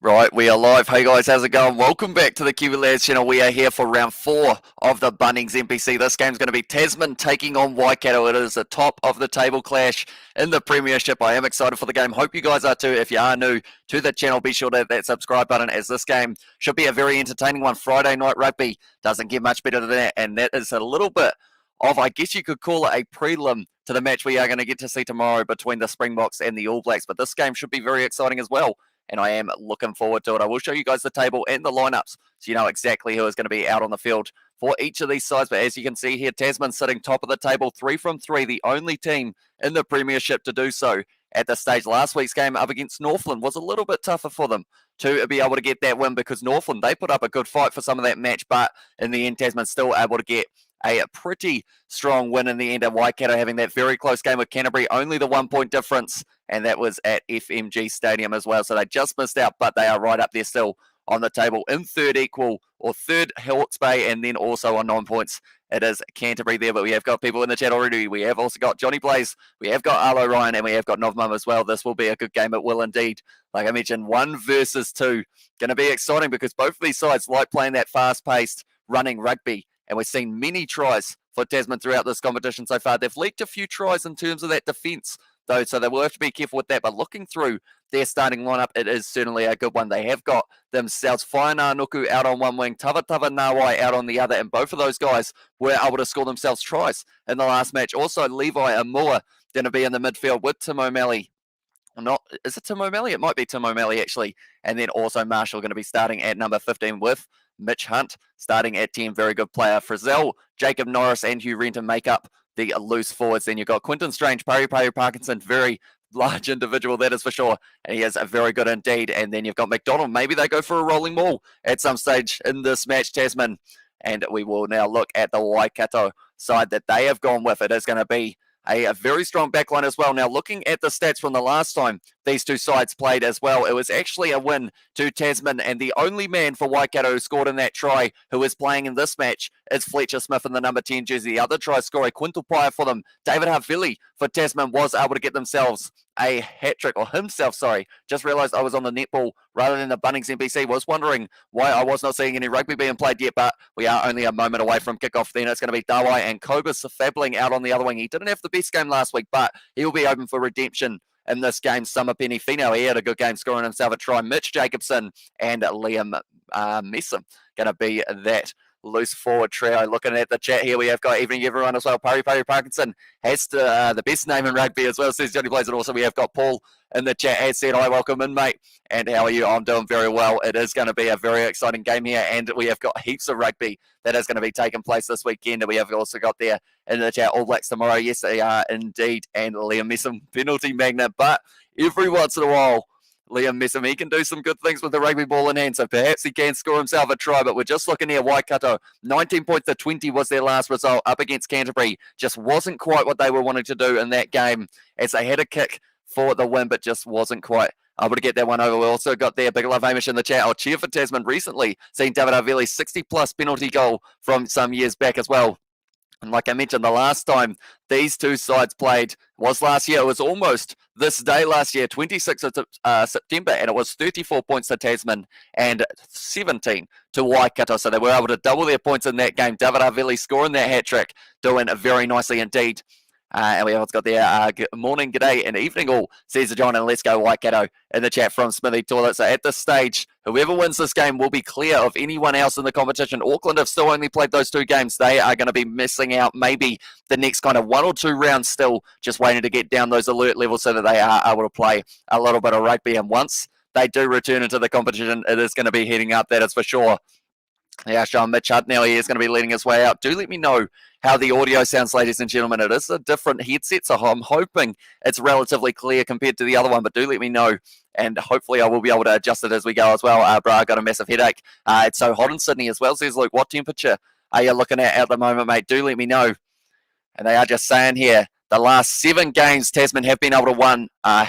Right, we are live. Hey guys, how's it going? Welcome back to the Kiwi Lads channel. We are here for round 4 of the Bunnings NPC. This game's going to be Tasman taking on Waikato. It is a top of the table clash in the Premiership. I am excited for the game. Hope you guys are too. If you are new to the channel, be sure to hit that subscribe button, as this game should be a very entertaining one. Friday night rugby doesn't get much better than that, and that is a little bit of, I guess you could call it, a prelim to the match we are going to get to see tomorrow between the Springboks and the All Blacks. But this game should be very exciting as well, and I am looking forward to it. I will show you guys the table and the lineups so you know exactly who is going to be out on the field for each of these sides. But as you can see here, Tasman sitting top of the table, 3 from 3, the only team in the Premiership to do so at this stage. Last week's game up against Northland was a little bit tougher for them to be able to get that win, because Northland, they put up a good fight for some of that match, but in the end, Tasman still able to get a pretty strong win in the end, and Waikato having that very close game with Canterbury, only the 1 point difference, and that was at FMG Stadium as well. So they just missed out, but they are right up there still on the table in third equal, or third Hawke's Bay, and then also on 9 points it is Canterbury there. But we have got people in the chat already. We have also got Johnny Blaze, we have got Arlo Ryan, and we have got Novmum as well. This will be a good game. It will indeed. Like I mentioned, 1 versus 2. Going to be exciting because both of these sides like playing that fast-paced running rugby, and we've seen many tries for Tasman throughout this competition so far. They've leaked a few tries in terms of that defence, though, so they will have to be careful with that. But looking through their starting lineup, it is certainly a good one. They have got themselves Whainā Nuku out on one wing, Tavatava Nawai out on the other, and both of those guys were able to score themselves tries in the last match. Also, Levi Amua going to be in the midfield with Tim O'Malley. Is it Tim O'Malley? It might be Tim O'Malley, actually. And then also Marshall going to be starting at number 15 with Mitch Hunt starting at 10. Very good player. Frizzell, Jacob Norris, and Hugh Renton make up the loose forwards. Then you've got Quinton Strange, Pari Parkinson, very large individual, that is for sure. And he is very good indeed. And then you've got McDonald. Maybe they go for a rolling maul at some stage in this match, Tasman. And we will now look at the Waikato side that they have gone with. It is going to be a very strong backline as well. Now, looking at the stats from the last time these two sides played as well, it was actually a win to Tasman, and the only man for Waikato who scored in that try who is playing in this match is Fletcher Smith in the number 10 jersey. The other try scorer, Quintal Paia for them, David Havili for Tasman, was able to get themselves a hat-trick, or himself, sorry. Just realised I was on the netball rather than the Bunnings NPC. Was wondering why I was not seeing any rugby being played yet, but we are only a moment away from kickoff. Then it's going to be Dawai and Kobus Fabling out on the other wing. He didn't have the best game last week, but he will be open for redemption in this game. Summer Penny Fino, he had a good game, scoring himself a try. Mitch Jacobson and Liam Messam going to be that loose forward trio. Looking at the chat here, we have got evening everyone as well. Pari Parkinson has the best name in rugby as well, says Johnny Blaze. And also we have got Paul in the chat, has said, hi, welcome in, mate. And how are you? I'm doing very well. It is going to be a very exciting game here, and we have got heaps of rugby that is going to be taking place this weekend. And we have also got there in the chat All Blacks tomorrow. Yes, they are indeed. And Liam Messam, penalty magnet. But every once in a while, Liam Messam, he can do some good things with the rugby ball in hand, so perhaps he can score himself a try. But we're just looking here, Waikato, 19 points to 20 was their last result up against Canterbury. Just wasn't quite what they were wanting to do in that game, as they had a kick for the win, but just wasn't quite able to get that one over. We also got there Big Love Hamish in the chat. I'll cheer for Tasman. Recently seen David Havili's 60-plus penalty goal from some years back as well. And like I mentioned, the last time these two sides played was last year. It was almost this day last year, 26th of September, and it was 34 points to Tasman and 17 to Waikato. So they were able to double their points in that game. David Havili scoring that hat-trick, doing very nicely indeed. And we have got there, good morning, g'day, and evening all, says John, and let's go Waikato in the chat from Smithy Toilet. So at this stage, whoever wins this game will be clear of anyone else in the competition. Auckland have still only played those 2 games. They are going to be missing out maybe the next kind of 1 or 2 rounds still, just waiting to get down those alert levels so that they are able to play a little bit of rugby. And once they do return into the competition, it is going to be heading up, that is for sure. Yeah, showing Mitch Hunt now. He is going to be leading his way out. Do let me know how the audio sounds, ladies and gentlemen. It is a different headset, so I'm hoping it's relatively clear compared to the other one, but do let me know, and hopefully I will be able to adjust it as we go as well. Bro, I got a massive headache. It's so hot in Sydney as well, says Luke. What temperature are you looking at the moment, mate? Do let me know. And they are just saying here, the last 7 games Tasman have been able to win, I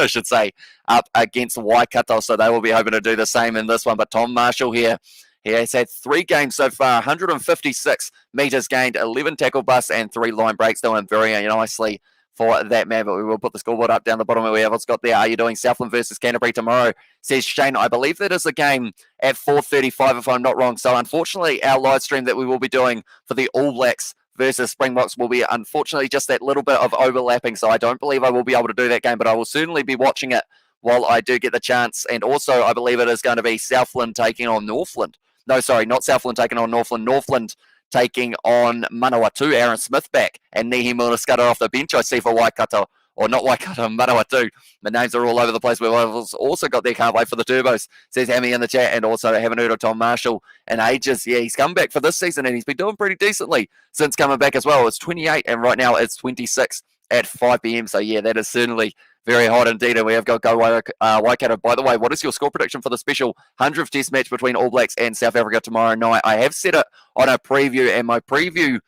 should say, up against Waikato, so they will be hoping to do the same in this one. But Tom Marshall here, he has had 3 games so far, 156 metres gained, 11 tackle busts, and 3 line breaks, doing very nicely for that man, but we will put the scoreboard up down the bottom where we have what's got there. Are you doing Southland versus Canterbury tomorrow? Says Shane. I believe that is the game at 4:35 if I'm not wrong. So unfortunately, our live stream that we will be doing for the All Blacks versus Springboks will be unfortunately just that little bit of overlapping. So I don't believe I will be able to do that game, but I will certainly be watching it while I do get the chance. And also, I believe it is going to be Southland taking on Northland. No, sorry, not Southland taking on Northland. Northland taking on Manawatu, Aaron Smith back, and Nihi Munaskata off the bench, I see, for Waikato. Or not Waikato, Manawatu. The names are all over the place. We've also got there, can't wait for the Turbos, says Hammy in the chat, and also haven't heard of Tom Marshall in ages. Yeah, he's come back for this season, and he's been doing pretty decently since coming back as well. It's 28, and right now it's 26 at 5 p.m. So, yeah, that is certainly very hot indeed, and we have got Go Waikato. By the way, what is your score prediction for the special 100th Test match between All Blacks and South Africa tomorrow night? I have set it on a preview, and my preview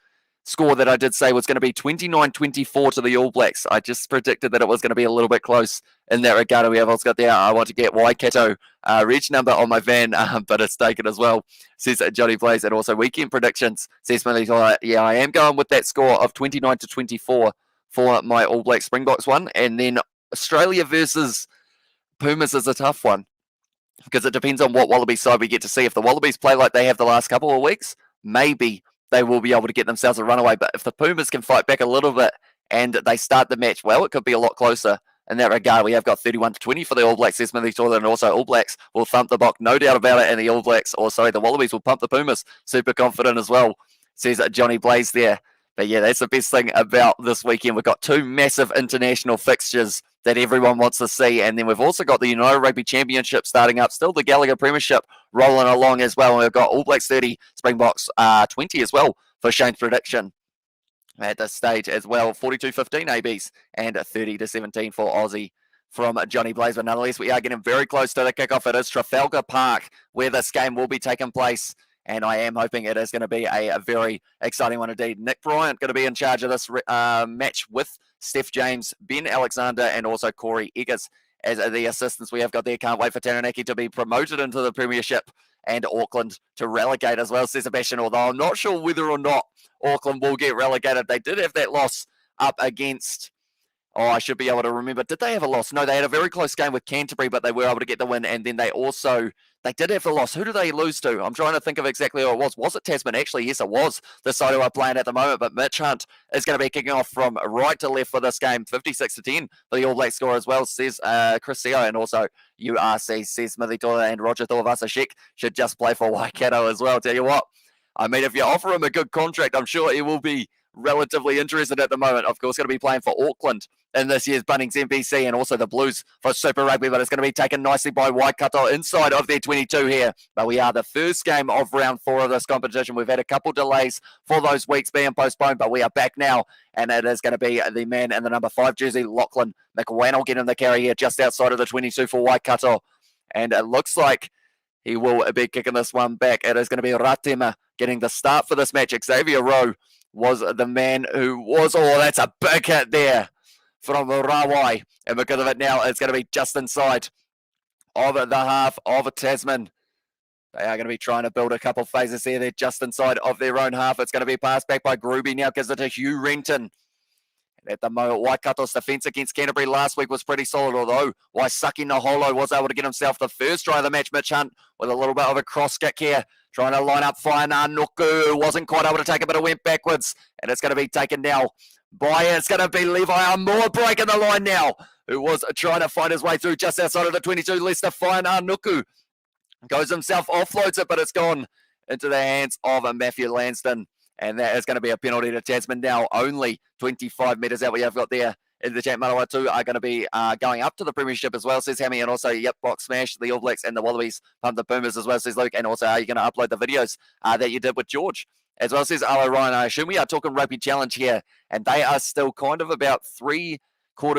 score that I did say was going to be 29-24 to the All Blacks. I just predicted that it was going to be a little bit close in that regard. We have also got there, I want to get Waikato reg number on my van, but it's taken as well, says Johnny Blaze. And also weekend predictions, says Millie. Yeah, I am going with that score of 29-24 for my All Black Springboks one. And then Australia versus Pumas is a tough one because it depends on what Wallabies side we get to see. If the Wallabies play like they have the last couple of weeks, maybe they will be able to get themselves a runaway. But if the Pumas can fight back a little bit and they start the match well, it could be a lot closer in that regard. We have got 31-20 for the All Blacks, says Smithy Toilet, and also All Blacks will thump the Bok, no doubt about it, and the All Blacks, or sorry, the Wallabies will pump the Pumas. Super confident as well, says Johnny Blaze there. But yeah, that's the best thing about this weekend. We've got two massive international fixtures that everyone wants to see. And then we've also got the United Rugby Championship starting up. Still the Gallagher Premiership rolling along as well. And we've got All Blacks 30, Springboks 20 as well for Shane's prediction at this stage as well. 42-15 ABs and 30-17 for Aussie from Johnny Blaze. But nonetheless, we are getting very close to the kickoff. It is Trafalgar Park where this game will be taking place. And I am hoping it is going to be a very exciting one indeed. Nick Bryant going to be in charge of this match with Steph James, Ben Alexander, and also Corey Eggers as the assistants. We have got there. Can't wait for Taranaki to be promoted into the Premiership and Auckland to relegate as well, says Sebastian. Although I'm not sure whether or not Auckland will get relegated. They did have that loss up against... Oh, I should be able to remember. Did they have a loss? No, they had a very close game with Canterbury, but they were able to get the win. And then they did have the loss. Who did they lose to? I'm trying to think of exactly who it was. Was it Tasman? Actually, yes, it was the side who are playing at the moment. But Mitch Hunt is going to be kicking off from right to left for this game. 56-10 for the All Black score as well, says Chris Seo. And also URC, says Smithy Toiler, and Roger Thorvasashek should just play for Waikato as well. Tell you what, I mean, if you offer him a good contract, I'm sure he will be relatively interested at the moment. Of course, going to be playing for Auckland in this year's Bunnings NPC, and also the Blues for Super Rugby, but it's going to be taken nicely by Waikato inside of their 22 here. But we are the first game of round 4 of this competition. We've had a couple delays for those weeks being postponed, but we are back now, and it is going to be the man in the number 5 jersey, Lachlan McWannell, getting the carry here just outside of the 22 for Waikato, and it looks like he will be kicking this one back. It is going to be Ratema getting the start for this match. Xavier Rowe was the man who was... Oh, that's a big hit there from Rawai. And because of it now, it's going to be just inside of the half of Tasman. They are going to be trying to build a couple phases here. They're just inside of their own half. It's going to be passed back by Gruby now, gives it to Hugh Renton. And at the moment, Waikato's defence against Canterbury last week was pretty solid, although Waisaki Naholo was able to get himself the first try of the match. Mitch Hunt with a little bit of a cross kick here, trying to line up Whainā Nuku. Wasn't quite able to take it, but it went backwards. And it's going to be taken now by, it's going to be Levi Amor breaking the line now, who was trying to find his way through just outside of the 22. Leicester Whainā Nuku goes himself, offloads it, but it's gone into the hands of Matthew Lanston. And that is going to be a penalty to Tasman now. Only 25 metres out we have got there in the chat. Manawatu are going to be going up to the Premiership as well, says Hammy. And also, yep, Box Smash, the All Blacks and the Wallabies pump the Pumas as well, says Luke. And also, are you going to upload the videos that you did with George? As well, says Arlo Ryan. I assume we are talking Rugby Challenge here. And they are still kind of about 3/4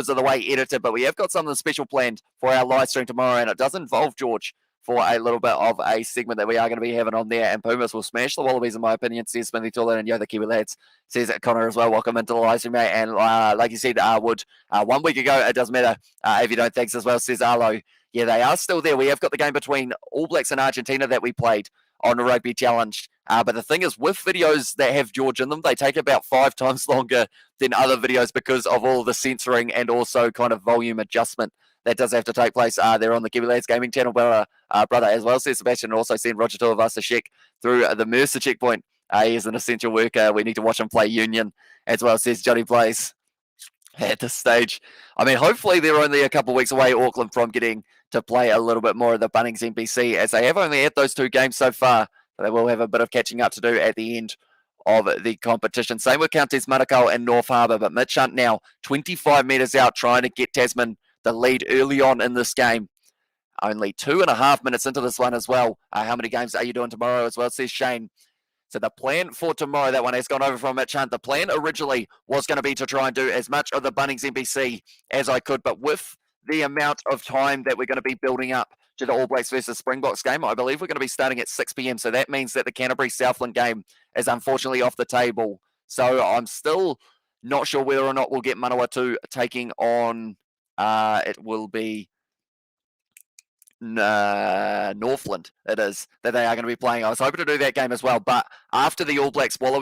of the way edited. But we have got something special planned for our live stream tomorrow. And it does involve George for a little bit of a segment that we are going to be having on there. And Pumas will smash the Wallabies, in my opinion, says Smithy Toilet. And yo, the Kiwi lads, says Connor as well. Welcome into the live stream, mate. And like you said, Wood, 1 week ago, it doesn't matter if you don't, thanks as well, says Arlo. Yeah, they are still there. We have got the game between All Blacks and Argentina that we played on a Rugby Challenge. But the thing is, with videos that have George in them, they take about 5 times longer than other videos because of all the censoring and also kind of volume adjustment that does have to take place. They're on the Kiwi Lads Gaming channel, brother, as well, says Sebastian, and also send Roger Tuivasa-Sheck through the Mercer checkpoint. He is an essential worker. We need to watch him play Union, as well, says Johnny Blaze. At this stage, I mean, hopefully they're only a couple of weeks away, Auckland, from getting to play a little bit more of the Bunnings NPC, as they have only had those 2 games so far. So they will have a bit of catching up to do at the end of the competition. Same with Counties Manukau and North Harbour, but Mitch Hunt now 25 metres out, trying to get Tasman the lead early on in this game. Only 2.5 minutes into this one as well. How many games are you doing tomorrow as well, says Shane. So the plan for tomorrow, that one has gone over from Mitch Hunt. The plan originally was going to be to try and do as much of the Bunnings NPC as I could, but with the amount of time that we're going to be building up to the All Blacks versus Springboks game, I believe we're going to be starting at 6 p.m. So that means that the Canterbury Southland game is unfortunately off the table. So I'm still not sure whether or not we'll get Manawatu taking on, it will be Northland, it is, that they are going to be playing. I was hoping to do that game as well, but after the All Blacks All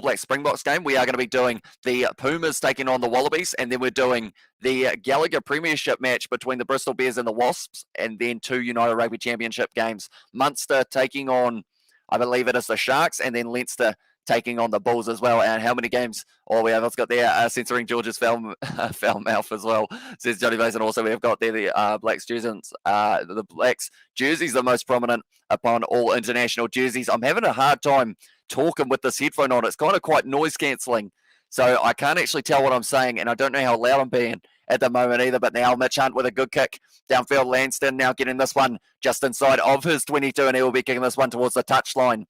Blacks Springboks game, we are going to be doing the Pumas taking on the Wallabies, and then we're doing the Gallagher Premiership match between the Bristol Bears and the Wasps, and then 2 United Rugby Championship games. Munster taking on, I believe it is the Sharks, and then Leinster taking on the Bulls as well. And how many games? Oh, we have got there censoring George's foul mouth as well, says Johnny Basin. Also, we have got there the Blacks jerseys. The Blacks jerseys the most prominent upon all international jerseys. I'm having a hard time talking with this headphone on. It's kind of quite noise cancelling, so I can't actually tell what I'm saying, and I don't know how loud I'm being at the moment either. But now Mitch Hunt with a good kick downfield. Lanston now getting this one just inside of his 22, and he will be kicking this one towards the touchline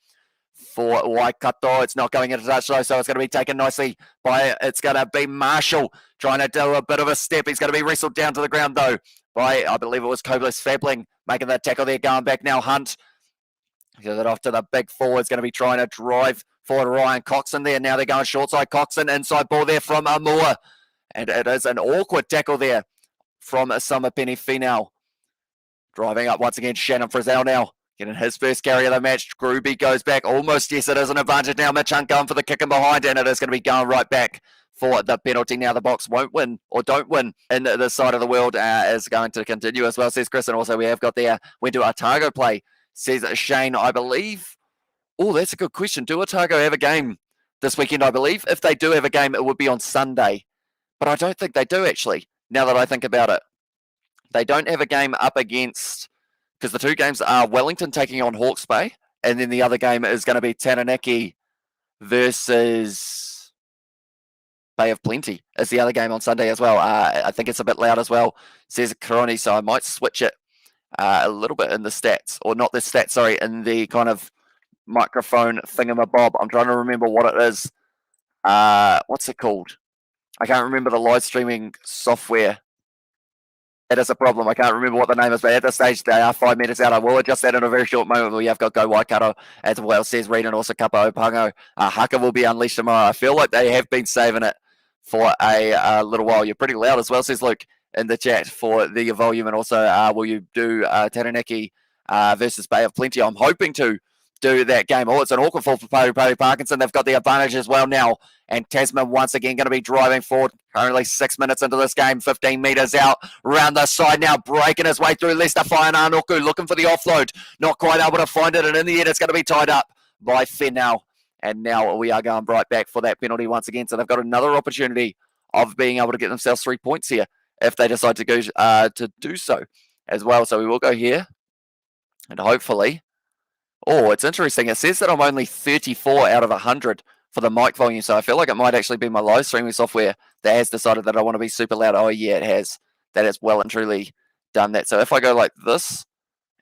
for Waikato. It's not going into touch though, so it's going to be taken nicely by, it's going to be Marshall trying to do a bit of a step. He's going to be wrestled down to the ground though by, I believe it was Koblis Fabling making the tackle there. Going back now, Hunt gives it off to the big forward. It's going to be trying to drive forward Ryan Coxon there. Now they're going short side. Coxon inside ball there from Amua, and it is an awkward tackle there from Summer Penny Finau. Driving up once again, Shannon Frizzell now getting his first carry of the match. Gruby goes back. Almost, yes, it is an advantage now. Mitch Hunt going for the kick in behind, and it is going to be going right back for the penalty. Now the Box won't win, or don't win, in this side of the world is going to continue as well, says Chris. And also we have got there, when do Otago play, says Shane, I believe. Oh, that's a good question. Do Otago have a game this weekend? I believe if they do have a game, it would be on Sunday. But I don't think they do, actually, now that I think about it. They don't have a game up against, because the 2 games are Wellington taking on Hawke's Bay, and then the other game is going to be Taranaki versus Bay of Plenty is the other game on Sunday as well. I think it's a bit loud as well, says Karoni, so I might switch it a little bit in the stats, or not the stats, sorry, in the kind of microphone thingamabob. I'm trying to remember what it is. What's it called? I can't remember the live streaming software. It is a problem. I can't remember what the name is, but at this stage, they are 5 minutes out. I will adjust that in a very short moment. We have got Go Waikato as well, says Reed, and also Kapa Opango. Haka will be unleashed tomorrow. I feel like they have been saving it for a little while. You're pretty loud as well, says Luke in the chat, for the volume. And also, will you do Taranaki versus Bay of Plenty? I'm hoping to do that game. Oh, it's an awkward fall for Paddy Parkinson. They've got the advantage as well now. And Tasman once again going to be driving forward. Currently 6 minutes into this game, 15 metres out. Round the side now, breaking his way through. Lester Whaiananuku looking for the offload. Not quite able to find it. And in the end, it's going to be tied up by Finau. And now we are going right back for that penalty once again. So they've got another opportunity of being able to get themselves 3 points here if they decide to go to do so as well. So we will go here. And hopefully... Oh, it's interesting. It says that I'm only 34 out of 100 for the mic volume, so I feel like it might actually be my live streaming software that has decided that I want to be super loud. Oh, yeah, it has. That has well and truly done that. So if I go like this,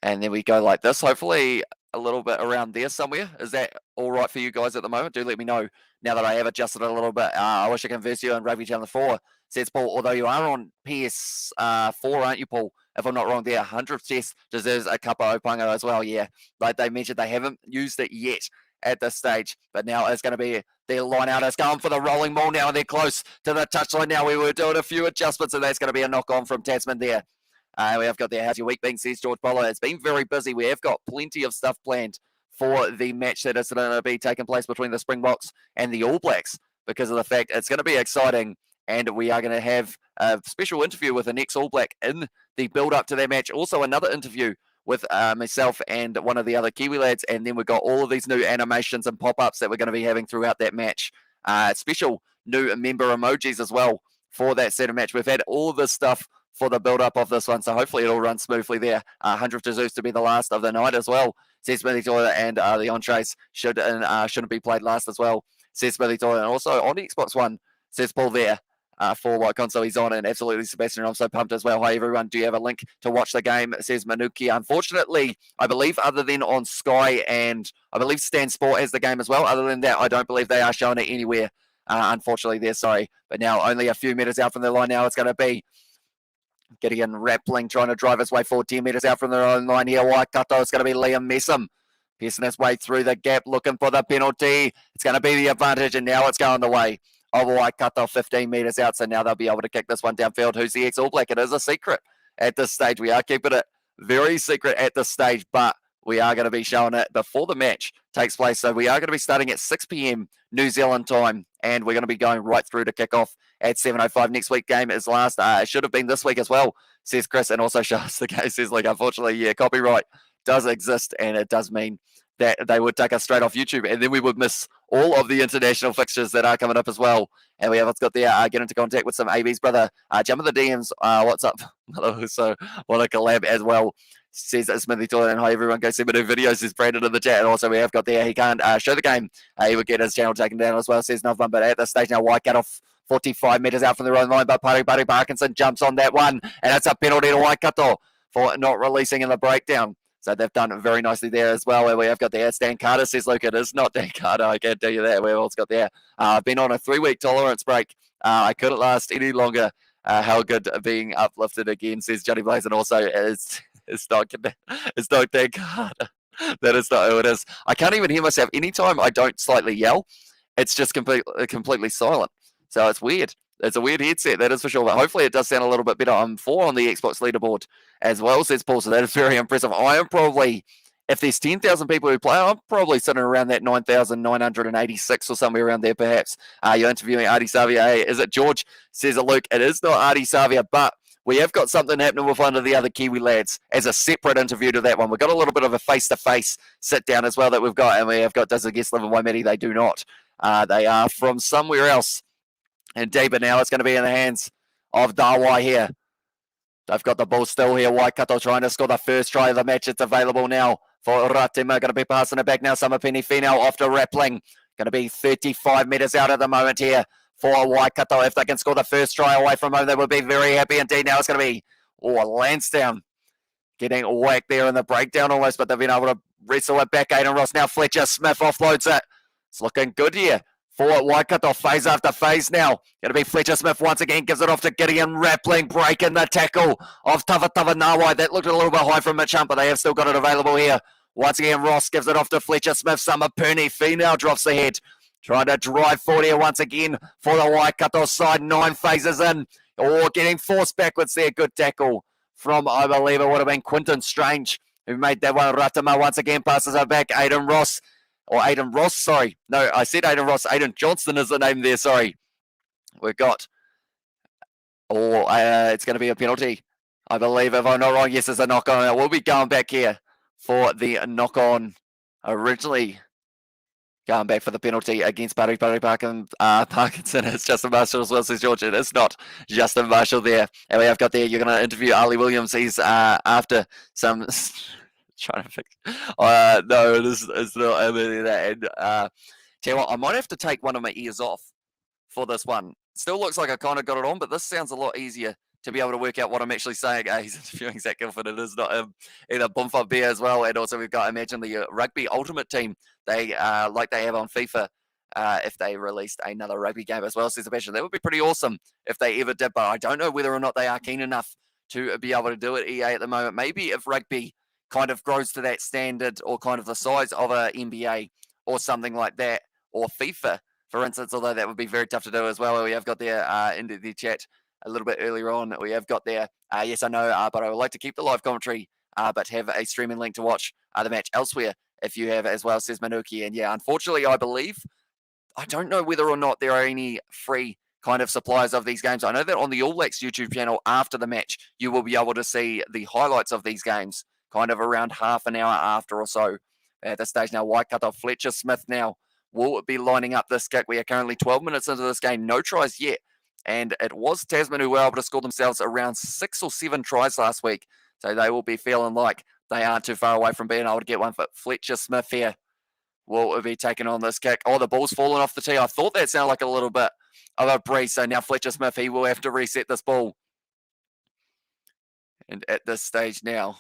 and then we go like this, hopefully a little bit around there somewhere. Is that all right for you guys at the moment? Do let me know now that I have adjusted it a little bit. I wish I could verse you on Rugby Channel 4, says Paul, although you are on PS4, aren't you, Paul? If I'm not wrong there, 100th test deserves a Kapa Opango as well, yeah. Like they mentioned, they haven't used it yet at this stage, but now it's going to be their line out. It's going for the rolling ball now, and they're close to the touchline now. We were doing a few adjustments, and that's going to be a knock-on from Tasman there. We have got there, how's your week been, says George Bolo. It's been very busy. We have got plenty of stuff planned for the match that is going to be taking place between the Springboks and the All Blacks, because of the fact it's going to be exciting, and we are going to have a special interview with an ex-All Black in the build-up to that match. Also, another interview with myself and one of the other Kiwi lads, and then we've got all of these new animations and pop-ups that we're going to be having throughout that match. Special new member emojis as well for that set of match. We've had all of this stuff for the build-up of this one, so hopefully it'll run smoothly there. 100 deserves to be the last of the night as well. Says Smithy Toilet, and the entrees shouldn't be played last as well. Says Smithy Toilet, and also on Xbox One, says Paul there. For what console he's on, and absolutely Sebastian, I'm so pumped as well. Hi everyone, do you have a link to watch the game? Says Manuki. Unfortunately, I believe other than on Sky, and I believe Stan Sport has the game as well. Other than that, I don't believe they are showing it anywhere. Unfortunately, there, sorry. But now only a few meters out from the line now, it's going to be Gideon Rappling trying to drive his way forward 10 meters out from their own line here. Waikato, it's going to be Liam Messam piercing his way through the gap, looking for the penalty. It's going to be the advantage, and now it's going the way of Waikato 15 metres out, so now they'll be able to kick this one downfield. Who's the ex-All Black? It is a secret at this stage. We are keeping it very secret at this stage, but we are going to be showing it before the match takes place. So we are going to be starting at 6 p.m. New Zealand time, and we're going to be going right through to kickoff at 7:05. Next week game is last. It should have been this week as well, says Chris, and also shows the case says, like, unfortunately, yeah, copyright does exist, and it does mean that they would take us straight off YouTube, and then we would miss all of the international fixtures that are coming up as well. And we have got there, get into contact with some AB's brother. Jump in the DMs. What's up? So want to collab as well. Says Smithy Toilet, and hi everyone, go see my new videos. Says Brandon in the chat. And also we have got there, he can't show the game. He would get his channel taken down as well, says November. But at this stage now, Waikato 45 metres out from the own line, but Buddy Parkinson jumps on that one, and it's a penalty to Waikato for not releasing in the breakdown. So they've done it very nicely there as well. Where we have got there, Stan Carter says, look, it is not Dan Carter. I can't tell you that. We've also got there. I've been on a 3-week tolerance break. I couldn't last any longer. How good being uplifted again, says Johnny Blaze. And also, it's not Dan Carter. That is not who it is. I can't even hear myself. Anytime I don't slightly yell, it's just completely silent. So it's weird. It's a weird headset, that is for sure. But hopefully it does sound a little bit better. I'm 4 on the Xbox leaderboard as well, says Paul. So that is very impressive. I am probably, if there's 10,000 people who play, I'm probably sitting around that 9,986 or somewhere around there, perhaps. You're interviewing Artie Savia. Hey, is it George? Says it, Luke. It is not Artie Savia, but we have got something happening with one of the other Kiwi lads as a separate interview to that one. We've got a little bit of a face-to-face sit-down as well that we've got, and we have got, does the guest live in Waimiri? They do not. They are from somewhere else. Indeed, but now it's going to be in the hands of Dawai here. They've got the ball still here. Waikato trying to score the first try of the match. It's available now for Ratima. Going to be passing it back now. Samapeni Finau off to Rappling. Going to be 35 metres out at the moment here for Waikato. If they can score the first try away from home, they would be very happy indeed. Now it's going to be Lansdowne getting whacked there in the breakdown almost, but they've been able to wrestle it back. Aiden Ross now. Fletcher Smith offloads it. It's looking good here for Waikato, phase after phase now. Going to be Fletcher Smith once again, gives it off to Gideon Rappling, breaking the tackle of Tawatawa Nawai. That looked a little bit high from Mitch Hunt, but they have still got it available here. Once again, Ross gives it off to Fletcher Smith. Summer Purney, Finau drops ahead. Trying to drive forward here once again for the Waikato side. 9 phases in. Getting forced backwards there. Good tackle from, I believe it would have been Quinton Strange, who made that one. Ratama once again passes it back. Aiden Ross, sorry. No, I said Aiden Ross. Aiden Johnston is the name there, sorry. We've got, it's going to be a penalty, I believe, if I'm not wrong. Yes, it's a knock-on. We'll be going back here for the knock-on. Originally going back for the penalty against Buddy Parkinson. It's Justin Marshall as well, says George. It is not Justin Marshall there. And we have got there, you're going to interview Ali Williams. He's after some... trying to fix. No, it's not. I mean, and tell you what, I might have to take one of my ears off for this one. Still looks like I kind of got it on, but this sounds a lot easier to be able to work out what I'm actually saying. He's interviewing Zach Guilford. It is not him. Either Bumfuck Bear as well, and also we've got, imagine the Rugby Ultimate Team. They like they have on FIFA. If they released another rugby game as well, says Sebastian, that would be pretty awesome if they ever did. But I don't know whether or not they are keen enough to be able to do it. EA at the moment, maybe if rugby kind of grows to that standard or kind of the size of a NBA or something like that, or FIFA, for instance, although that would be very tough to do as well. We have got there into the chat a little bit earlier on. We have got there, yes, I know, but I would like to keep the live commentary, but have a streaming link to watch the match elsewhere if you have as well, says Manuki. And yeah, unfortunately, I don't know whether or not there are any free kind of suppliers of these games. I know that on the All Blacks YouTube channel after the match, you will be able to see the highlights of these games kind of around half an hour after or so. At this stage now, Waikato, Fletcher Smith now will be lining up this kick. We are currently 12 minutes into this game, no tries yet. And it was Tasman who were able to score themselves around 6 or 7 tries last week. So they will be feeling like they aren't too far away from being able to get one for Fletcher Smith here. Will be taking on this kick. Oh, the ball's fallen off the tee. I thought that sounded like a little bit of a breeze. So now Fletcher Smith, he will have to reset this ball. And at this stage now,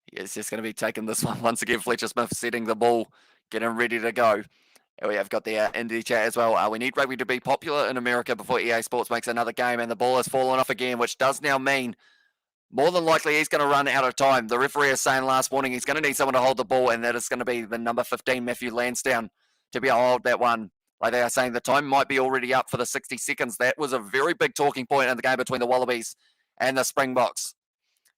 he's just going to be taking this one once again. Fletcher Smith setting the ball, getting ready to go. And we have got the indie chat as well. We need rugby to be popular in America before EA Sports makes another game. And the ball has fallen off again, which does now mean more than likely he's going to run out of time. The referee is saying last warning he's going to need someone to hold the ball, and that is going to be the number 15, Matthew Lansdowne, to be able to hold that one. Like they are saying, the time might be already up for the 60 seconds. That was a very big talking point in the game between the Wallabies and the Springboks.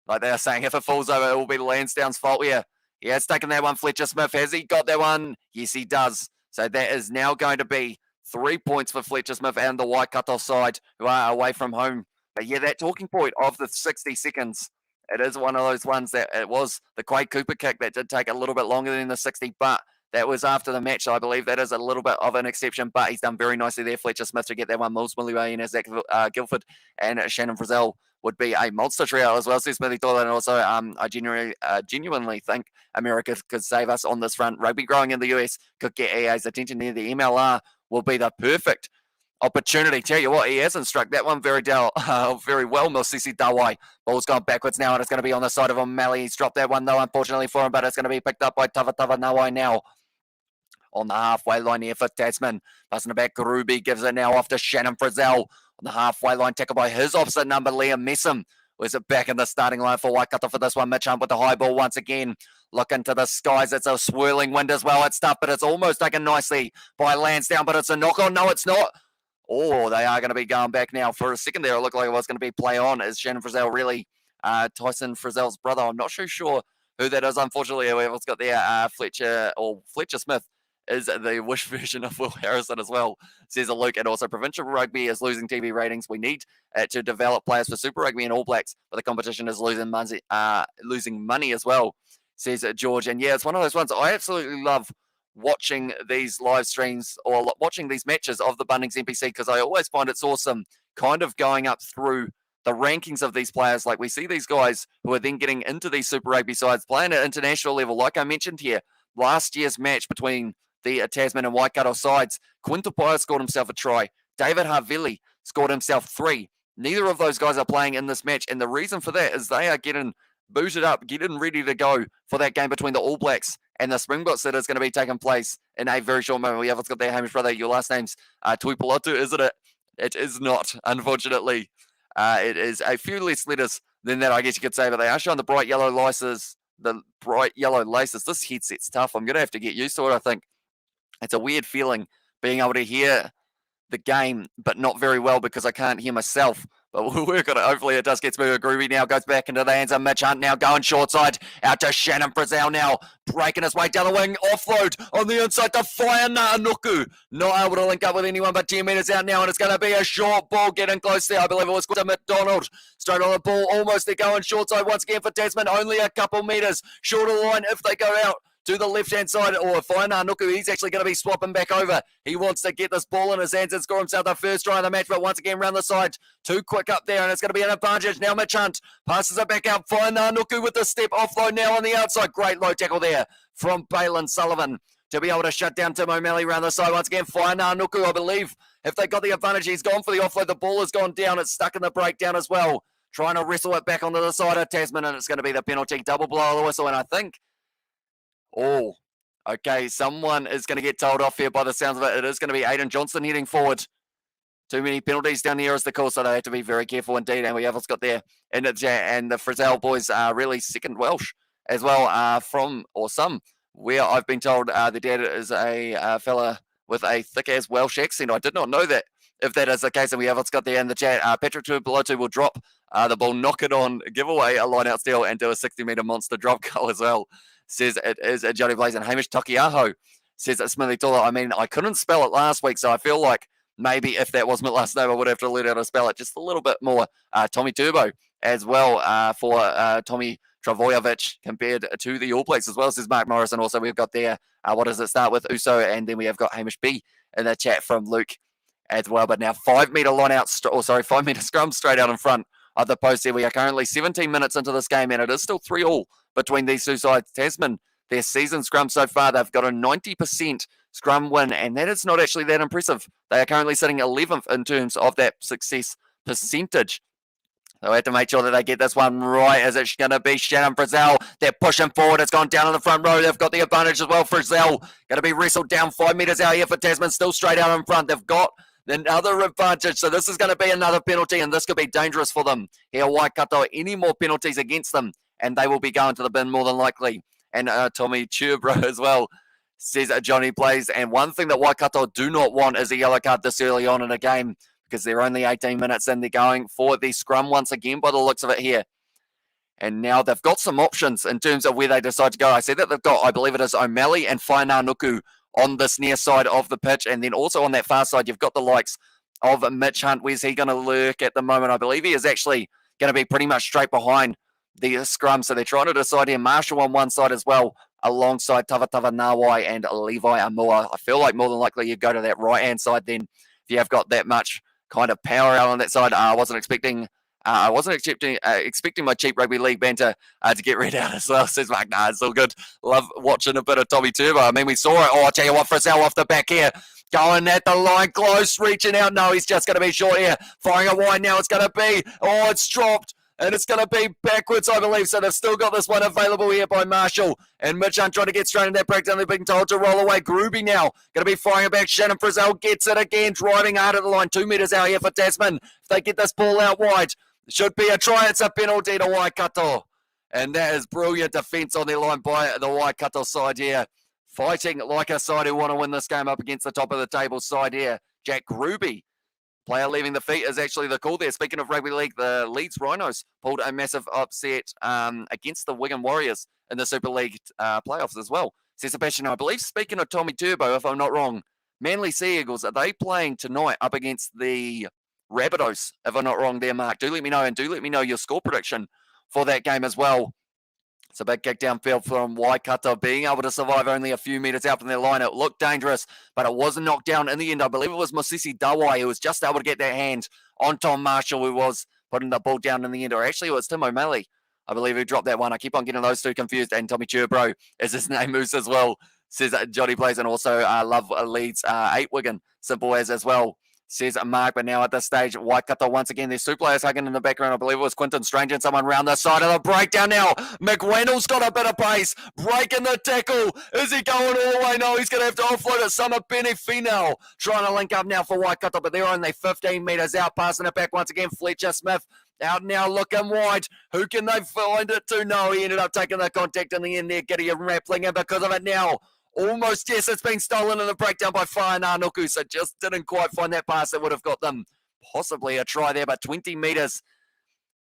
Like they are saying, if it falls over, it will be Lansdowne's fault here. He has taken that one, Fletcher Smith. Has he got that one? Yes, he does. So that is now going to be 3 points for Fletcher Smith and the Waikato side, who are away from home. But yeah, that talking point of the 60 seconds, it is one of those ones that it was the Quade Cooper kick that did take a little bit longer than the 60, but that was after the match. I believe that is a little bit of an exception, but he's done very nicely there, Fletcher Smith, to get that one. Mills Milliway and Zach Guilford and Shannon Frizzell would be a monster trio as well, says Smithy Doyle. And also, I genuinely think America could save us on this front. Rugby growing in the US could get EA's attention there. The MLR will be the perfect opportunity. Tell you what, he hasn't struck that one very well, Mosisi Dawai. Ball's gone backwards now, and it's going to be on the side of O'Malley. He's dropped that one, though, unfortunately for him, but it's going to be picked up by Tavatava Nawai now. On the halfway line here for Tasman. Passing it back, Ruby gives it now off to Shannon Frizzell. On the halfway line, tackled by his opposite number, Liam Messam. Was it back in the starting line for Waikato for this one? Mitch Hunt with the high ball once again. Look into the skies. It's a swirling wind as well. It's tough, but it's almost taken nicely by Lansdowne, but it's a knock-on. No, it's not. Oh, they are going to be going back now. For a second there, it looked like it was going to be play on. Is Shannon Frizzell really Tyson Frizzell's brother? I'm not so sure who that is, unfortunately. Whoever's got there, Fletcher Smith is the Wish version of Will Harrison as well, says Luke. And also, provincial rugby is losing TV ratings. We need to develop players for Super Rugby and All Blacks, but the competition is losing money as well, says George. And yeah, it's one of those ones I absolutely love watching these live streams or watching these matches of the Bunnings NPC, because I always find it's awesome kind of going up through the rankings of these players. Like we see these guys who are then getting into these Super Rugby sides playing at international level. Like I mentioned here, last year's match between the Tasman and Waikato sides, Quinto Paya scored himself a try. David Havili scored himself 3. Neither of those guys are playing in this match, and the reason for that is they are getting booted up, getting ready to go for that game between the All Blacks and the Springboks that is going to be taking place in a very short moment. We have got there, Hamish brother. Your last name's Tuipulotu, isn't it? It is not, unfortunately. It is a few less letters than that, I guess you could say, but they are showing the bright yellow laces. This headset's tough. I'm going to have to get used to it, I think. It's a weird feeling being able to hear the game, but not very well because I can't hear myself. But we'll work on it. Hopefully it does get smooth. Groovy now goes back into the hands of Mitch Hunt, now going short side out to Shannon Frizzell now, breaking his way down the wing, offload on the inside to Whainaunuku. Not able to link up with anyone but 10 metres out now, and it's going to be a short ball getting close there. I believe it was to McDonald. Straight on the ball, almost they're going short side once again for Tasman. Only a couple metres short of the line if they go out to the left-hand side, or Whainaunuku, he's actually going to be swapping back over. He wants to get this ball in his hands and score himself the first try of the match, but once again, round the side, too quick up there, and it's going to be an advantage. Now Mitch Hunt passes it back out. Whainaunuku with the step offload now on the outside. Great low tackle there from Balin Sullivan to be able to shut down Tim O'Malley round the side. Once again, Whainaunuku, I believe, if they got the advantage, he's gone for the offload. The ball has gone down. It's stuck in the breakdown as well. Trying to wrestle it back onto the side of Tasman, and it's going to be the penalty. Double blow of the whistle, and I think, okay, someone is going to get told off here by the sounds of it. It is going to be Aidan Johnson heading forward. Too many penalties down here is the call, so they have to be very careful indeed. And we have got there in the chat, and the Frizzell boys are really second Welsh as well where I've been told the dad is a fella with a thick-ass Welsh accent. I did not know that, if that is the case. And we have got there in the chat. Patrick Tuipulotu will drop the ball, knock it on, give away a line-out steal, and do a 60-metre monster drop goal as well. Says it is Johnny Blaze, and Hamish Takiaho says it's Smithy Tula. I mean, I couldn't spell it last week, so I feel like maybe if that was my last name, I would have to learn how to spell it just a little bit more. Tommy Turbo as well for Tommy Travojevic compared to the All Blacks as well, says Mark Morrison. Also, we've got there, what does it start with? Uso, and then we have got Hamish B in the chat from Luke as well. But now 5-metre line out, 5-metre scrum straight out in front of the post here. We are currently 17 minutes into this game, and it is still 3-3 between these two sides. Tasman, their season scrum so far, they've got a 90% scrum win, and that is not actually that impressive. They are currently sitting 11th in terms of that success percentage. So we have to make sure that they get this one right. Is it going to be Shannon Frizzell? They're pushing forward. It's gone down in the front row. They've got the advantage as well. Frizzell going to be wrestled down 5 metres out here for Tasman. Still straight out in front. They've got another advantage. So this is going to be another penalty, and this could be dangerous for them. Here, Waikato, any more penalties against them, and they will be going to the bin more than likely. And Tommy Turbro as well says Johnny Blaze. And one thing that Waikato do not want is a yellow card this early on in a game, because they're only 18 minutes in. They're going for the scrum once again by the looks of it here. And now they've got some options in terms of where they decide to go. I see that they've got, I believe it is O'Malley and Whainaunuku on this near side of the pitch. And then also on that far side, you've got the likes of Mitch Hunt. Where's he going to lurk at the moment? I believe he is actually going to be pretty much straight behind the scrum. So they're trying to decide here. Marshall on one side as well, alongside Tavatava Nawai and Levi Amua. I feel like more than likely you go to that right-hand side then, if you have got that much kind of power out on that side. I wasn't expecting my cheap rugby league banter to get read out as well. Says Mark, nah, it's all good. Love watching a bit of Tommy Turbo. I mean, we saw it. Oh, I'll tell you what, Frizzell off the back here. Going at the line, close, reaching out. No, he's just going to be short here. Firing a wide now. It's going to be, oh, it's dropped. And it's going to be backwards, I believe. So they've still got this one available here by Marshall. And Mitch Hunt trying to get straight in that breakdown. They're being told to roll away. Groovy now going to be firing it back. Shannon Frizzell gets it again, driving hard at the line. 2 metres out here for Tasman. If they get this ball out wide, it should be a try. It's a penalty to Waikato. And that is brilliant defence on their line by the Waikato side here. Fighting like a side who want to win this game up against the top of the table side here. Jack Groovy. Player leaving the feet is actually the call there. Speaking of rugby league, the Leeds Rhinos pulled a massive upset against the Wigan Warriors in the Super League playoffs as well. Says Sebastian, I believe, speaking of Tommy Turbo, if I'm not wrong, Manly Sea Eagles, are they playing tonight up against the Rabbitohs? If I'm not wrong there, Mark. Do let me know, and do let me know your score prediction for that game as well. It's a big kick downfield from Waikato, being able to survive only a few metres out from their line. It looked dangerous, but it wasn't knocked down in the end. I believe it was Mosisi Dawai who was just able to get that hand on Tom Marshall, who was putting the ball down in the end. Or actually, it was Tim O'Malley, I believe, who dropped that one. I keep on getting those two confused. And Tommy Turbro, as his name moves as well, says Johnny Blaze. And also love Leeds 8 Wigan, simple as well. Says Mark, but now at this stage, Waikato once again, there's two players hugging in the background. I believe it was Quinton Strange and someone round the side of the breakdown now. McWendell's got a bit of pace, breaking the tackle. Is he going all the way? No, he's going to have to offload it. Summer Benny Finau trying to link up now for Waikato, but they're only 15 metres out, passing it back once again. Fletcher Smith out now looking wide. Who can they find it to? No, he ended up taking the contact in the end there. Gideon Rappling, and because of it now, almost, yes, it's been stolen in the breakdown by Whainaunuku, so just didn't quite find that pass that would have got them possibly a try there, but 20 minutes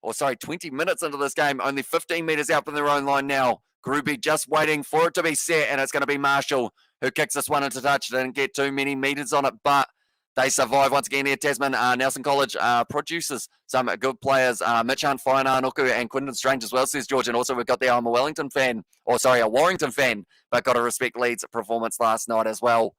into this game, only 15 metres out from their own line now. Groovy just waiting for it to be set, and it's going to be Marshall who kicks this one into touch. Didn't get too many metres on it, but they survive once again here. Tasman, Nelson College produces some good players. Mitch Hunt, Whainaunuku, and Quinton Strange as well, says George. And also we've got there, I'm a Warrington fan, but got to respect Leeds' performance last night as well.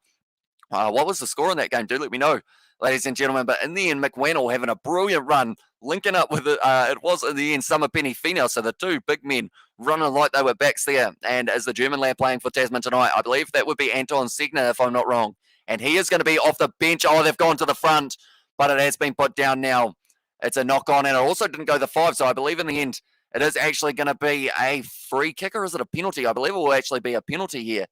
What was the score in that game? Do let me know, ladies and gentlemen. But in the end, McWennell having a brilliant run, linking up with it. It was in the end Summer Penny Finau, so the two big men running like they were backs there. And as the German lad playing for Tasman tonight, I believe that would be Anton Segner, if I'm not wrong. And he is going to be off the bench. Oh, they've gone to the front, but it has been put down now. It's a knock on, and it also didn't go the 5, so I believe in the end it is actually going to be a free kick, or is it a penalty? I believe it will actually be a penalty here.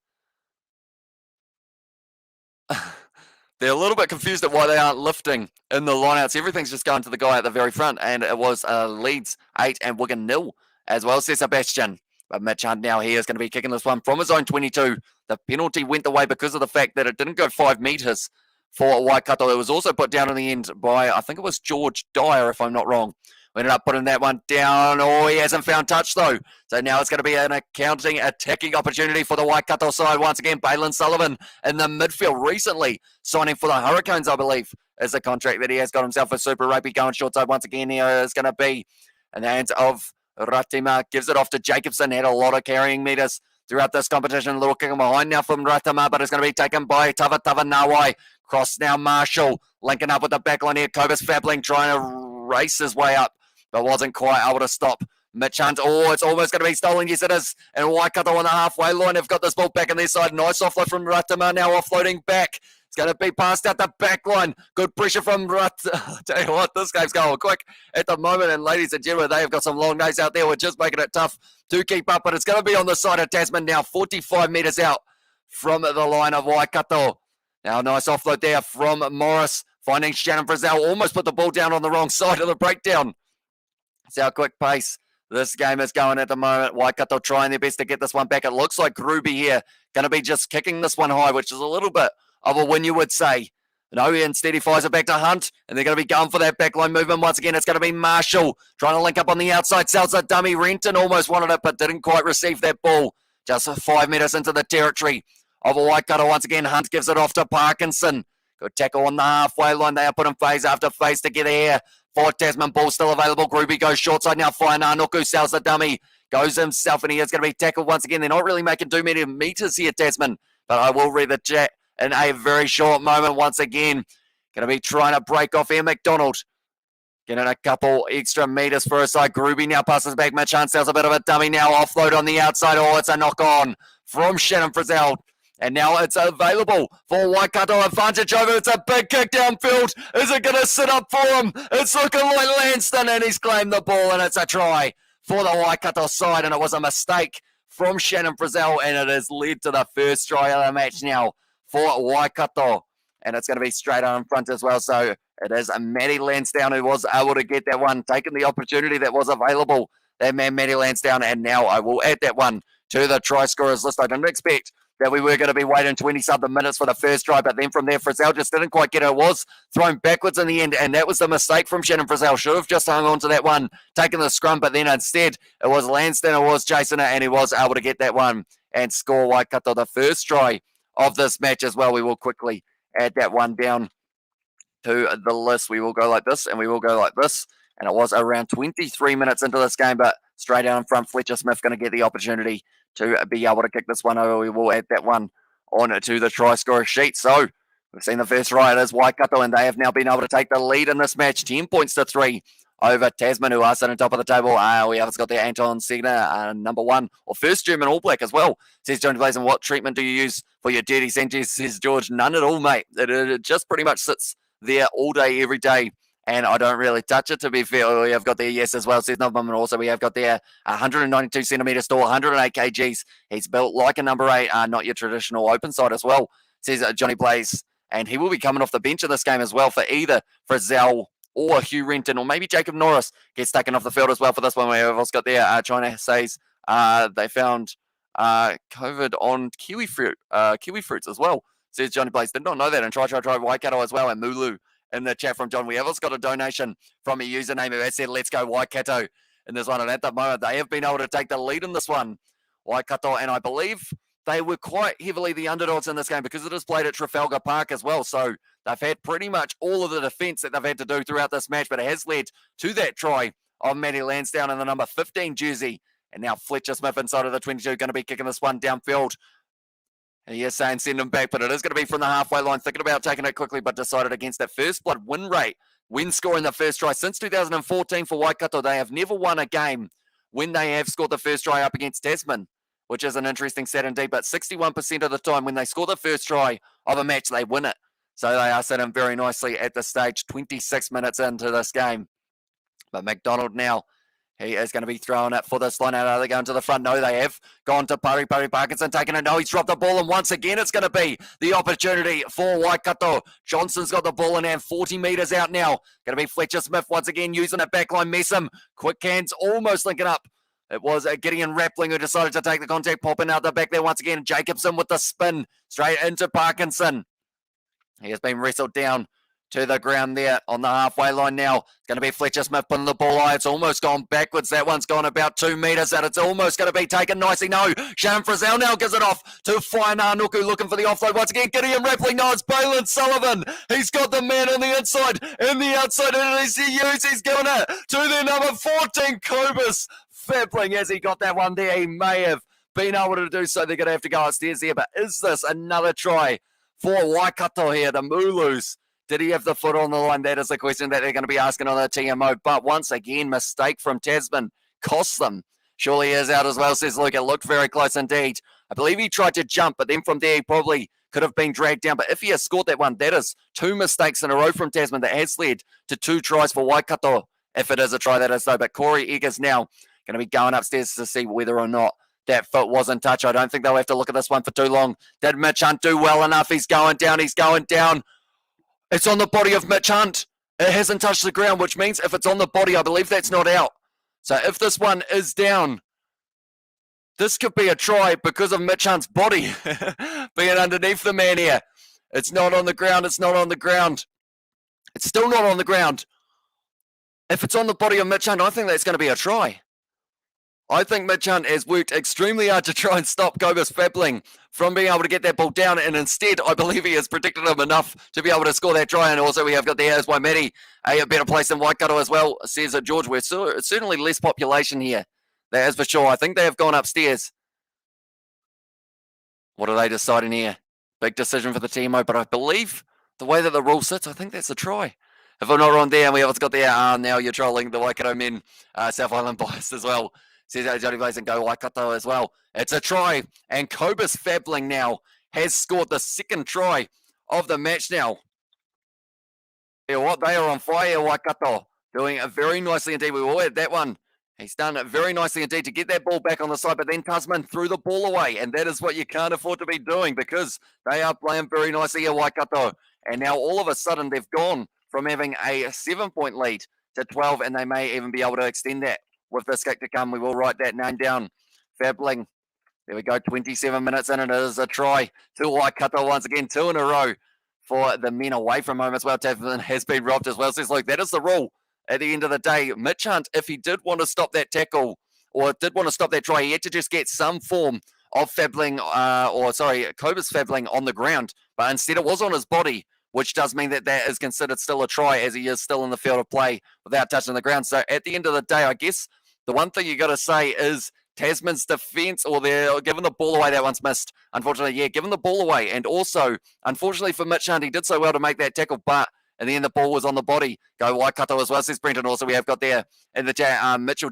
They're a little bit confused at why they aren't lifting in the lineouts. Everything's just going to the guy at the very front, and it was Leeds 8 and Wigan 0 as well, says Sebastian. But Mitch Hunt now here is going to be kicking this one from his own 22. The penalty went the way because of the fact that it didn't go 5 metres for Waikato. It was also put down in the end by, I think it was George Dyer, if I'm not wrong, We ended up putting that one down. Oh, he hasn't found touch, though. So now it's going to be an attacking opportunity for the Waikato side. Once again, Balin Sullivan in the midfield recently signing for the Hurricanes, I believe, is the contract that he has got himself for Super Rugby. Going short side once again here is going to be in the hands of Ratima. Gives it off to Jacobson. Had a lot of carrying meters throughout this competition. A little kick behind now from Ratima, but it's going to be taken by Tava Nawai. Cross now Marshall. Linking up with the backline here. Cobus Fabling trying to race his way up, but wasn't quite able to stop Mitch Hunt. Oh, it's almost going to be stolen. Yes, it is. And Waikato on the halfway line. They've got this ball back on their side. Nice offload from Ratima. Now offloading back. It's going to be passed out the back line. Good pressure from Ratima. Tell you what, this game's going quick at the moment. And ladies and gentlemen, they have got some long days out there. We're just making it tough to keep up. But it's going to be on the side of Tasman now. 45 metres out from the line of Waikato. Now, nice offload there from Morris. Finding Shannon Frizzell. Almost put the ball down on the wrong side of the breakdown. See how quick pace this game is going at the moment. Waikato trying their best to get this one back. It looks like Ruby here going to be just kicking this one high, which is a little bit of a win, you would say. No, instead he fires it back to Hunt, and they're going to be going for that backline movement once again. It's going to be Marshall trying to link up on the outside. Sells a dummy. Renton almost wanted it, but didn't quite receive that ball. Just 5 metres into the territory of Waikato. Once again, Hunt gives it off to Parkinson. Good tackle on the halfway line. They are putting phase after phase together here. For Tasman, ball still available. Ruby goes short side now. Whainanoku sells the dummy. Goes himself, and he is going to be tackled once again. They're not really making too many meters here, Tasman. But I will read the chat in a very short moment once again. Going to be trying to break off here. McDonald getting a couple extra meters for a side. Ruby now passes back. Mitch Hunt sells a bit of a dummy now. Offload on the outside. Oh, it's a knock on from Shannon Frizzell. And now it's available for Waikato. Advantage over. It's a big kick downfield. Is it going to sit up for him? It's looking like Lanston, and he's claimed the ball, and it's a try for the Waikato side. And it was a mistake from Shannon Frizzell, and it has led to the first try of the match now for Waikato. And it's going to be straight on in front as well. So it is Matty Lansdowne who was able to get that one, taking the opportunity that was available. That man, Matty Lansdowne. And now I will add that one to the try scorers list. I didn't expect that we were going to be waiting 20-something minutes for the first try, but then from there, Frizzell just didn't quite get it. It was thrown backwards in the end, and that was the mistake from Shannon Frizzell. Should have just hung on to that one, taken the scrum, but then instead, it was Lanston, it was chasing it, and he was able to get that one and score Waikato the first try of this match as well. We will quickly add that one down to the list. We will go like this, and we will go like this, and it was around 23 minutes into this game, but straight out in front, Fletcher Smith going to get the opportunity to be able to kick this one over. We will add that one on to the try scorer sheet. So we've seen the first try. It is Waikato, and they have now been able to take the lead in this match, 10 points to 3 over Tasman, who are sitting top of the table. We have got there Anton Segner, number 1, or first German All Black as well. Says Johnny Blaze, and what treatment do you use for your dirty Sanchez? Says George, none at all, mate. It just pretty much sits there all day, every day. And I don't really touch it, to be fair. We have got there, yes, as well, says Nobman. Also, we have got there 192 centimetres tall, 108 kgs. He's built like a number 8, not your traditional open side as well, says Johnny Blaze. And he will be coming off the bench in this game as well for either Frizzell or Hugh Renton, or maybe Jacob Norris gets taken off the field as well for this one. We have also got there, China says they found COVID on kiwi fruits as well, says Johnny Blaze. Did not know that. And try Waikato as well, and Mulu in the chat from John. We have also got a donation from a username who has said, let's go Waikato in this one. And at the moment, they have been able to take the lead in this one, Waikato. And I believe they were quite heavily the underdogs in this game because it is played at Trafalgar Park as well. So they've had pretty much all of the defence that they've had to do throughout this match, but it has led to that try of Matty Lansdowne in the number 15 jersey. And now Fletcher Smith inside of the 22 going to be kicking this one downfield. And he is saying send him back, but it is going to be from the halfway line. Thinking about taking it quickly, but decided against that first blood win rate. Win scoring the first try. Since 2014 for Waikato, they have never won a game when they have scored the first try up against Tasman, which is an interesting stat indeed. But 61% of the time when they score the first try of a match, they win it. So they are sitting very nicely at this stage, 26 minutes into this game. But McDonald now, he is going to be throwing it for this line out. Are they going to the front? No, they have gone to Pari Parkinson, taking it. No, he's dropped the ball, and once again, it's going to be the opportunity for Waikato. Johnson's got the ball in hand, 40 metres out now. Going to be Fletcher Smith once again using it backline. Messam, quick hands, almost linking up. It was Gideon Rappling who decided to take the contact, popping out the back there once again. Jacobson with the spin straight into Parkinson. He has been wrestled down to the ground there on the halfway line now. It's going to be Fletcher Smith putting the ball high. It's almost gone backwards. That one's gone about 2 metres and it's almost going to be taken nicely. No, Shannon Frizzell now gives it off to Whainānuku looking for the offload once again. Gideon Rapley. No, it's Balin Sullivan. He's got the man on the inside. In the outside, and he's given it to the number 14, Cobus Fabling. As he got that one there, he may have been able to do so. They're going to have to go upstairs there. But is this another try for Waikato here, the Mooloos? Did he have the foot on the line? That is the question that they're going to be asking on the TMO. But once again, mistake from Tasman cost them. Surely he is out as well, says Luke. It looked very close indeed. I believe he tried to jump, but then from there he probably could have been dragged down. But if he has scored that one, that is 2 mistakes in a row from Tasman that has led to 2 tries for Waikato. If it is a try, that is though. But Corey Eggers now going to be going upstairs to see whether or not that foot was in touch. I don't think they'll have to look at this one for too long. Did Mitch Hunt do well enough? He's going down. He's going down. It's on the body of Mitch Hunt. It hasn't touched the ground, which means if it's on the body, I believe that's not out. So if this one is down, this could be a try because of Mitch Hunt's body being underneath the man here. It's not on the ground. It's not on the ground. It's still not on the ground. If it's on the body of Mitch Hunt, I think that's going to be a try. I think Mitch Hunt has worked extremely hard to try and stop Cobus Fabling from being able to get that ball down, and instead, I believe he has predicted him enough to be able to score that try. And also, we have got there as Waimeti, a better place than Waikato as well, says George. We're certainly less population here. That is for sure. I think they have gone upstairs. What are they deciding here? Big decision for the TMO, but I believe the way that the rule sits, I think that's a try. If I'm not wrong there, and we have got there, now you're trolling the Waikato men, South Island bias as well. Says Johnny Blaze and go Waikato as well. It's a try, and Cobus Fabling now has scored the second try of the match now. Yeah, what they are on fire, Waikato, doing it very nicely indeed. We all had that one. He's done it very nicely indeed to get that ball back on the side, but then Tasman threw the ball away, and that is what you can't afford to be doing because they are playing very nicely here, Waikato. And now all of a sudden they've gone from having a 7-point lead to 12, and they may even be able to extend that. With this kick to come, we will write that name down. Fabling. There we go, 27 minutes in, and it is a try to Waikato once again, 2 in a row for the men away from home as well. Tasman has been robbed as well. Says, look, that is the rule at the end of the day. Mitch Hunt, if he did want to stop that tackle or did want to stop that try, he had to just get some form of Cobus Fabling on the ground. But instead it was on his body, which does mean that that is considered still a try as he is still in the field of play without touching the ground. So at the end of the day, I guess the one thing you got to say is Tasman's defence, or they're giving the ball away. That one's missed, unfortunately. Yeah, giving the ball away. And also, unfortunately for Mitch Hunt, he did so well to make that tackle, but in the end, the ball was on the body. Go Waikato as well, says Brenton. Also, we have got there in the chat, Mitchie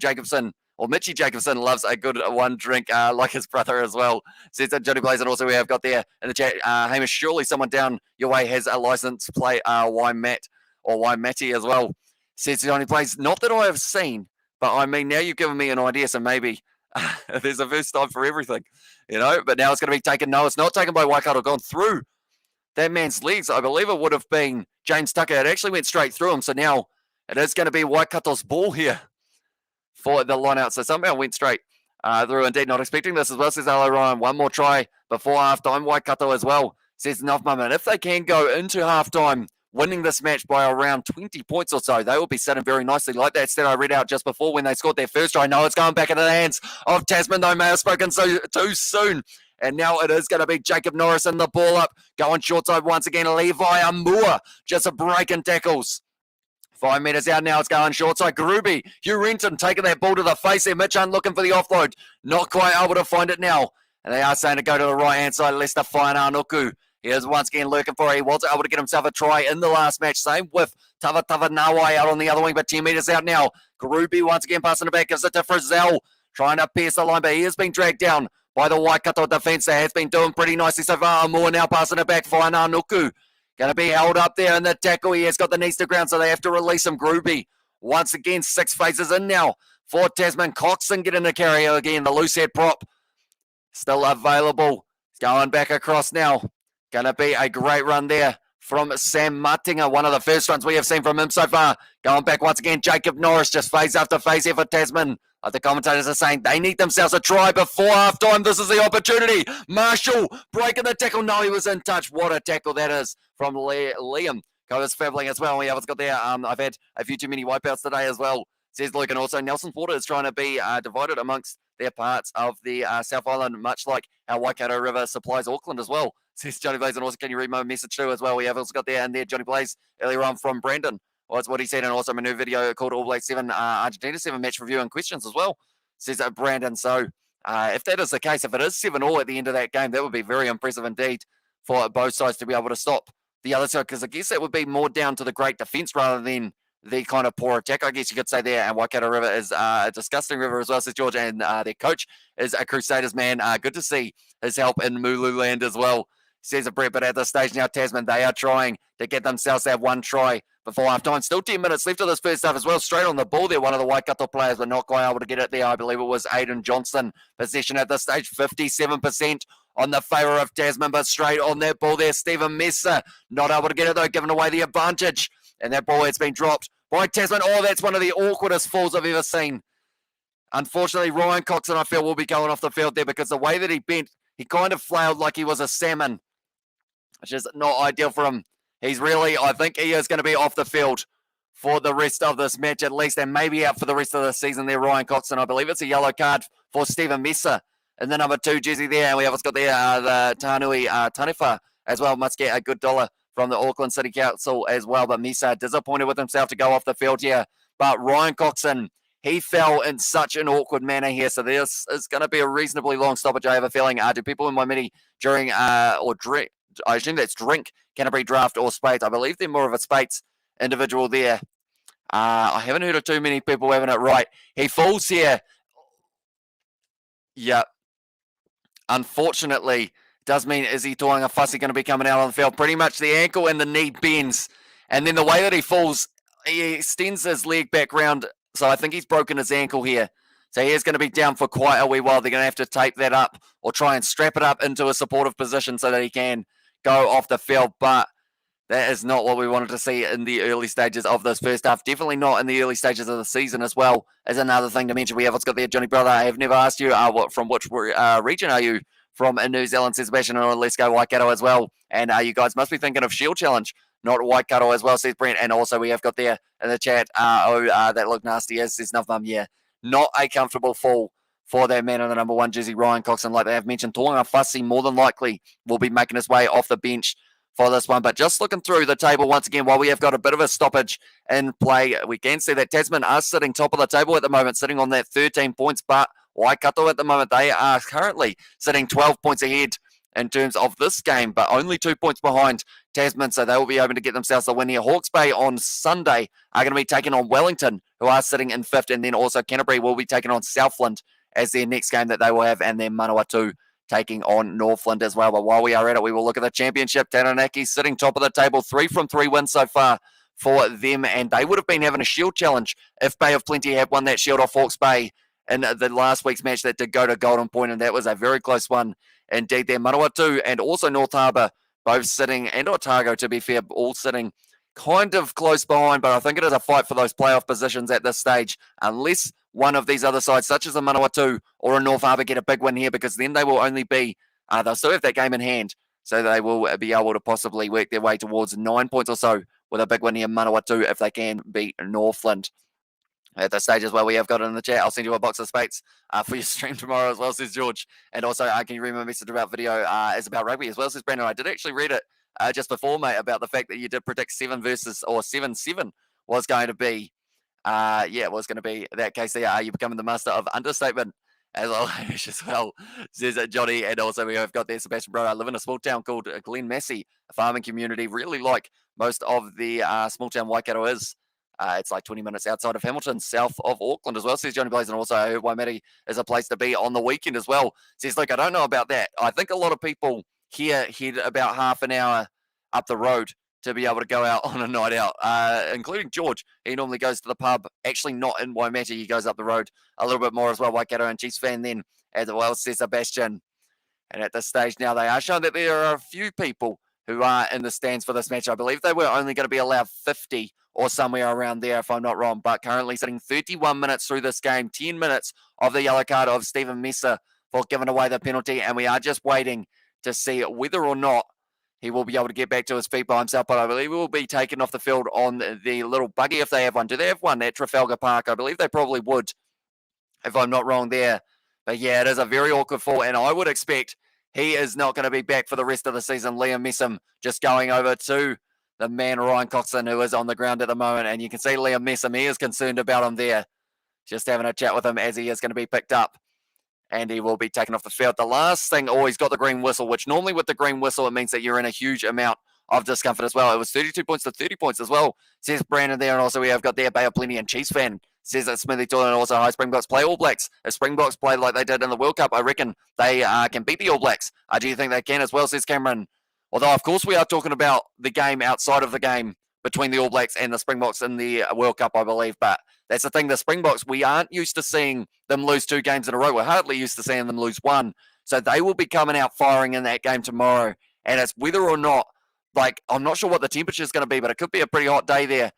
Jacobson loves a good one drink like his brother as well. Says that Johnny Blaze. And also, we have got there in the chat, Hamish, surely someone down your way has a license play Waimati as well. Says Johnny Blaze. Not that I have seen, but I mean, now you've given me an idea, so maybe there's a first time for everything, you know. But now it's going to be taken. No, it's not taken by Waikato. Gone through that man's legs. I believe it would have been James Tucker. It actually went straight through him. So now it is going to be Waikato's ball here for the line out. So somehow went straight through. Indeed, not expecting this as well, says hello Ryan. One more try before halftime. Waikato as well, says Novman. And if they can go into halftime winning this match by around 20 points or so, they will be sitting very nicely. Like that stat I read out just before when they scored their first try. No, it's going back into the hands of Tasman, though. May have spoken so too soon. And now it is going to be Jacob Norris in the ball up. Going short side once again. Levi Amua just a break in tackles. 5 metres out now. It's going short side. Gruby, Hugh Renton taking that ball to the face there. Mitch Hunt looking for the offload. Not quite able to find it now. And they are saying to go to the right-hand side. Lester Whainānuku. He is once again looking for it. He was able to get himself a try in the last match. Same with Tava Nawai out on the other wing, but 10 metres out now. Gruby once again passing it back. Gives it to Frizzell. Trying to pierce the line, but he has been dragged down by the Waikato defence. That has been doing pretty nicely so far. Moore now passing it back. Whainānuku going to be held up there in the tackle. He has got the knees to ground, so they have to release him. Gruby once again, 6 phases in now for Tasman. Coxon getting the carry again. The loose head prop still available. He's going back across now. Going to be a great run there from Sam Martinga. One of the first runs we have seen from him so far. Going back once again, Jacob Norris just phase after phase here for Tasman. Like the commentators are saying, they need themselves a try before halftime. This is the opportunity. Marshall breaking the tackle. No, he was in touch. What a tackle that is from Liam Coa's travelling as well. We have got there. I've had a few too many wipeouts today as well, says Luke. And also Nelson Porter is trying to be divided amongst their parts of the South Island, much like how Waikato River supplies Auckland as well, says Johnny Blaze. And also, can you read my message too as well? We have also got there and there Johnny Blaze earlier on from Brandon. Well, that's what he said. And also my new video called All Black 7 Argentina 7 match review and questions as well, says Brandon. So if that is the case, if it is 7-all at the end of that game, that would be very impressive indeed for both sides to be able to stop the other side, because I guess that would be more down to the great defence rather than the kind of poor attack, I guess you could say there. And Waikato River is a disgusting river as well, says George. And their coach is a Crusaders man. Good to see his help in Mulu land as well, says Brett. But at this stage now, Tasman, they are trying to get themselves that one try before half time. Still 10 minutes left of this first half as well. Straight on the ball there, one of the Waikato players, but not quite able to get it there. I believe it was Aiden Johnson. Possession at this stage, 57% on the favour of Tasman, but straight on that ball there, Stephen Messer, not able to get it though, giving away the advantage. And that ball has been dropped by Tasman. Oh, that's one of the awkwardest falls I've ever seen. Unfortunately, Ryan Coxon, I feel, will be going off the field there because the way that he bent, he kind of flailed like he was a salmon, which is not ideal for him. He's really, I think he is going to be off the field for the rest of this match at least, and maybe out for the rest of the season there, Ryan Coxon. I believe it's a yellow card for Stephen Messer in the number 2 jersey there. And we have got there the Tanui Tanifa as well. Must get a good dollar from the Auckland City Council as well. But Messer disappointed with himself to go off the field here. But Ryan Coxon, he fell in such an awkward manner here. So this is going to be a reasonably long stoppage, I have a feeling. Do people in my mini during, or drink, I assume that's drink, Canterbury draft or Spates. I believe they're more of a Spates individual there. I haven't heard of too many people having it right. He falls here. Yeah. Unfortunately, does mean Izzy Tuanga-Fussy going to be coming out on the field. Pretty much the ankle and the knee bends. And then the way that he falls, he extends his leg back round. So I think he's broken his ankle here. So he is going to be down for quite a wee while. They're going to have to tape that up or try and strap it up into a supportive position so that he can go off the field. But that is not what we wanted to see in the early stages of this first half. Definitely not in the early stages of the season as well, as another thing to mention. We have what's got there, Johnny Brother. I have never asked you from which region are you from in New Zealand, says Sebastian, or let's go Waikato as well. And you guys must be thinking of Shield Challenge, not Waikato as well, says Brent. And also we have got there in the chat, that looked nasty, as says Nuff Mum. Yeah, not a comfortable fall for that man in the number 1 jersey, Ryan Coxon. Like they have mentioned, Tuanga-Fussy more than likely will be making his way off the bench for this one. But just looking through the table once again, while we have got a bit of a stoppage in play, we can see that Tasman are sitting top of the table at the moment, sitting on that 13 points. But Waikato at the moment, they are currently sitting 12 points ahead in terms of this game, but only 2 points behind Tasman. So they will be able to get themselves the win here. Hawke's Bay on Sunday are going to be taking on Wellington, who are sitting in 5th. And then also Canterbury will be taking on Southland as their next game that they will have. And then Manawatu taking on Northland as well. But while we are at it, we will look at the championship. Taranaki sitting top of the table, 3 from 3 wins so far for them, and they would have been having a shield challenge if Bay of Plenty had won that shield off Hawke's Bay in the last week's match that did go to Golden Point, and that was a very close one indeed there. Manawatu and also North Harbour both sitting, and Otago, to be fair, all sitting kind of close behind, but I think it is a fight for those playoff positions at this stage, unless one of these other sides, such as a Manawatu or a North Harbour, get a big win here, because then they will only be, they'll still have that game in hand, so they will be able to possibly work their way towards 9 points or so with a big win here, Manawatu, if they can beat Northland. At the stage as well, we have got it in the chat. I'll send you a box of Spates for your stream tomorrow as well, says George. And also, can you read my message about video is about rugby as well, says Brandon. I did actually read it just before, mate, about the fact that you did predict 7-7 was going to be, it was going to be that case there. You're becoming the master of understatement as well, says Johnny. And also, we have got there, Sebastian Bro. I live in a small town called Glen Massey, a farming community, really like most of the small town Waikato is. It's like 20 minutes outside of Hamilton, south of Auckland as well, says Johnny Blaze. And also, I heard Waimate is a place to be on the weekend as well. Says, look, I don't know about that. I think a lot of people here head about half an hour up the road to be able to go out on a night out, including George. He normally goes to the pub, actually not in Waimate. He goes up the road a little bit more as well. Waikato and Chiefs fan then as well, says Sebastian. And at this stage now, they are showing that there are a few people who are in the stands for this match. I believe they were only going to be allowed 50 or somewhere around there, if I'm not wrong. But currently sitting 31 minutes through this game, 10 minutes of the yellow card of Stephen Messer for giving away the penalty. And we are just waiting to see whether or not he will be able to get back to his feet by himself, but I believe he will be taken off the field on the little buggy if they have one. Do they have one at Trafalgar Park? I believe they probably would, if I'm not wrong there. But yeah, it is a very awkward fall, and I would expect he is not going to be back for the rest of the season. Liam Messam just going over to the man Ryan Coxon, who is on the ground at the moment, and you can see Liam Messam, he is concerned about him there. Just having a chat with him as he is going to be picked up. And he will be taken off the field. The last thing, he's got the green whistle, which normally with the green whistle, it means that you're in a huge amount of discomfort as well. It was 32 points to 30 points as well, says Brandon there. And also we have got there Bay of Plenty and Chiefs fan says that Smithy Toilet and also High Springboks play All Blacks. If Springboks play like they did in the World Cup, I reckon they can beat the All Blacks. Do you think they can as well, says Cameron? Although, of course, we are talking about the game outside of the game between the All Blacks and the Springboks in the World Cup, I believe. But that's the thing, the Springboks, we aren't used to seeing them lose 2 games in a row. We're hardly used to seeing them lose 1. So they will be coming out firing in that game tomorrow. And it's whether or not, I'm not sure what the temperature is going to be, but it could be a pretty hot day there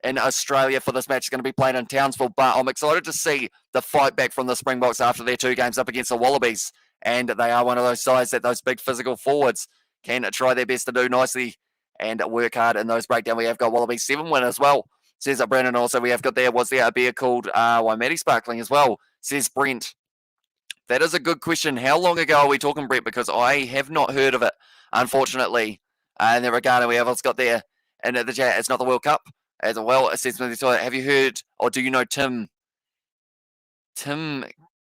in Australia for this match. It's going to be played in Townsville. But I'm excited to see the fight back from the Springboks after their 2 games up against the Wallabies. And they are one of those sides that those big physical forwards can try their best to do nicely and work hard in those breakdowns. We have got Wallabies 7 win as well, says Brendan. Also, we have got was there a beer called Waimate Sparkling as well, says Brent. That is a good question. How long ago are we talking, Brent? Because I have not heard of it, unfortunately. In that regard, and we have also got there in the chat, it's not the World Cup as well. It says, have you heard or do you know Tim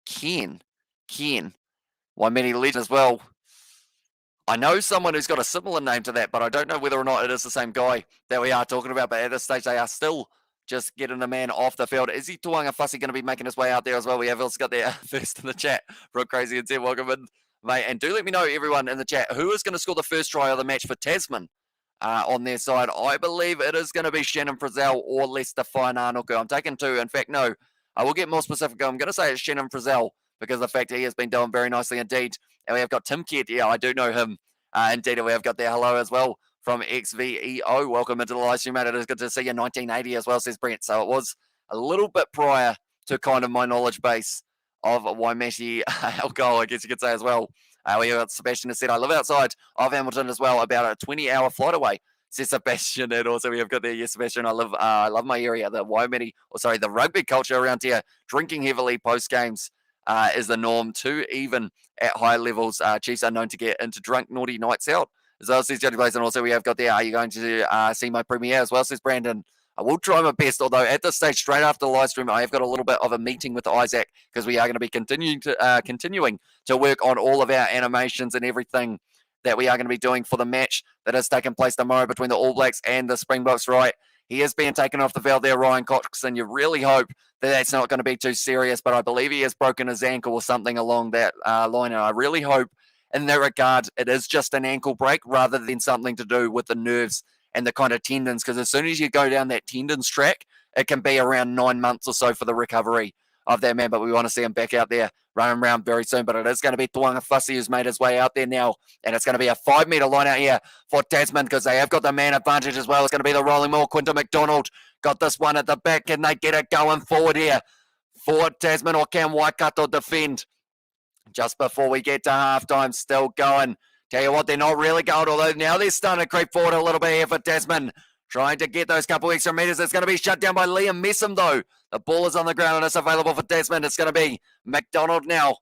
Ken, Waimate Legend as well? I know someone who's got a similar name to that, but I don't know whether or not it is the same guy that we are talking about. But at this stage, they are still just getting the man off the field. Is he Tuanga Fussy going to be making his way out there as well? We have also got there first in the chat. Brooke Crazy and Tim, welcome in, mate. And do let me know, everyone in the chat, who is going to score the first try of the match for Tasman on their side. I believe it is going to be Shannon Frizzell or Lester Fainanuku. I'm taking 2. In fact, no, I will get more specific. I'm going to say it's Shannon Frizzell because of the fact he has been doing very nicely indeed. And we have got Tim Kidd. Yeah, I do know him. Indeed, we have got there hello as well from XVEO. Welcome into the live stream, mate. It is good to see you. 1980 as well, says Brent. So it was a little bit prior to kind of my knowledge base of Waimate alcohol, I guess you could say as well. We have got Sebastian who said, I live outside of Hamilton as well, about a 20-hour flight away, says Sebastian. And also we have got there, yes, Sebastian, I love my area, the the rugby culture around here, drinking heavily post-games is the norm too, even at high levels. Chiefs are known to get into drunk, naughty nights out. As well, says Jody Blaze, and also we have got there, are you going to see my premiere as well, says Brandon. I will try my best, although at this stage, straight after the live stream, I have got a little bit of a meeting with Isaac because we are going to be continuing to work on all of our animations and everything that we are going to be doing for the match that is taking place tomorrow between the All Blacks and the Springboks, right? He is being taken off the field there, Ryan Coxon. You really hope that that's not going to be too serious, but I believe he has broken his ankle or something along that line, and I really hope in that regard it is just an ankle break rather than something to do with the nerves and the kind of tendons, because as soon as you go down that tendons track, it can be around 9 months or so for the recovery of that man, but we want to see him back out there running around very soon. But it is going to be Tuanga Fussy who's made his way out there now, and it's going to be a 5-metre line out here for Tasman because they have got the man advantage as well. It's going to be the rolling ball. Quinton McDonald got this one at the back. Can they get it going forward here for Tasman, or can Waikato defend? Just before we get to halftime, still going. Tell you what, they're not really going, although now they're starting to creep forward a little bit here for Tasman, trying to get those couple extra metres. It's going to be shut down by Liam Messam, though. The ball is on the ground and it's available for Tasman. It's going to be McDonald now.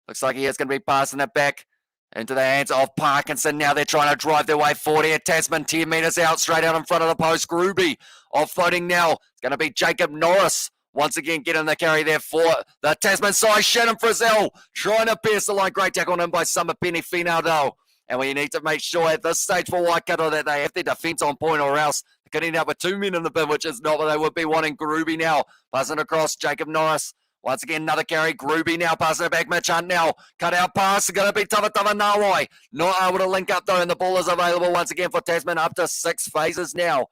Looks like he is going to be passing it back into the hands of Parkinson. Now they're trying to drive their way forward here. Tasman 10 metres out, straight out in front of the post. Ruby offloading now. It's going to be Jacob Norris. Once again, getting the carry there for the Tasman side. Shannon Frizzell trying to pierce the line. Great tackle on him by Samapeni Finaldo. And we need to make sure at this stage for Waikato that they have their defence on point, or else they're going to end up with 2 men in the bin, which is not what they would be wanting. Gruby now passing across. Jacob Norris. Once again, another carry. Gruby now passing it back. Mitch Hunt now. Cut out pass. It's going to be Tavatava Nawai. Not able to link up though, and the ball is available once again for Tasman. Up to 6 phases now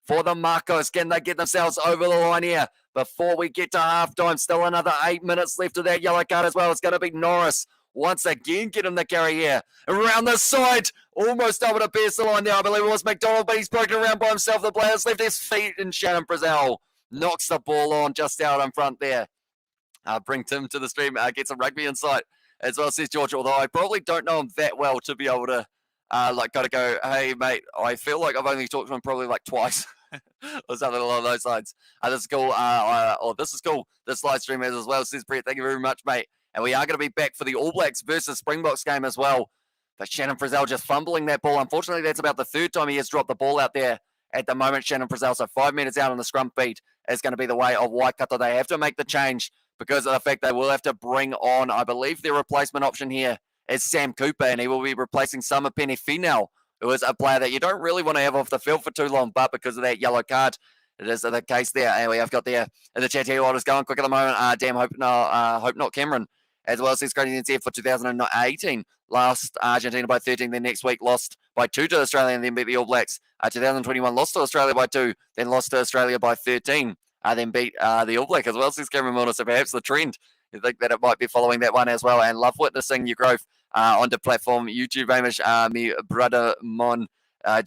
for the Makos. Can they get themselves over the line here before we get to halftime? Still another 8 minutes left of that yellow card as well. It's going to be Norris once again getting the carry here. Around the side, almost able to pierce the line there. I believe it was McDonald, but he's broken around by himself. The players left his feet, and Shannon Frizzell knocks the ball on just out in front there. Bring Tim to the stream, get some rugby insight as well, says George, although I probably don't know him that well to be able to got to go, hey, mate, I feel like I've only talked to him probably like twice or something along those lines. This is cool. This is cool. This live stream is as well. Says Brett, thank you very much, mate. And we are going to be back for the All Blacks versus Springboks game as well. But Shannon Frizzell just fumbling that ball. Unfortunately, that's about the third time he has dropped the ball out there at the moment, Shannon Frizzell. So 5 minutes out on the scrum beat is going to be the way of Waikato. They have to make the change because of the fact they will have to bring on, I believe their replacement option here is Sam Cooper, and he will be replacing Summer Penny-Finau, who is a player that you don't really want to have off the field for too long, but because of that yellow card, it is the case there. And we have got there in the chat here, what is going quick at the moment. Hope not Cameron, as well as his Canadians here for 2018. Lost Argentina by 13, then next week lost by 2 to Australia, and then beat the All Blacks. 2021 lost to Australia by 2, then lost to Australia by 13, then beat the All Blacks as well, says Cameron Milner. So perhaps the trend, you think that it might be following that one as well. And love witnessing your growth onto platform YouTube, Amish, me brother Mon.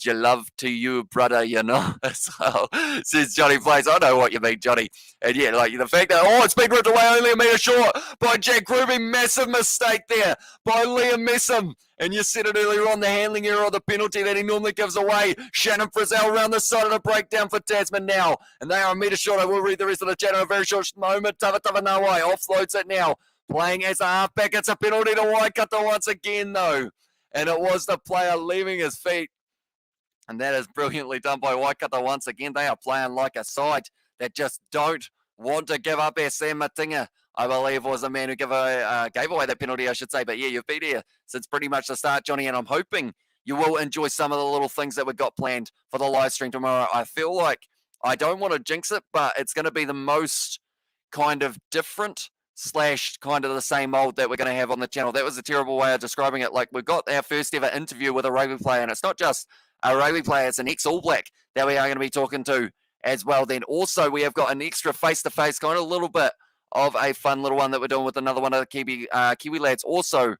Love to you, brother, you know. So, says Johnny Plays. I know what you mean, Johnny. And yeah, like the fact that, it's been ripped away only a metre short by Jack Ruby. Massive mistake there by Liam Messam. And you said it earlier on, the handling error of the penalty that he normally gives away. Shannon Frizzell around the side of the breakdown for Tasman now. And they are a metre short. I will read the rest of the chat in a very short moment. Tava Nawai offloads it now. Playing as a halfback. It's a penalty to Waikato once again, though. And it was the player leaving his feet. And that is brilliantly done by Waikato once again. They are playing like a side that just don't want to give up. Sam Matinga, I believe, was the man who gave away that penalty, I should say. But yeah, you've been here since pretty much the start, Johnny, and I'm hoping you will enjoy some of the little things that we've got planned for the live stream tomorrow. I feel like I don't want to jinx it, but it's going to be the most kind of different / kind of the same old that we're going to have on the channel. That was a terrible way of describing it. Like, we've got our first ever interview with a rugby player, and it's not just a rugby player, it's an ex-All Black that we are going to be talking to as well. Then also we have got an extra face-to-face, kind of a little bit of a fun little one that we're doing with another one of the Kiwi lads. Also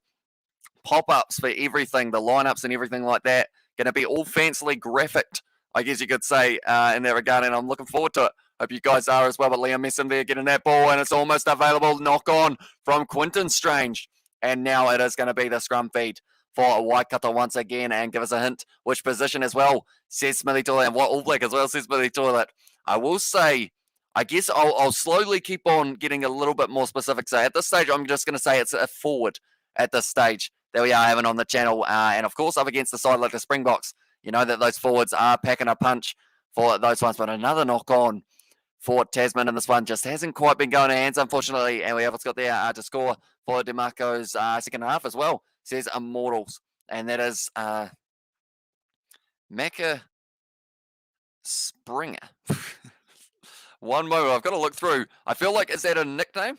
pop-ups for everything, the lineups and everything like that. Going to be all fancily graphicked, I guess you could say, in that regard, and I'm looking forward to it. Hope you guys are as well. But Liam Messam there getting that ball, and it's almost available. Knock on from Quinton Strange. And now it is going to be the scrum feed for Waikato once again, and give us a hint which position as well, says Smithy Toilet, and what All Black as well, says Smithy Toilet. I will say, I guess I'll slowly keep on getting a little bit more specific. So at this stage, I'm just going to say it's a forward at this stage that we are having on the channel. And of course, up against the side like the Springboks, you know that those forwards are packing a punch for those ones. But another knock on for Tasman, and this one just hasn't quite been going to hands, unfortunately. And we have got there to score for DeMarco's second half as well, says Immortals. And that is Macca Springer. One moment, I've got to look through. I feel like, is that a nickname?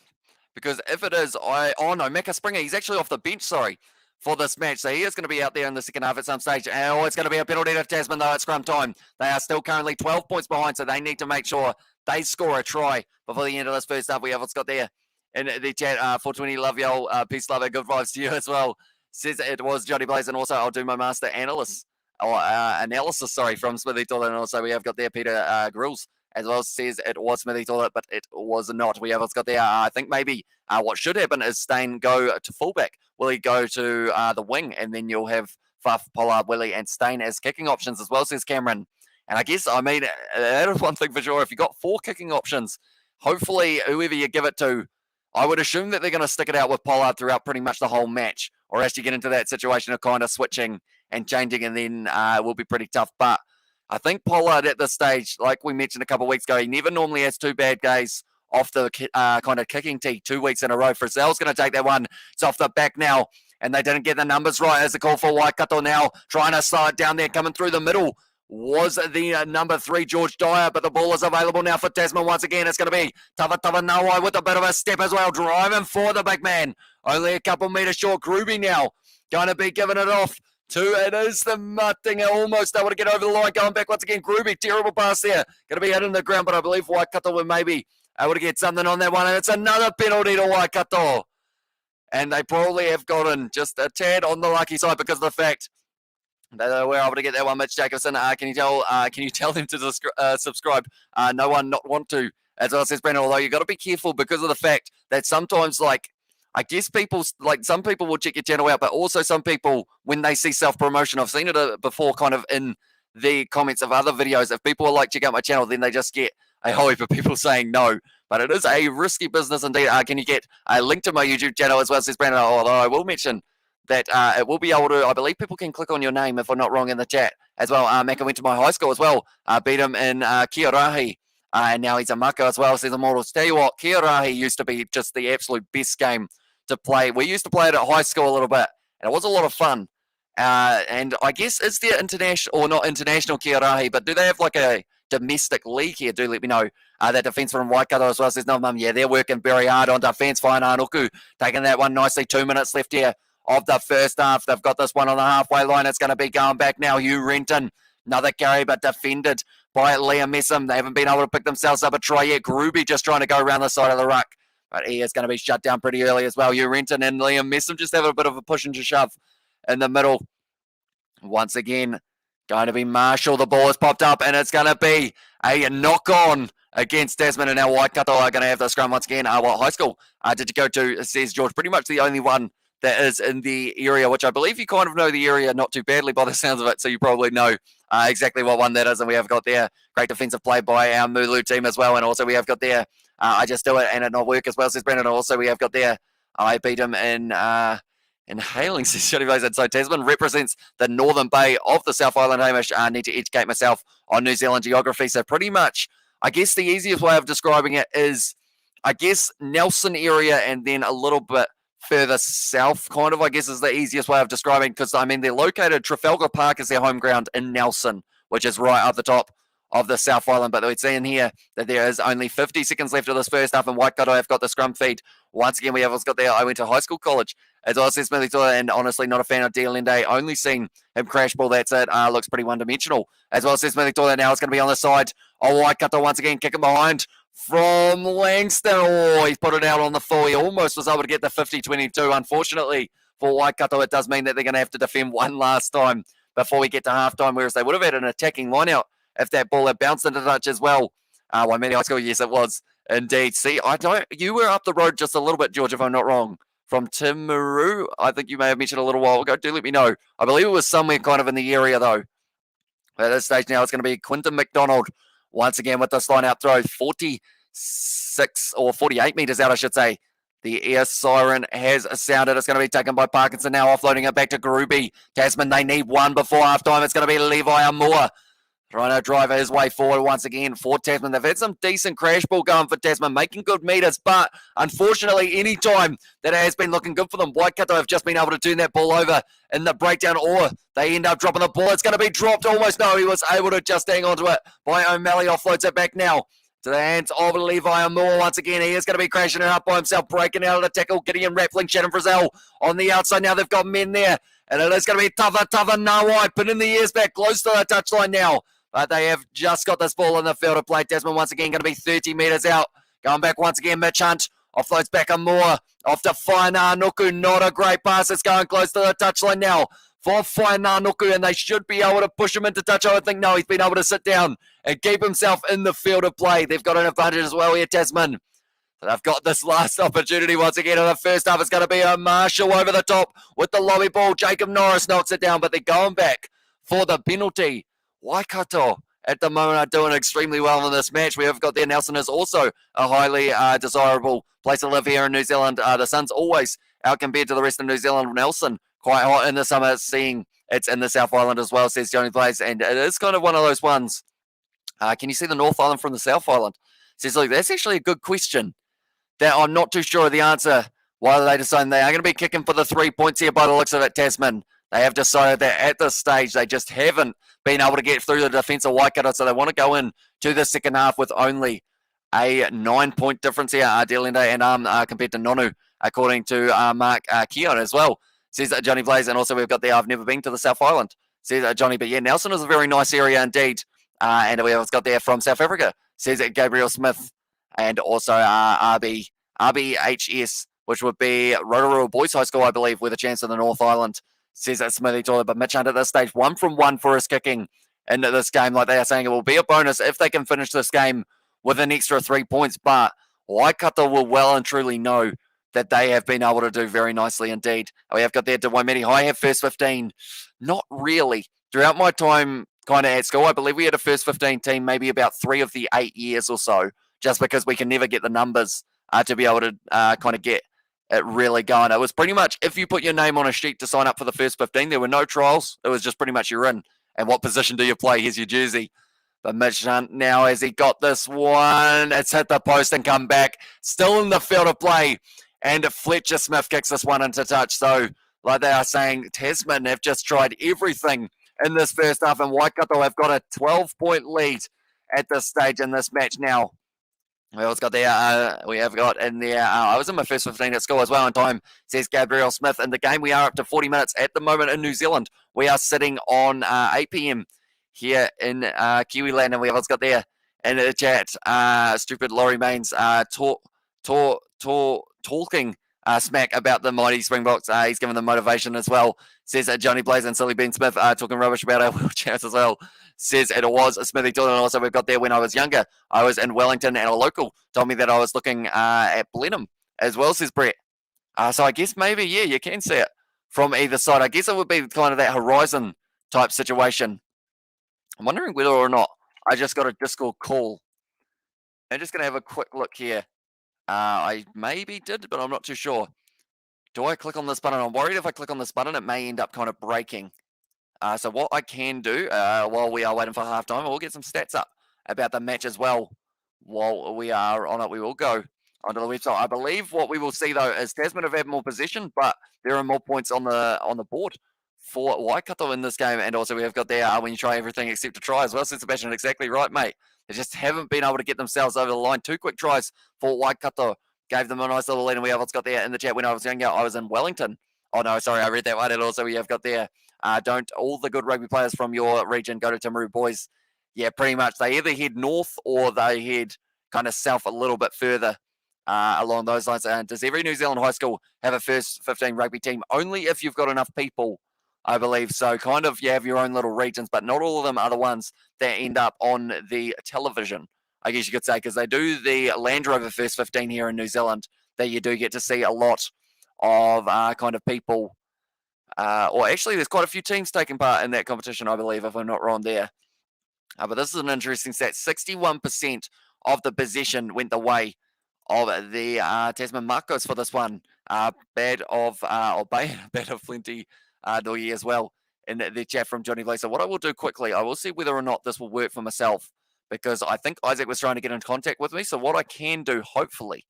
Because if it is, Macca Springer, he's actually off the bench, sorry, for this match. So he is going to be out there in the second half at some stage. And it's going to be a penalty to Tasman, though, at scrum time. They are still currently 12 points behind, so they need to make sure they score a try before the end of this first half. We have what's got there in the chat. 420, love y'all. Peace, love, and good vibes to you as well. Says it was Johnny Blaze, and also I'll do my master analysis, from Smithy Toilet. And also we have got there Peter Grills as well, says it was Smithy Toilet, but it was not. We have what's got there. I think maybe what should happen is Stain go to fullback. Will he go to the wing, and then you'll have Faf, Pollard, Willie, and Stain as kicking options as well, says Cameron. And I guess, that is one thing for sure. If you've got 4 kicking options, hopefully whoever you give it to, I would assume that they're going to stick it out with Pollard throughout pretty much the whole match, or as you get into that situation of kind of switching and changing, and then it will be pretty tough. But I think Pollard at this stage, like we mentioned a couple of weeks ago, he never normally has 2 bad days off the kind of kicking tee 2 weeks in a row. Frizzell's going to take that one. It's off the back now, and they didn't get the numbers right as a call for Waikato now, trying to slow it down there, coming through the middle. Was the number 3, George Dyer, but the ball is available now for Tasman once again. It's going to be Tava Nawai with a bit of a step as well, driving for the big man. Only a couple metres short. Groovy now going to be giving it off to, it is the Matinga, almost able to get over the line, going back once again. Groovy, terrible pass there. Going to be hitting the ground, but I believe Waikato will maybe able to get something on that one, and it's another penalty to Waikato. And they probably have gotten just a tad on the lucky side because of the fact they were able to get that one. Mitch Jacobson, can you tell them to subscribe? No one not want to, as well, says Brandon. Although you got to be careful because of the fact that sometimes, like, I guess people, like some people will check your channel out, but also some people, when they see self-promotion, I've seen it before kind of in the comments of other videos. If people are like, check out my channel, then they just get a whole heap of people saying no. But it is a risky business indeed. Can you get a link to my YouTube channel as well, says Brandon? Although I will mention that it will be able to, I believe people can click on your name if I'm not wrong in the chat as well. Maka went to my high school as well, beat him in Kiorahi. And now he's a Mako as well, says Immortals. Tell you what, Kiorahi used to be just the absolute best game to play. We used to play it at high school a little bit, and it was a lot of fun. And I guess it's their international, or not international Kiorahi, but do they have like a domestic league here? Do let me know. That defence from Waikato as well says, no, mum, yeah, they're working very hard on defence. Fine, Anuku taking that one nicely. 2 minutes left here of the first half. They've got this one on the halfway line. It's going to be going back now. Hugh Renton, another carry, but defended by Liam Messam. They haven't been able to pick themselves up a try yet. Gruby just trying to go around the side of the ruck, but he is going to be shut down pretty early as well. Hugh Renton and Liam Messam just having a bit of a push and shove in the middle. Once again, going to be Marshall. The ball has popped up, and it's going to be a knock-on against Tasman and Waikato are going to have the scrum once again. What high school did you go to, says George? Pretty much the only one that is in the area, which I believe you kind of know the area not too badly by the sounds of it, so you probably know exactly what one that is. And we have got there great defensive play by our Mulu team as well. And also we have got there, I just do it and it not work as well, says Brandon. Also we have got there, I beat him in hailing, says Johnny Blaze. And so Tasman represents the northern bay of the South Island, Hamish. I need to educate myself on New Zealand geography. So pretty much, I guess the easiest way of describing it is, I guess, Nelson area and then a little bit further south, kind of, I guess, is the easiest way of describing, because, I mean, they're located, Trafalgar Park is their home ground in Nelson, which is right up the top of the South Island. But we're seeing here that there is only 50 seconds left of this first half, and Waikato have got the scrum feed. Once again, we have got there, I went to high school college, as well as Smithy Toiler, and honestly not a fan of Dialende. Only seen him crash ball, that's it. Looks pretty one-dimensional. As well as Smithy Toiler, now it's going to be on the side. Waikato once again, kicking behind from Langston. Oh, he's put it out on the full. He almost was able to get the 50-22. Unfortunately for Waikato, it does mean that they're going to have to defend one last time before we get to halftime, whereas they would have had an attacking line-out if that ball had bounced into touch as well. Waimea High School, yes, it was indeed. See, you were up the road just a little bit, George, if I'm not wrong, from Timaru. I think you may have mentioned a little while ago. Do let me know. I believe it was somewhere kind of in the area, though. At this stage now, it's going to be Quinton McDonald once again with this line-out throw, 46 or 48 metres out, I should say. The air siren has sounded. It's going to be taken by Parkinson now, offloading it back to Gruby. Tasman, they need one before halftime. It's going to be Levi Amor trying to drive his way forward once again for Tasman. They've had some decent crash ball going for Tasman, making good meters, but unfortunately, any time that it has been looking good for them, Waikato have just been able to turn that ball over in the breakdown, or they end up dropping the ball. It's going to be dropped almost. No, he was able to just hang on to it. By O'Malley offloads it back now to the hands of Levi Amor once again. He is going to be crashing it up by himself, breaking out of the tackle. Gideon Raffling, Shannon Frizzell on the outside. Now they've got men there, and it is going to be tougher. Nawai pinning the ears back close to the touchline now. But they have just got this ball in the field of play. Tasman once again going to be 30 metres out. Going back once again, Mitch Hunt. Offloads back and more. Off to Whainā-Nuku. Not a great pass. It's going close to the touchline now for Whainā-Nuku, and they should be able to push him into touch. I would think, no, he's been able to sit down and keep himself in the field of play. They've got an advantage as well here, Tasman. They've got this last opportunity once again in the first half. It's going to be a Marshall over the top with the lobby ball. Jacob Norris knocks it down, but they're going back for the penalty. Waikato at the moment are doing extremely well in this match. We have got there. Nelson is also a highly desirable place to live here in New Zealand. The sun's always out compared to the rest of New Zealand. Nelson, quite hot in the summer, seeing it's in the South Island as well, says Johnny Blaze. And it is kind of one of those ones. Can you see the North Island from the South Island? Says, look, that's actually a good question that I'm not too sure of the answer. Why they decide they are going to be kicking for the 3 points here by the looks of it, Tasman. They have decided that at this stage they just haven't been able to get through the defence of Waikato, so they want to go in to the second half with only a 9-point difference here, Delende and compared to Nonu, according to Mark Keon as well, says Johnny Blaze. And also we've got there, I've never been to the South Island, says Johnny. But yeah, Nelson is a very nice area indeed. And we've got there from South Africa, says Gabriel Smith, and also RBHS, which would be Rotorua Boys High School, I believe, with a chance in the North Island, says that Smithy Toilet. But Mitch Hunt at this stage, 1 from 1 for his kicking into this game. Like they are saying, it will be a bonus if they can finish this game with an extra 3 points. But Waikato will well and truly know that they have been able to do very nicely indeed. We have got there to Waimiri High have first 15. Not really. Throughout my time kind of at school, I believe we had a first 15 team maybe about 3 of the 8 years or so, just because we can never get the numbers to be able to kind of get it really going. It was pretty much if you put your name on a sheet to sign up for the first 15, there were no trials. It was just pretty much you're in. And what position do you play? Here's your jersey. But Mitch Hunt now, as he got this one, it's hit the post and come back. Still in the field of play. And Fletcher Smith kicks this one into touch. So, like they are saying, Tasman have just tried everything in this first half. And Waikato have got a 12-point lead at this stage in this match now. We have got in there. I was in my first 15 at school as well on time, says Gabriel Smith. In the game, we are up to 40 minutes at the moment in New Zealand. We are sitting on 8 p.m. here in Kiwi land, and we have got there in the chat. Stupid Laurie Mains talking smack about the mighty Springboks. He's given them motivation as well. Says Johnny Blaze and Silly Bean Smith talking rubbish about our wheelchairs as well. Says it was a Smithy Jordan. Also, we've got there when I was younger. I was in Wellington, and a local told me that I was looking at Blenheim as well, says Brett. So I guess maybe, yeah, you can see it from either side. I guess it would be kind of that horizon type situation. I'm wondering whether or not I just got a Discord call. I'm just going to have a quick look here. I maybe did, but I'm not too sure. Do I click on this button? I'm worried if I click on this button, it may end up kind of breaking. So what I can do while we are waiting for halftime, we'll get some stats up about the match as well. While we are on it, we will go onto the website. I believe what we will see though is Tasman have had more possession, but there are more points on the board for Waikato in this game. And also we have got there when you try everything except to try as well. So Sebastian, exactly right, mate. They just haven't been able to get themselves over the line. 2 quick tries for Waikato. Gave them a nice little lead, and we have got there in the chat when I was younger. I was in Wellington. Oh no, sorry, I read that one. And also we have got there. Don't all the good rugby players from your region go to Timaru, boys? Yeah, pretty much. They either head north or they head kind of south a little bit further along those lines. Does every New Zealand high school have a first 15 rugby team? Only if you've got enough people, I believe. So kind of you have your own little regions, but not all of them are the ones that end up on the television, I guess you could say, because they do the Land Rover first 15 here in New Zealand, that you do get to see a lot of kind of people. Or actually, there's quite a few teams taking part in that competition, I believe, if I'm not wrong there. But this is an interesting stat. 61% of the possession went the way of the Tasman Makos for this one. Bad of plenty Noi as well in the chat from Johnny Blaze. So what I will do quickly, I will see whether or not this will work for myself, because I think Isaac was trying to get in contact with me. So what I can do, hopefully,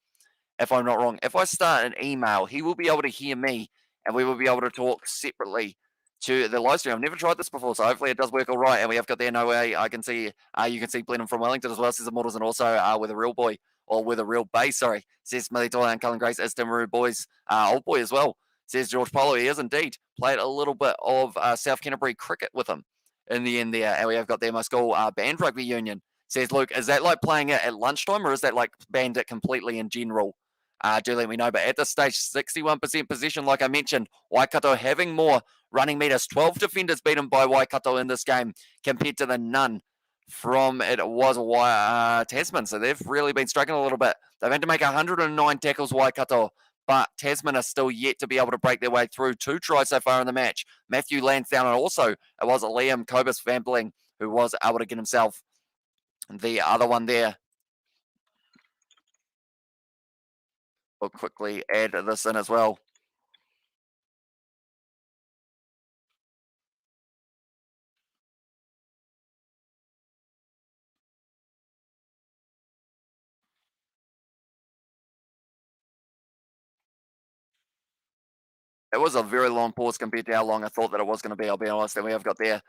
if I'm not wrong, if I start an email, he will be able to hear me, and we will be able to talk separately to the live stream. I've never tried this before, so hopefully it does work all right. And we have got there, no way, I can see, you can see Blenheim from Wellington as well, says the Models, and also with a real boy, or with a real bay, sorry, says Smithy Toy and Cullen Grace, as Timaru boys, old boy as well, says George Polo. He is indeed played a little bit of South Canterbury cricket with him in the end there. And we have got there my school band rugby union, says Luke. Is that like playing it at lunchtime, or is that like banned it completely in general? Do let me know. But at this stage, 61% possession, like I mentioned. Waikato having more running meters. 12 defenders beaten by Waikato in this game compared to the none from it was Tasman. So they've really been struggling a little bit. They've had to make 109 tackles, Waikato, but Tasman are still yet to be able to break their way through. 2 tries so far in the match. Matthew Lansdowne, and also it was Liam Kobus Van Bling who was able to get himself the other one there. We'll quickly add this in as well. It was a very long pause compared to how long I thought that it was going to be, I'll be honest. And we have got there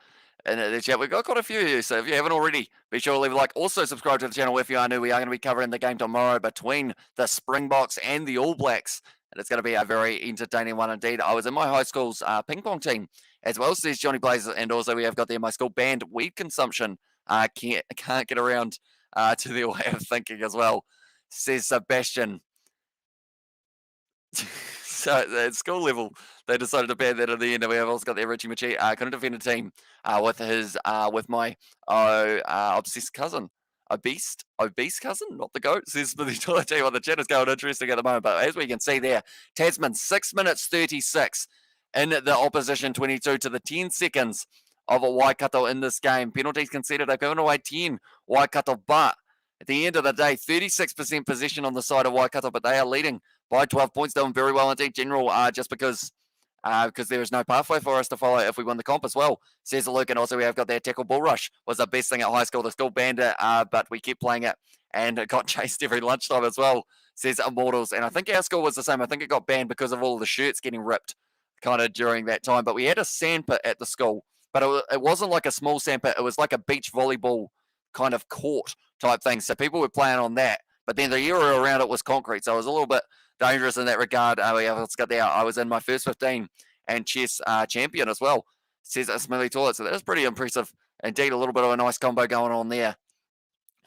in the chat. We've got quite a few of you, so if you haven't already, be sure to leave a like. Also, subscribe to the channel if you are new. We are going to be covering the game tomorrow between the Springboks and the All Blacks. And it's going to be a very entertaining one indeed. I was in my high school's ping pong team as well, says Johnny Blaze. And also we have got there my school band weed consumption. Can't get around to their way of thinking as well, says Sebastian. So at school level, they decided to ban that at the end. And we have also got there Richie Machi, couldn't defend a team with his with my obsessed cousin. obese cousin, not the goat, says Smithy Toilet. I tell you what, the chat is going interesting at the moment, but as we can see there, Tasman 6 minutes 36 in the opposition 22 to the 10 seconds of a Waikato in this game. Penalties conceded, they've given away 10 Waikato, but at the end of the day, 36% possession on the side of Waikato, but they are leading by 12 points, doing very well indeed, General, just because there is no pathway for us to follow if we win the comp as well, says Luke. And also we have got their tackle bull rush, was the best thing at high school. The school banned it, but we kept playing it, and it got chased every lunchtime as well, says Immortals. And I think our school was the same. I think it got banned because of all the shirts getting ripped kind of during that time. But we had a sandpit at the school, but it wasn't like a small sandpit. It was like a beach volleyball kind of court type thing. So people were playing on that. But then the area around it was concrete, so it was a little bit dangerous in that regard. Let's get there. I was in my first 15 and chess champion as well, says Smithy Toilet. So that is pretty impressive indeed. A little bit of a nice combo going on there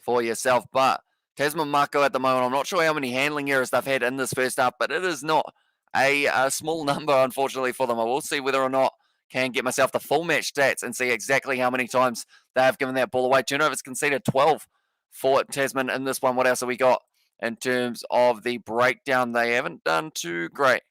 for yourself. But Tasman Mako at the moment, I'm not sure how many handling errors they've had in this first half, but it is not a small number, unfortunately, for them. I will see whether or not can get myself the full match stats and see exactly how many times they have given that ball away. Turnovers conceded 12 for Tasman in this one. What else have we got in terms of the breakdown? They haven't done too great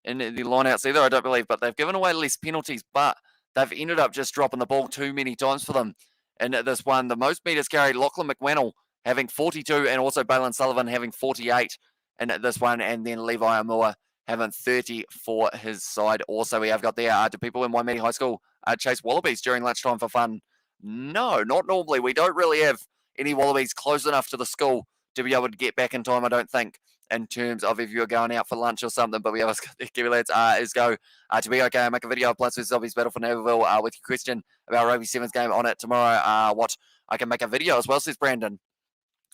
in the lineouts either, I don't believe, but they've given away less penalties, but they've ended up just dropping the ball too many times for them in this one. The most meters carried, Lachlan McWannell having 42, and also Balin Sullivan having 48 in this one, and then Levi Amua having 30 for his side. Also, we have got there, do people in Waimea High School chase wallabies during lunchtime for fun? No, not normally. We don't really have any wallabies close enough to the school to be able to get back in time, I don't think, in terms of if you're going out for lunch or something. But we have Kiwi lads is go to be okay. Make a video of Plus vs Zombies Battle for Naperville with your question about Rugby Sevens game on it tomorrow. What I can make a video as well, says Brandon,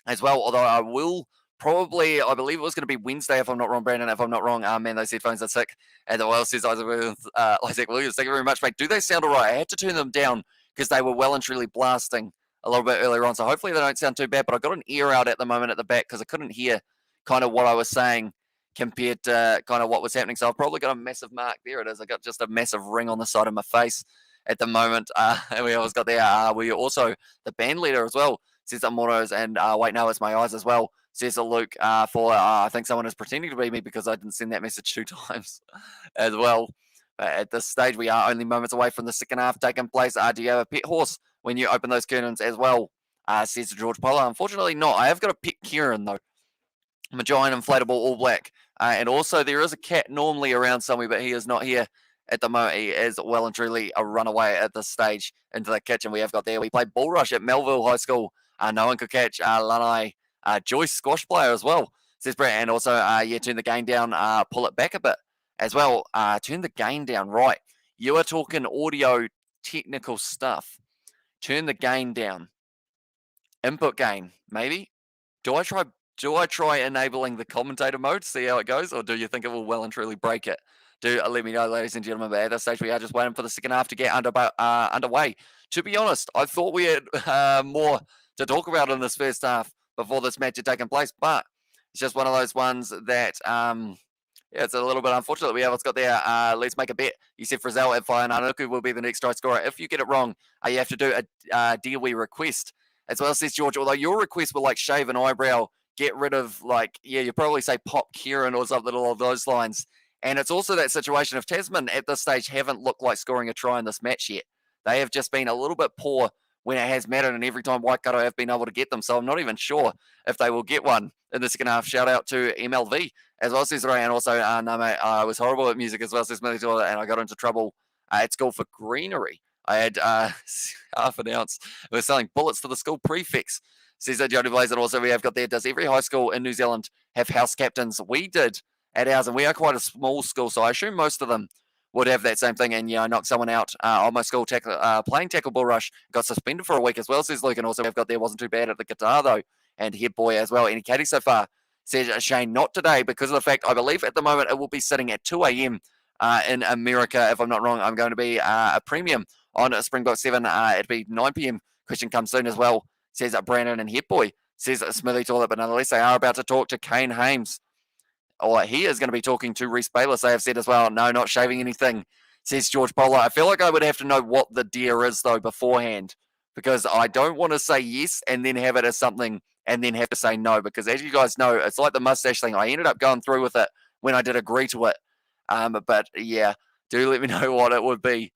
as well. Although I will probably, I believe it was going to be Wednesday, if I'm not wrong, Brandon. If I'm not wrong, man, those headphones are sick. And the well says Isaac Williams, thank you very much, mate. Do they sound all right? I had to turn them down because they were well and truly blasting a little bit earlier on. So hopefully they don't sound too bad. But I got an ear out at the moment at the back because I couldn't hear kind of what I was saying compared to kind of what was happening. So I've probably got a massive mark. There it is. I got just a massive ring on the side of my face at the moment. And we always got there. We also the band leader as well, says Amoros, and wait, no, it's my eyes as well, says Luke, for I think someone is pretending to be me because I didn't send that message 2 times as well. At this stage, we are only moments away from the second half taking place. Do you have a pet horse when you open those curtains as well? Says George Pollard. Unfortunately not. I have got a pet Kieran though. I'm a giant inflatable all black. And also there is a cat normally around somewhere, but he is not here at the moment. He is well and truly a runaway at this stage into the kitchen. We have got there. We played Bull Rush at Melville High School. No one could catch Lanai Joyce squash player as well, says Brett. And also, turn the gain down, pull it back a bit as well. Turn the gain down, right. You are talking audio technical stuff. Turn the gain down. Input gain, maybe? Do I try enabling the commentator mode, see how it goes, or do you think it will well and truly break it? Do let me know, ladies and gentlemen. But at this stage, we are just waiting for the second half to get underway. To be honest, I thought we had more to talk about in this first half before this match had taken place, but it's just one of those ones that, it's a little bit unfortunate. We have what's got there. Let's make a bet. You said Frizzell at Whaiananuku will be the next try scorer. If you get it wrong, you have to do a DOE request. As well, says George, although your request were like shave an eyebrow, get rid of you probably say pop Kieran or something along those lines. And it's also that situation of Tasman at this stage haven't looked like scoring a try in this match yet. They have just been a little bbit poor when it has mattered, and every time Waikato have been able to get them. So I'm not even sure if they will get one in the second half. Shout out to MLV as well, says Ray. And also, no, mate, I was horrible at music as well, says Millie, and I got into trouble at school for greenery. I had half an ounce. We were selling bullets to the school prefects, says Jody Blaze. And also, we have got there, does every high school in New Zealand have house captains? We did at ours, and we are quite a small school, so I assume most of them would have that same thing. And knock someone out on my school playing tackle bull rush, got suspended for a week as well, says Luke. And also, we've got there, wasn't too bad at the guitar though, and head boy as well. Any caddy so far, says Shane. Not today because of the fact I believe at the moment it will be sitting at 2 a.m. In America. If I'm not wrong, I'm going to be a premium on Springbok 7. It'll be 9 p.m. Question comes soon as well, says Brandon. And head boy, says Smithy Toilet. But nonetheless, they are about to talk to Kane Hames. Or he is going to be talking to Reece Bayless, they have said as well. No, not shaving anything, says George Pollard. I feel like I would have to know what the deer is, though, beforehand because I don't want to say yes and then have it as something and then have to say no, because as you guys know, it's like the mustache thing. I ended up going through with it when I did agree to it. But yeah, do let me know what it would be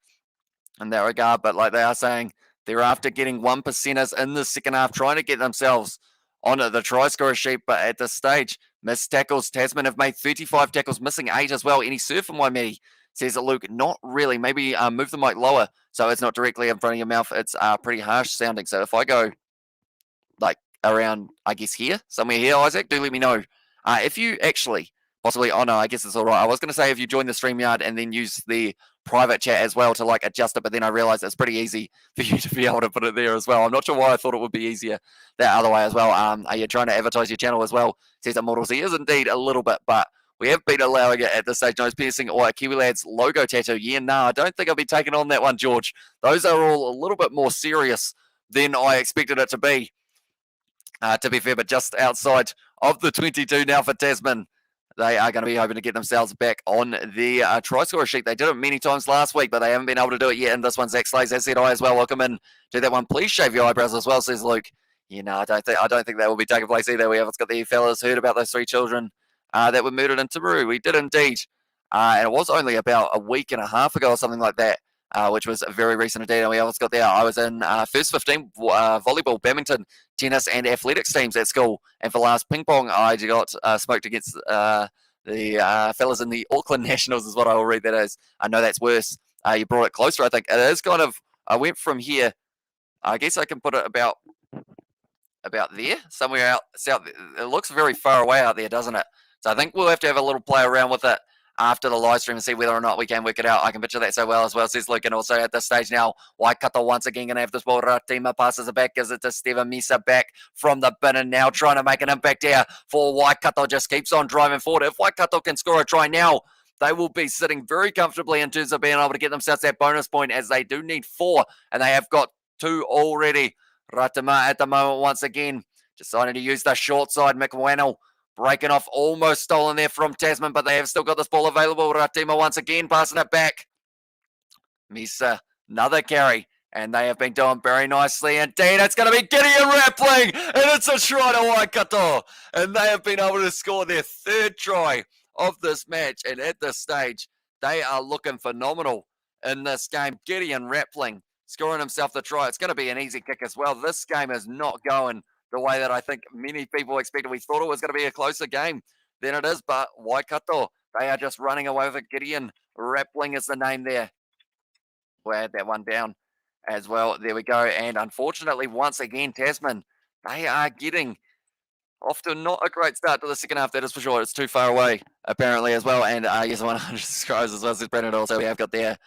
in that regard. But like they are saying, they're after getting 1%ers in the second half, trying to get themselves onto the try scorer sheet. But at this stage, missed tackles. Tasman have made 35 tackles, missing 8 as well. Any surf from Waimiri? Says it, Luke. Not really. Maybe move the mic lower so it's not directly in front of your mouth. It's pretty harsh sounding. So if I go like around, I guess here, somewhere here, Isaac, do let me know. If you actually possibly, oh no, I guess it's all right. I was going to say if you join the StreamYard and then use the private chat as well to like adjust it, but then I realized it's pretty easy for you to be able to put it there as well. I'm not sure why I thought it would be easier that other way as well. Are you trying to advertise your channel as well? Says Immortals. He is indeed a little bit, but we have been allowing it at this stage. Nose piercing or a Kiwi Lads logo tattoo. Yeah, no, I don't think I'll be taking on that one, George. Those are all a little bit more serious than I expected it to be fair, but just outside of the 22 now for Tasman. They are going to be hoping to get themselves back on the try scorer sheet. They did it many times last week, but they haven't been able to do it yet. And this one, Zach Slays, as said I as well. Welcome in to that one. Please shave your eyebrows as well, says Luke. Yeah, no, I don't think that will be taking place either. We haven't got the fellas heard about those 3 children that were murdered in Timaru. We did indeed. And it was only about a week and a half ago or something like that. Which was very recent indeed. And we almost got there. I was in first 15 volleyball, badminton, tennis, and athletics teams at school. And for last ping pong, I got smoked against the fellas in the Auckland Nationals, is what I will read that as. I know that's worse. You brought it closer, I think. It is kind of, I went from here. I guess I can put it about there, somewhere out south. It looks very far away out there, doesn't it? So I think we'll have to have a little play around with it after the live stream and see whether or not we can work it out. I can picture that so well, says Luke. And also at this stage now, Waikato once again going to have this ball. Ratima passes it back, gives it to Steven Misa back from the bin, and now trying to make an impact here for Waikato. Just keeps on driving forward. If Waikato can score a try now, they will be sitting very comfortably in terms of being able to get themselves that bonus point, as they do need 4, and they have got 2 already. Ratima at the moment once again deciding to use the short side. McWannell breaking off, almost stolen there from Tasman, but they have still got this ball available. Ratima once again passing it back. Misa, another carry, and they have been doing very nicely indeed. It's going to be Gideon Rappling, and it's a try to Waikato, and they have been able to score their 3rd try of this match, and at this stage, they are looking phenomenal in this game. Gideon Rappling scoring himself the try. It's going to be an easy kick as well. This game is not going the way that I think many people expected. We thought it was going to be a closer game than it is, but Waikato, they are just running away with it. Gideon Rappling is the name there. We'll add that one down as well. There we go. And unfortunately, once again, Tasman, they are getting off to not a great start to the second half, that is for sure. It's too far away, apparently, as well. And yes, 100 subscribers as well, says Brandon. Also, we have got there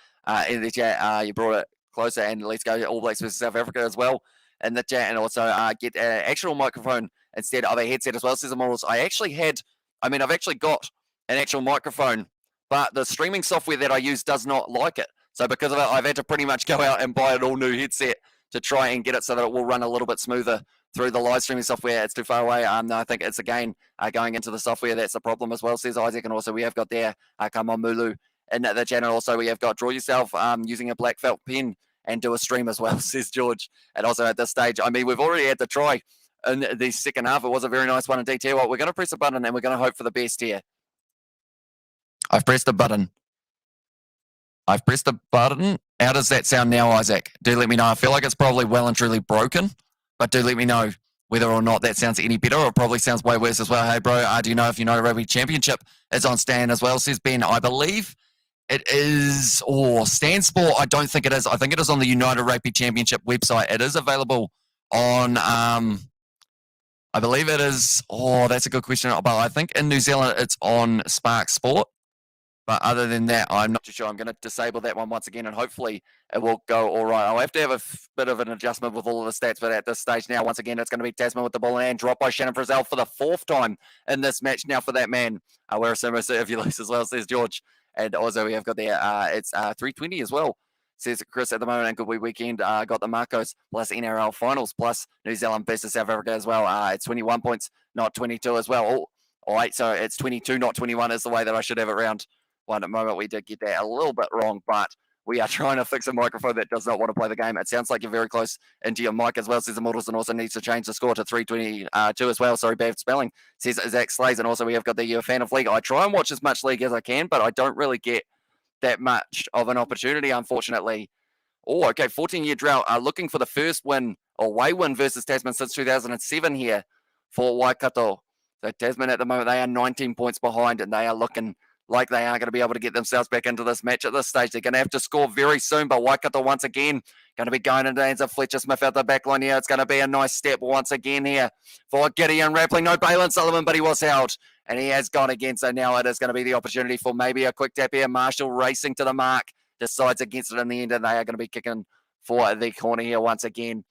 in the chat. You brought it closer, and let's go All Blacks versus South Africa as well in the chat, and also get an actual microphone instead of a headset as well, says Immortals. I've actually got an actual microphone, but the streaming software that I use does not like it. So because of it, I've had to pretty much go out and buy an all new headset to try and get it so that it will run a little bit smoother through the live streaming software. It's too far away. No, I think it's again going into the software that's the problem as well, says Isaac. And also we have got there, come on Mulu in the channel. Also we have got draw yourself using a black felt pen and do a stream as well, says George. And also at this stage, I mean, we've already had the try in the second half. It was a very nice one indeed. Tell you what, we're going to press a button and we're going to hope for the best here. I've pressed the button. How does that sound now, Isaac? Do let me know. I feel like it's probably well and truly broken, but do let me know whether or not that sounds any better, or it probably sounds way worse as well. Hey, bro, do you know if you know Rugby Championship is on Stan as well, says Ben. I believe it is, Stan Sport, I don't think it is. I think it is on the United Rugby Championship website. It is available on, I believe it is, that's a good question. But I think in New Zealand it's on Spark Sport. But other than that, I'm not too sure. I'm going to disable that one once again, and hopefully it will go all right. I'll have to have a bit of an adjustment with all of the stats, but at this stage now, once again, it's going to be Tasman with the ball in hand, dropped by Shannon Frizzell for the 4th time in this match now for that man. We're a similar if you lose as well, says George. And also we have got there, it's 3:20 as well, says Chris at the moment. And good weekend. Got the Makos plus NRL finals plus New Zealand versus South Africa as well. It's 21 points, not 22 as well. All right, so it's 22, not 21 is the way that I should have it round. One at the moment, we did get that a little bit wrong, but We are trying to fix a microphone that does not want to play the game. It sounds like you're very close into your mic as well, says Immortals, and also needs to change the score to 322 as well. Sorry, bad spelling, says Zach Slays. And also we have got the fan of League. I try and watch as much League as I can, but I don't really get that much of an opportunity, unfortunately. Oh, okay, 14-year drought. Looking for the first win, or away win versus Tasman since 2007 here for Waikato. So Tasman at the moment, they are 19 points behind, and they are looking like they aren't going to be able to get themselves back into this match at this stage. They're going to have to score very soon, but Waikato once again going to be going into the hands of Fletcher Smith out the back line here. It's going to be a nice step once again here for Gideon Rappling. No Balin Sullivan, but he was held, and he has gone again. So now it is going to be the opportunity for maybe a quick tap here. Marshall racing to the mark, decides against it in the end, and they are going to be kicking for the corner here once again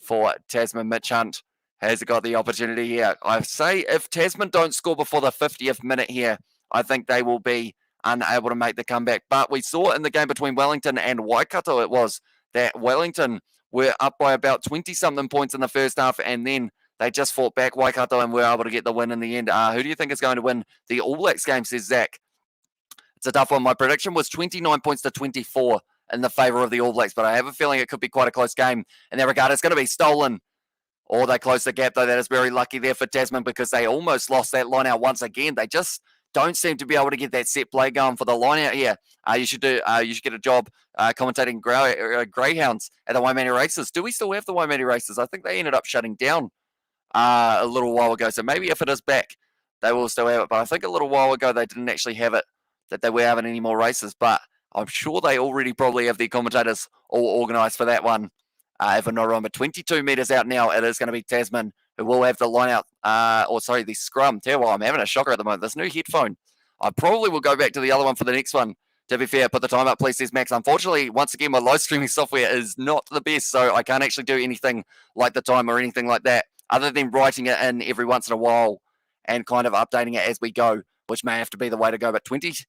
for Tasman. Mitch Hunt has got the opportunity here. I say if Tasman don't score before the 50th minute here, I think they will be unable to make the comeback. But we saw in the game between Wellington and Waikato, it was that Wellington were up by about 20-something points in the first half, and then they just fought back Waikato and were able to get the win in the end. Who do you think is going to win the All Blacks game, says Zach? It's a tough one. My prediction was 29 points to 24 in the favour of the All Blacks, but I have a feeling it could be quite a close game in that regard. It's going to be stolen, or they close the gap, though. That is very lucky there for Tasman, because they almost lost that line out once again. They just don't seem to be able to get that set play going for the line out here. You should get a job commentating greyhounds at the Waimea races. Do we still have the Waimea races? I think they ended up shutting down a little while ago. So maybe if it is back, they will still have it. But I think a little while ago they didn't actually have it, that they were having any more races. But I'm sure they already probably have the commentators all organised for that one. If I'm not wrong, but 22 metres out now, it is going to be Tasman who will have the line out, the scrum. Tell you what, I'm having a shocker at the moment. This new headphone. I probably will go back to the other one for the next one. To be fair, put the time up, please, says Max. Unfortunately, once again, my live streaming software is not the best, so I can't actually do anything like the time or anything like that, other than writing it in every once in a while and kind of updating it as we go, which may have to be the way to go. But 46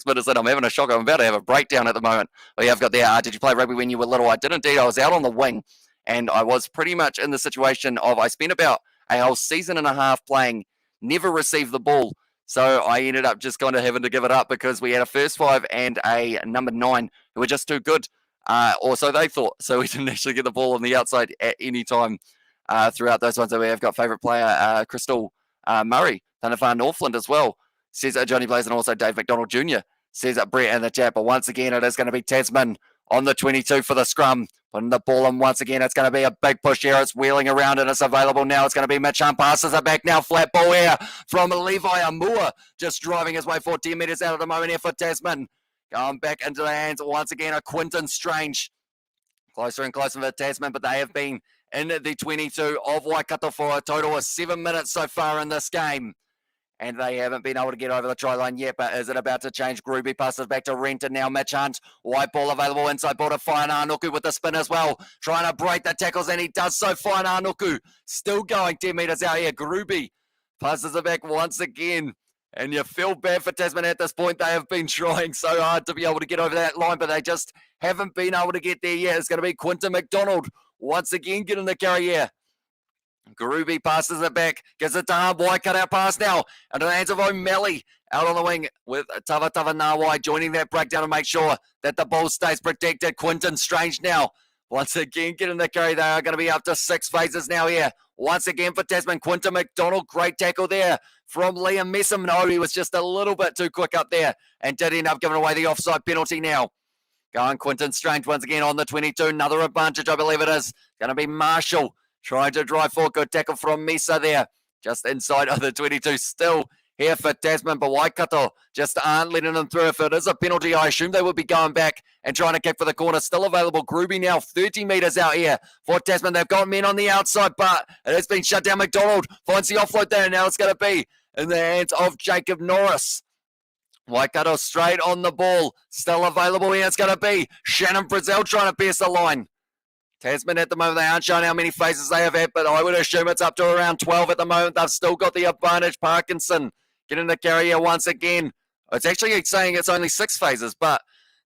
minutes in, I'm having a shocker. I'm about to have a breakdown at the moment. We have got there, did you play rugby when you were little? I did indeed. I was out on the wing, and I was pretty much in the situation of I spent about a whole season and a half playing, never received the ball. So I ended up just kind of having to give it up because we had a first five and a number 9 who were just too good, or so they thought. So we didn't actually get the ball on the outside at any time throughout those ones. So we have got favourite player, Crystal Murray, Tanafar Northland as well, says Johnny Blaze, and also Dave McDonald Jr. says Brett in the chat. But once again, it is going to be Tasman on the 22 for the scrum. Putting the ball in once again. It's going to be a big push here. It's wheeling around and it's available now. It's going to be Mitch Hunt. Passes it back now. Flat ball here from Levi Amua. Just driving his way for 10 metres out at the moment here for Tasman. Going back into the hands once again of Quinton Strange. Closer and closer to Tasman, but they have been in the 22 of Waikato for a total of 7 minutes so far in this game. And they haven't been able to get over the try line yet, but is it about to change? Gruby passes back to Renton now. Mitch Hunt, white ball available inside ball to Whainarnuku with the spin as well. Trying to break the tackles, and he does so. Whainarnuku still going 10 metres out here. Gruby passes it back once again. And you feel bad for Tasman at this point. They have been trying so hard to be able to get over that line, but they just haven't been able to get there yet. It's going to be Quinton McDonald once again getting the carry here. Gruby passes it back, gives it to Hardwhite, cut out pass now, into the hands of O'Malley, out on the wing with Tava Nawai joining that breakdown to make sure that the ball stays protected. Quinton Strange now, once again getting the carry. They are going to be up to 6 phases now here. Once again for Tasman, Quinton McDonald, great tackle there from Liam Messam. No, he was just a little bit too quick up there and did end up giving away the offside penalty now. Going Quinton Strange once again on the 22, another advantage I believe it is. Going to be Marshall. Trying to drive for good tackle from Mesa there. Just inside of the 22 still here for Tasman. But Waikato just aren't letting them through. If it is a penalty, I assume they would be going back and trying to kick for the corner. Still available. Gruby now 30 metres out here for Tasman. They've got men on the outside, but it has been shut down. McDonald finds the offload there. Now it's going to be in the hands of Jacob Norris. Waikato straight on the ball. Still available here. It's going to be Shannon Brazil trying to pierce the line. Tasman at the moment, they aren't showing how many phases they have had, but I would assume it's up to around 12 at the moment. They've still got the advantage. Parkinson getting the carrier once again. It's actually saying it's only 6 phases, but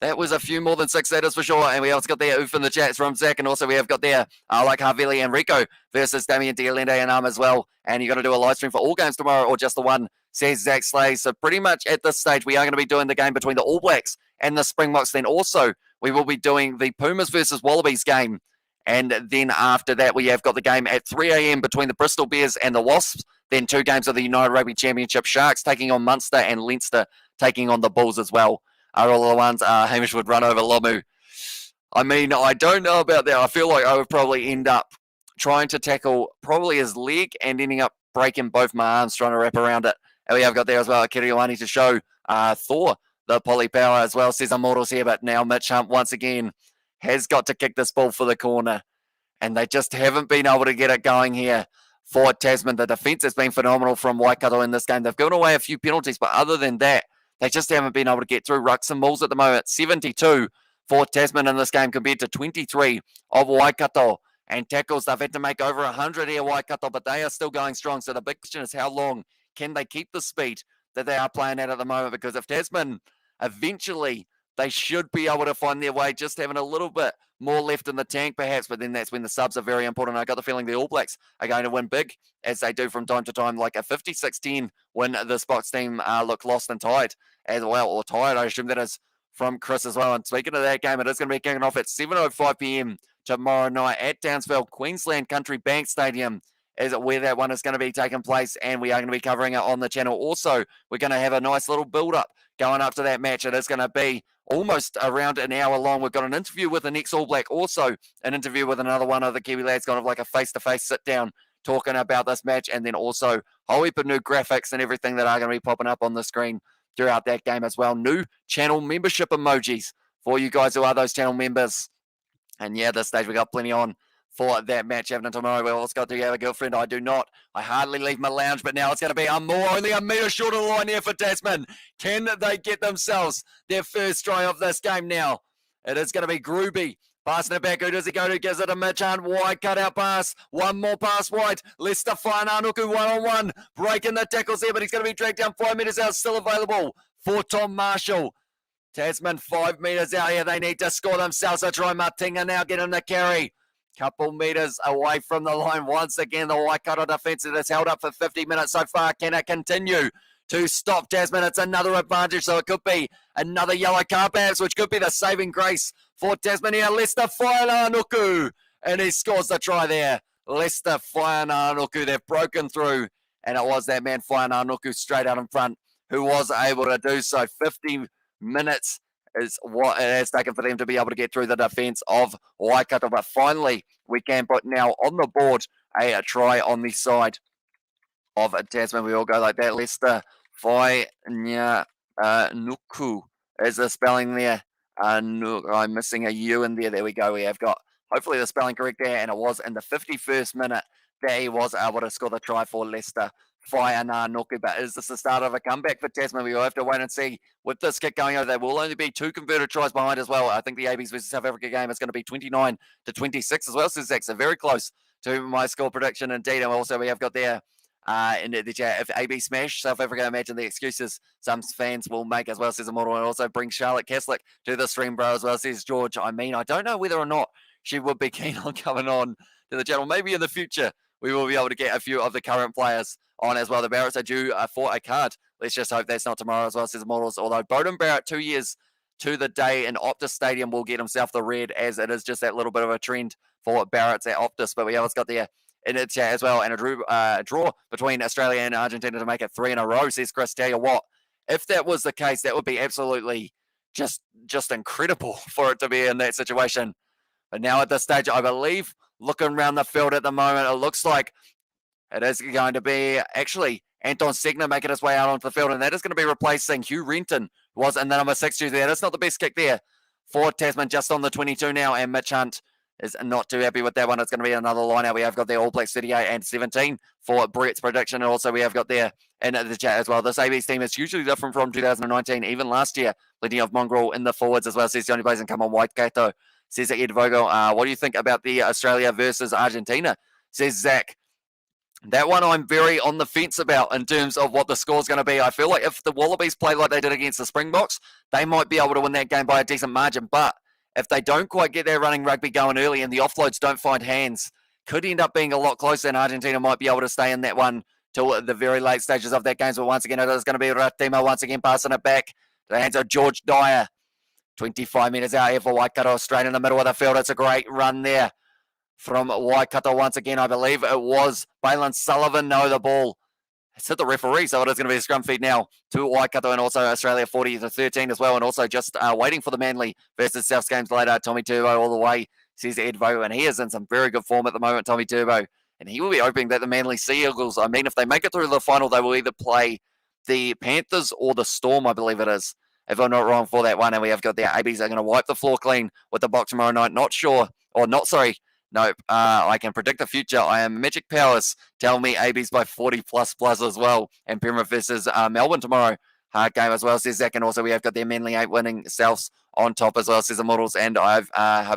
that was a few more than 6, that is for sure. And we also got there oof in the chats from Zach, and also we have got there like Havili and Rico versus Damien Dialende and as well. And you're going to do a live stream for all games tomorrow or just the one, says Zach Slay. So pretty much at this stage, we are going to be doing the game between the All Blacks and the Springboks. Then also we will be doing the Pumas versus Wallabies game. And then after that, we have got the game at 3 a.m. between the Bristol Bears and the Wasps. Then 2 games of the United Rugby Championship. Sharks taking on Munster and Leinster taking on the Bulls as well. Are all the ones Hamish would run over Lomu. I mean, I don't know about that. I feel like I would probably end up trying to tackle probably his leg and ending up breaking both my arms trying to wrap around it. And we have got there as well Kiriwani to show Thor the poly power as well. Cesar Moros here, but now Mitch Hunt once again has got to kick this ball for the corner. And they just haven't been able to get it going here for Tasman. The defence has been phenomenal from Waikato in this game. They've given away a few penalties, but other than that, they just haven't been able to get through rucks and mauls at the moment. 72 for Tasman in this game compared to 23 of Waikato. And tackles, they've had to make over 100 here, Waikato, but they are still going strong. So the big question is how long can they keep the speed that they are playing at the moment? Because if Tasman eventually, they should be able to find their way, just having a little bit more left in the tank perhaps, but then that's when the subs are very important. I got the feeling the All Blacks are going to win big, as they do from time to time, like a 56-10 when this box team look lost and tied as well, or tired, I assume that is from Chris as well. And speaking of that game, it is going to be kicking off at 7:05 p.m. tomorrow night at Downsville, Queensland Country Bank Stadium is where that one is going to be taking place, and we are going to be covering it on the channel. Also, we're going to have a nice little build-up going up to that match. It is going to be almost around an hour long. We've got an interview with the next All Black, also an interview with another one of the Kiwi lads, kind of like a face-to-face sit-down talking about this match, and then also a whole heap of new graphics and everything that are going to be popping up on the screen throughout that game as well. New channel membership emojis for you guys who are those channel members. And yeah, at this stage, we got plenty on for that match happening tomorrow. Well, it's got to have a girlfriend. I do not. I hardly leave my lounge, but now it's going to be only a metre short of the line here for Tasman. Can they get themselves their first try of this game now? It is going to be Gruby passing it back. Who does he go to? Gives it a Mitch Hunt. Wide cutout pass. One more pass wide. Lester Whainaunuku one-on-one. Breaking the tackles there, but he's going to be dragged down 5 metres out. Still available for Tom Marshall. Tasman 5 metres out here. They need to score themselves a try. Martinga now getting the carry. Couple metres away from the line. Once again, the Waikato defence has held up for 50 minutes so far. Can it continue to stop Tasman? It's another advantage, so it could be another yellow card perhaps, which could be the saving grace for Tasman here. Lester Whainaunuku, and he scores the try there. Lester Whainaunuku, they've broken through, and it was that man Whainaunuku straight out in front who was able to do so. 50 minutes is what it has taken for them to be able to get through the defence of Waikato. But finally, we can put now on the board a try on the side of Tasman. We all go like that. Lester Whainaunuku is the spelling there. I'm missing a U in there. There we go. We have got hopefully the spelling correct there. And it was in the 51st minute that he was able to score the try for Lester Whainaunuku. But is this the start of a comeback for Tasman? We will have to wait and see. With this kick going over, there will only be 2 converted tries behind as well. I think the ABs versus South Africa game is going to be 29-26 as well. So Zach, so very close to my score prediction indeed. And also we have got there in the chat, if AB smash South Africa, imagine the excuses some fans will make as well, says Immortal. And also bring Charlotte Keslick to the stream, bro, as well, says George. I mean, I don't know whether or not she would be keen on coming on to the channel. Maybe in the future we will be able to get a few of the current players on as well. The Barretts are due for a card. Let's just hope that's not tomorrow as well, says Immortals. Although Bowden Barrett, 2 years to the day in Optus Stadium, will get himself the red, as it is just that little bit of a trend for Barrett's at Optus. But we have got there in the chat as well, and a draw between Australia and Argentina to make it 3 in a row, says Chris. Tell you what, if that was the case, that would be absolutely just incredible for it to be in that situation. But now at this stage, I believe, looking around the field at the moment, it looks like it is going to be actually Anton Segner making his way out onto the field, and that is going to be replacing Hugh Renton, who was in the number 6 jersey. That's not the best kick there for Tasman, just on the 22 now, and Mitch Hunt is not too happy with that one. It's going to be another line out. We have got there All Blacks 38-17 for Brett's prediction, and also we have got there in the chat as well. This AB's team is hugely different from 2019, even last year. Plenty of mongrel in the forwards as well, says the only place and come on Waikato, says Ed Vogel. What do you think about the Australia versus Argentina, says Zach? That one I'm very on the fence about in terms of what the score's going to be. I feel like if the Wallabies play like they did against the Springboks, they might be able to win that game by a decent margin. But if they don't quite get their running rugby going early and the offloads don't find hands, could end up being a lot closer, and Argentina might be able to stay in that one till the very late stages of that game. But once again, it is going to be Ratimo once again passing it back to the hands of George Dyer. 25 metres out here for Waikato, straight in the middle of the field. It's a great run there from Waikato once again. I believe it was Balin Sullivan. No, the ball it's hit the referee, so it is going to be a scrum feed now to Waikato and also Australia 40-13 as well. And also just waiting for the Manly versus Souths games later. Tommy Turbo all the way, says Edvo, and he is in some very good form at the moment, Tommy Turbo. And he will be hoping that the Manly Sea Eagles, I mean, if they make it through the final, they will either play the Panthers or the Storm, I believe it is, if I'm not wrong for that one. And we have got their ABs are going to wipe the floor clean with the Box tomorrow night. Not sure, or not, sorry. Nope, I can predict the future. I am Magic Powers. Tell me ABs by 40 plus as well. And Penrith versus Melbourne tomorrow. Hard game as well, says Zach. And also we have got their Manly 8 winning Souths on top as well, says the Models. And I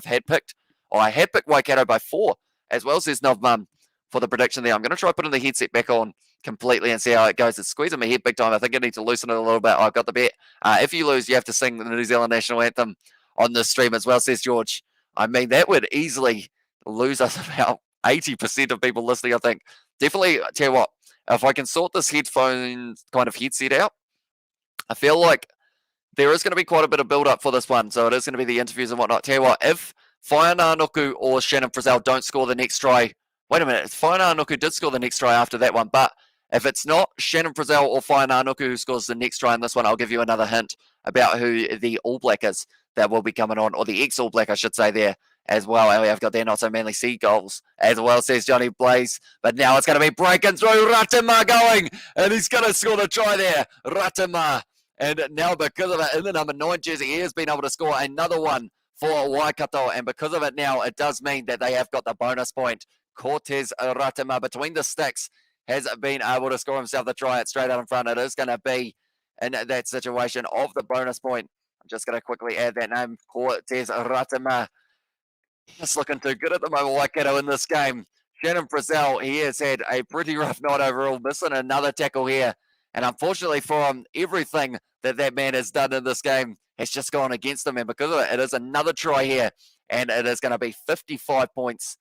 had picked Waikato by 4 as well, says Novmum, for the prediction there. I'm going to try putting the headset back on completely and see how it goes. It's squeezing my head big time. I think I need to loosen it a little bit. I've got the bet. If you lose, you have to sing the New Zealand national anthem on the stream as well, says George. I mean, that would easily lose us about 80% of people listening, I think. Definitely, tell you what, if I can sort this headphones kind of headset out, I feel like there is going to be quite a bit of build-up for this one. So it is going to be the interviews and whatnot. Tell you what, if Whainānuku or Shannon Frizzell don't score the next try, wait a minute, Whainānuku did score the next try after that one, but if it's not Shannon Frizzell or Whainānuku who scores the next try in this one, I'll give you another hint about who the All Black is that will be coming on, or the ex-All Black, I should say, there as well. And we have got their not so Manly Seagulls as well, says Johnny Blaze. But now it's going to be breaking through. Ratima going, and he's going to score the try there. Ratima. And now because of it, in the number 9 jersey, he has been able to score another one for Waikato. And because of it now, it does mean that they have got the bonus point. Cortez Ratima between the sticks has been able to score himself the try. It's straight out in front. It is going to be in that situation of the bonus point. I'm just going to quickly add that name, Cortez Ratima. It's looking too good at the moment, Waikato, in this game. Shannon Frizzell, he has had a pretty rough night overall, missing another tackle here. And unfortunately for him, everything that man has done in this game has just gone against him. And because of it, it is another try here. And it is going to be 55 points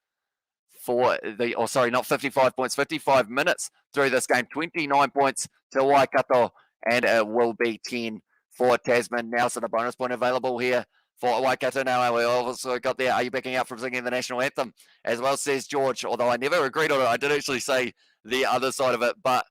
for the, or sorry, not 55 points, 55 minutes through this game. 29 points to Waikato, and it will be 10 for Tasman now. So the bonus point available here for Waikato now. And we also got there, are you backing out from singing the national anthem as well, says George, although I never agreed on it. I did actually say the other side of it, but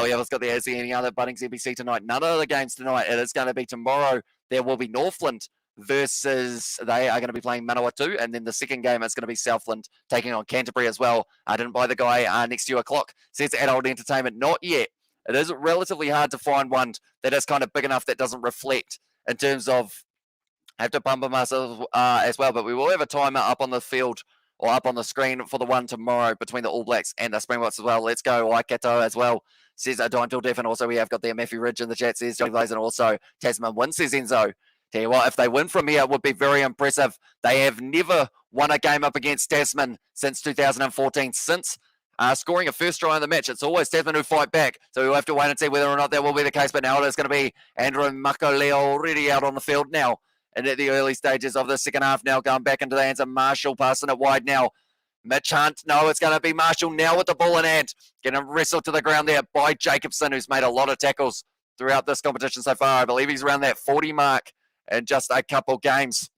we have got there, is there any other Bunnings NPC tonight? None of the games tonight. It is going to be tomorrow. There will be Northland versus, they are going to be playing Manawatu, and then the second game is going to be Southland taking on Canterbury as well. I didn't buy the guy next to you o'clock, says Adult Entertainment. Not yet. It is relatively hard to find one that is kind of big enough that doesn't reflect in terms of, I have to bump them myself as well, but we will have a timer up on the field or up on the screen for the one tomorrow between the All Blacks and the Springboks as well. Let's go Waikato as well, says Dine Till Deaf. And also we have got there Matthew Ridge in the chat, says Johnny Blaze, and also Tasman wins, says Enzo. Tell you what, if they win from here, it would be very impressive. They have never won a game up against Tasman since 2014, since scoring a first try in the match. It's always Tasman who fight back, so we'll have to wait and see whether or not that will be the case. But now it is going to be Andrew Makoleo already out on the field now, and at the early stages of the second half now, going back into the hands of Marshall, passing it wide now. Mitch Hunt, no, it's going to be Marshall now with the ball in hand. Getting wrestled to the ground there by Jacobson, who's made a lot of tackles throughout this competition so far. I believe he's around that 40 mark in just a couple games.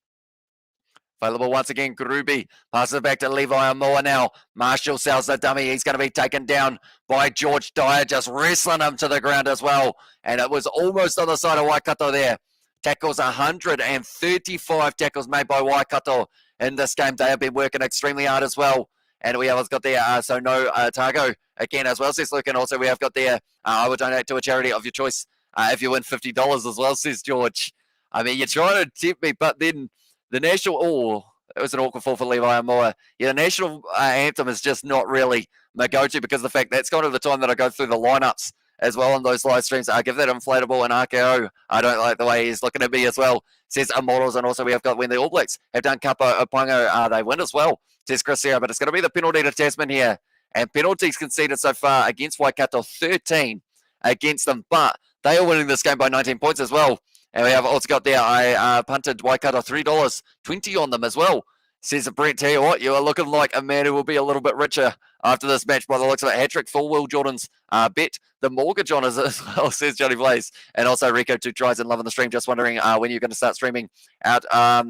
Available once again, Gruby passes it back to Levi Amoa now. Marshall sells the dummy. He's going to be taken down by George Dyer, just wrestling him to the ground as well. And it was almost on the side of Waikato there. Tackles, 135 tackles made by Waikato in this game. They have been working extremely hard as well. And we have got there, so no Targo again as well, says Luke. And also we have got there, I will donate to a charity of your choice if you win $50 as well, says George. I mean, you're trying to tempt me, but then the national, it was an awkward fall for Levi Amoa. Yeah, the national anthem is just not really my go-to because of the fact that's kind of the time that I go through the lineups as well on those live streams. I give that inflatable and RKO. I don't like the way he's looking at me as well, says Immortals. And also we have got when the All Blacks have done Kapa Opongo, they win as well, says Chris Serra. But it's going to be the penalty to Tasman here. And penalties conceded so far against Waikato, 13 against them. But they are winning this game by 19 points as well. And we have also got there, I punted Waikato $3.20 on them as well. Says Brent, tell you what, you are looking like a man who will be a little bit richer after this match by the looks of it. Hat-trick for Will Jordan's bet the mortgage on us as well, says Johnny Blaze. And also Rico, 2 tries and loving the stream. Just wondering when you're going to start streaming out,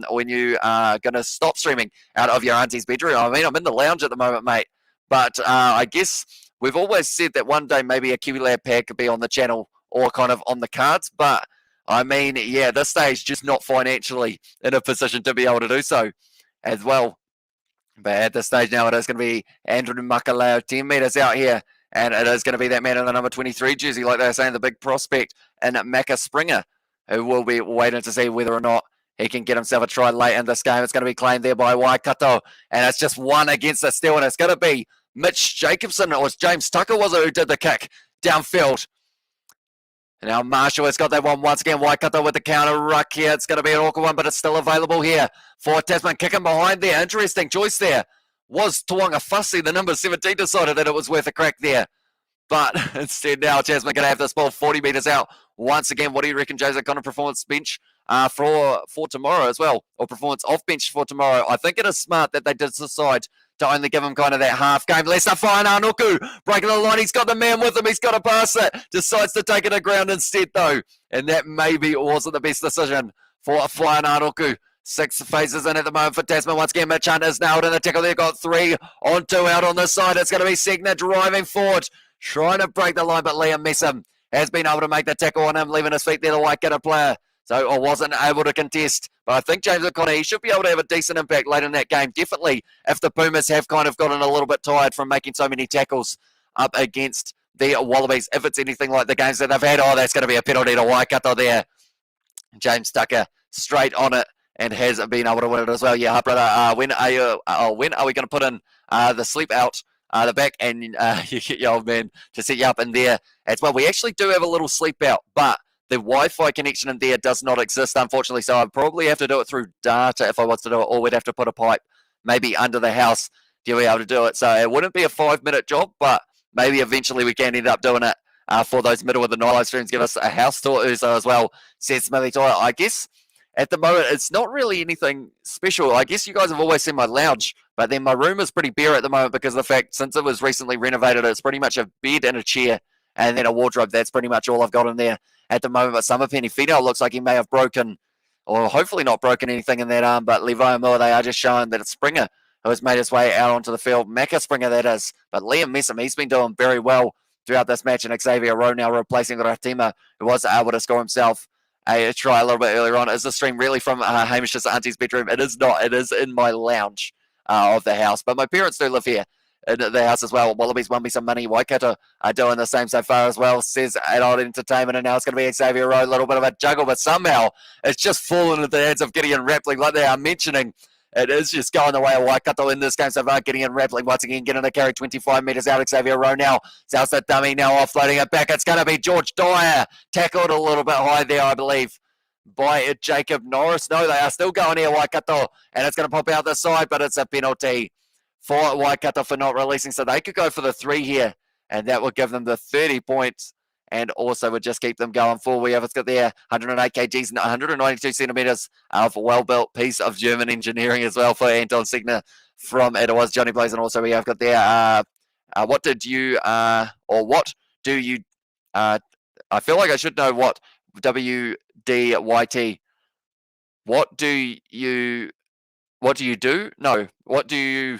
when you are going to stop streaming out of your auntie's bedroom. I mean, I'm in the lounge at the moment, mate. But I guess we've always said that one day maybe a Kiwi Lad pack could be on the channel or kind of on the cards. But, I mean, yeah, this stage just not financially in a position to be able to do so as well. But at this stage now, it is going to be Andrew Makalao, 10 metres out here. And it is going to be that man in the number 23 jersey, like they were saying, the big prospect in Macca Springer, who will be waiting to see whether or not he can get himself a try late in this game. It's going to be claimed there by Waikato. And it's just one against the steal. And it's going to be Mitch Jacobson, or James Tucker, was it, who did the kick downfield. And now Marshall has got that one once again. Waikato with the counter ruck here. It's going to be an awkward one, but it's still available here for Tasman. Kicking behind there. Interesting choice there. Was Tuanga Fussy, the number 17, decided that it was worth a crack there. But instead now Tasman going to have this ball 40 metres out. Once again, what do you reckon, James? A kind of performance bench for tomorrow as well, or performance off bench for tomorrow? I think it is smart that they did decide to only give him kind of that half game. Lester Whainauku breaking the line. He's got the man with him. He's got to pass it. Decides to take it to ground instead, though. And that maybe wasn't the best decision for Whainauku. 6 phases in at the moment for Tasman. Once again, Mitch Hunt is nailed in the tackle. They've got 3 on 2 out on this side. It's going to be Segner driving forward, trying to break the line, but Liam Messam has been able to make the tackle on him, leaving his feet there, the Waikato player. So I wasn't able to contest. But I think James O'Connor, he should be able to have a decent impact late in that game. Definitely if the Pumas have kind of gotten a little bit tired from making so many tackles up against the Wallabies. If it's anything like the games that they've had, oh, that's going to be a penalty to Waikato there. James Tucker straight on it and has been able to win it as well. Yeah, brother, when are we going to put in the sleep out the back and you get your old man to set you up in there as well? We actually do have a little sleep out, but the Wi-Fi connection in there does not exist, unfortunately, so I'd probably have to do it through data if I was to do it, or we'd have to put a pipe maybe under the house to be able to do it. So it wouldn't be a 5-minute job, but maybe eventually we can end up doing it for those middle of the night live streams. Give us a house tour as well, says Smithy Toy. I guess at the moment it's not really anything special. I guess you guys have always seen my lounge, but then my room is pretty bare at the moment because of the fact, since it was recently renovated, it's pretty much a bed and a chair and then a wardrobe. That's pretty much all I've got in there at the moment. But Summer Penny Fino looks like he may have broken, or hopefully not broken anything in that arm, but Levi and Miller, they are just showing that it's Springer who has made his way out onto the field. Macca Springer, that is. But Liam Messam, he's been doing very well throughout this match, and Xavier Rowe now replacing Ratima, who was able to score himself a try a little bit earlier on. Is the stream really from Hamish's auntie's bedroom? It is not. It is in my lounge of the house. But my parents do live here in the house as well. Wallabies won me some money. Waikato are doing the same so far as well, says Adult Entertainment. And now it's going to be Xavier Rowe. A little bit of a juggle, but somehow it's just fallen into the hands of Gideon Rapley, like they are mentioning. It is just going the way of Waikato in this game so far. Gideon Rapley once again getting a carry 25 metres out. Xavier Rowe now. South the dummy now offloading it back. It's going to be George Dyer. Tackled a little bit high there, I believe, by Jacob Norris. No, they are still going here, Waikato. And it's going to pop out the side, but it's a penalty for Waikato for not releasing. So they could go for the 3 here, and that would give them the 30 points. And also would just keep them going forward. We have got there 108 kgs and 192 centimetres of well-built piece of German engineering as well for Anton Segner from It Was Johnny Blaze. And also we have got there, what do you, I feel like I should know what WDYT, what do you do? No, what do you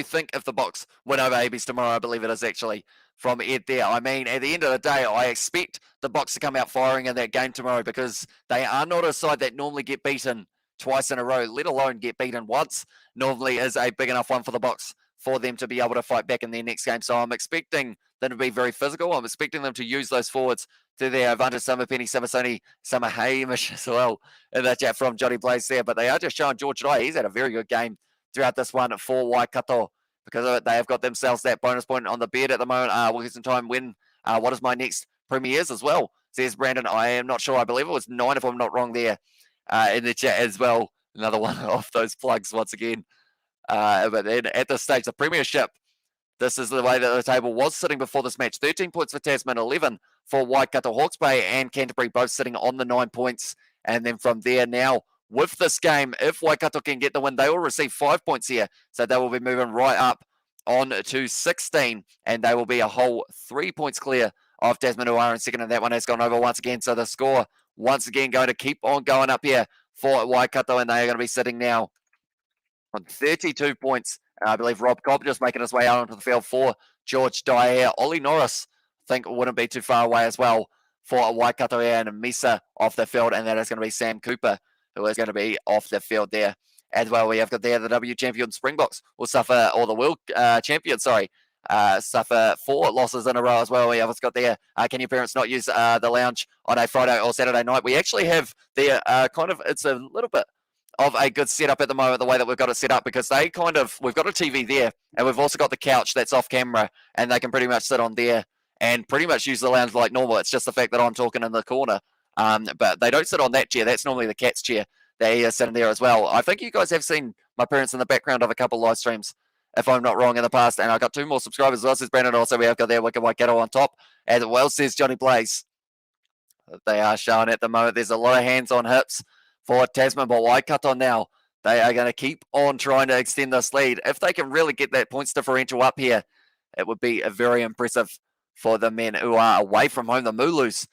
think if the Box win over ABs tomorrow? I believe it is actually from Ed there. I mean, at the end of the day, I expect the Box to come out firing in that game tomorrow because they are not a side that normally get beaten twice in a row, let alone get beaten once. Normally is a big enough one for the Box for them to be able to fight back in their next game. So I'm expecting them to be very physical. I'm expecting them to use those forwards to their advantage. Summer Penny, Summer Sony, Summer Hamish as well in that chat from Johnny Blaze there. But they are just showing George Dye. He's had a very good game throughout this one for Waikato, because they have got themselves that bonus point on the bed at the moment. We'll get some time when what is my next premieres as well, says Brandon. I am not sure. I believe it was 9 if I'm not wrong there in the chat as well. Another one of those plugs once again. But then at this stage, the premiership, this is the way that the table was sitting before this match. 13 points for Tasman, 11 for Waikato. Hawke's Bay and Canterbury both sitting on the 9 points. And then from there now, with this game, if Waikato can get the win, they will receive 5 points here. So they will be moving right up on to 16, and they will be a whole 3 points clear of Tasman, who are in second, and that one has gone over once again. So the score, once again, going to keep on going up here for Waikato, and they are going to be sitting now on 32 points. I believe Rob Cobb just making his way out onto the field for George Dyer. Ollie Norris, I think, wouldn't be too far away as well for Waikato here, and Misa off the field, and that is going to be Sam Cooper, who is going to be off the field there as well. We have got there the W champion Springboks will suffer, or the world champion, sorry, suffer 4 losses in a row as well. We have got there, can your parents not use the lounge on a Friday or Saturday night? We actually have there it's a little bit of a good setup at the moment, the way that we've got it set up, because we've got a TV there, and we've also got the couch that's off camera, and they can pretty much sit on there and pretty much use the lounge like normal. It's just the fact that I'm talking in the corner. But they don't sit on that chair. That's normally the cat's chair. They sit in there as well. I think you guys have seen my parents in the background of a couple live streams, if I'm not wrong, in the past. And I've got 2 more subscribers as well, says Brandon. Also, we have got there Waikato on top, as well, says Johnny Blaze. They are showing at the moment. There's a lot of hands on hips for Tasman, but Waikato now, they are going to keep on trying to extend this lead. If they can really get that points differential up here, it would be very impressive for the men who are away from home, the Mulus,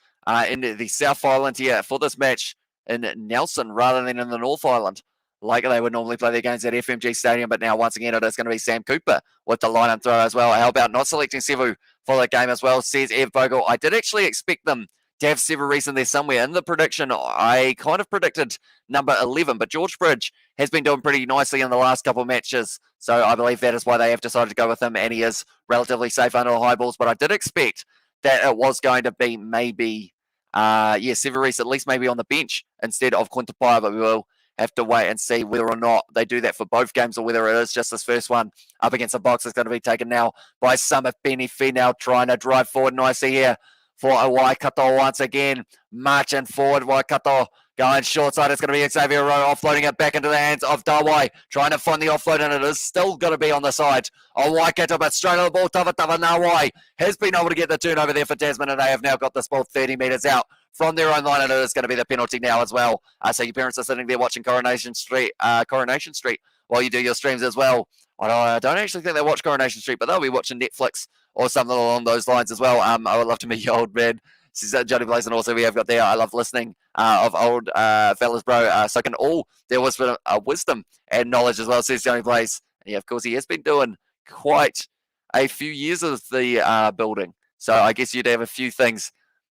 in the South Island here for this match in Nelson rather than in the North Island, like they would normally play their games at FMG Stadium. But now, once again, it is going to be Sam Cooper with the line-up throw as well. How about not selecting Sevu for the game as well, says Ev Bogle. I did actually expect them to have Sevu Reece in there somewhere. In the prediction, I kind of predicted number 11, but George Bridge has been doing pretty nicely in the last couple of matches, so I believe that is why they have decided to go with him, and he is relatively safe under the high balls. But I did expect that it was going to be maybe, Sevu Reece at least maybe on the bench instead of Quintapaia, but we will have to wait and see whether or not they do that for both games, or whether it is just this first one up against the Box. Is going to be taken now by Summit Benny Fee, now trying to drive forward nicely here for a Waikato once again. Marching forward, Waikato going short side. It's going to be Xavier Rowe offloading it back into the hands of Dawai, trying to find the offload, and it is still going to be on the side of Waikato, but straight on the ball. Tava Nawai has been able to get the turnover there for Tasman, and they have now got this ball 30 metres out from their own line, and it is going to be the penalty now as well. So your parents are sitting there watching Coronation Street while you do your streams as well. I don't actually think they watch Coronation Street, but they'll be watching Netflix or something along those lines as well. I would love to meet your old man, says Johnny Blaze, and also we have got there. I love listening of old fellas, bro. Soaking all their wisdom and knowledge as well, says Johnny Blaze. And yeah, of course, he has been doing quite a few years of the building. So I guess you'd have a few things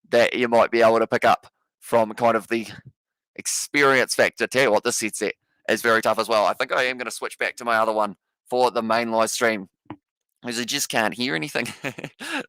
that you might be able to pick up from kind of the experience factor. Tell you what, this headset is very tough as well. I think I am going to switch back to my other one for the main live stream, because I just can't hear anything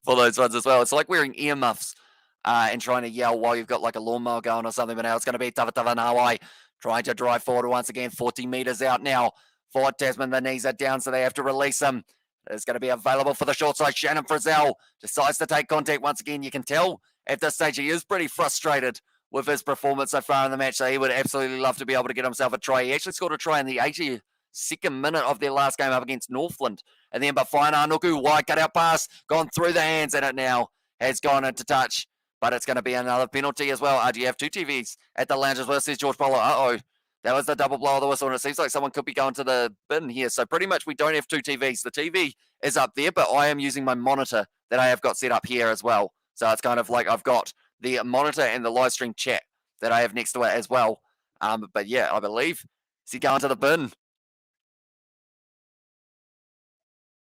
for those ones as well. It's like wearing earmuffs and trying to yell while you've got like a lawnmower going or something. But now it's going to be Tava Nawai trying to drive forward once again, 40 metres out now for Tasman. The knees are down, so they have to release him. It's going to be available for the short side. Shannon Frizzell decides to take contact once again. You can tell at this stage he is pretty frustrated with his performance so far in the match, so he would absolutely love to be able to get himself a try. He actually scored a try in the 82nd minute of their last game up against Northland. And then, but Faina Anuku, wide cut-out pass, gone through the hands, and it now has gone into touch. But it's going to be another penalty as well. Do you have 2 TVs at the lounge as well, says George Polo. Uh-oh, that was the double blow of the whistle, and it seems like someone could be going to the bin here. So pretty much we don't have 2 TVs. The TV is up there, but I am using my monitor that I have got set up here as well. So it's kind of like I've got the monitor and the live stream chat that I have next to it as well. But yeah, I believe, is he going to the bin?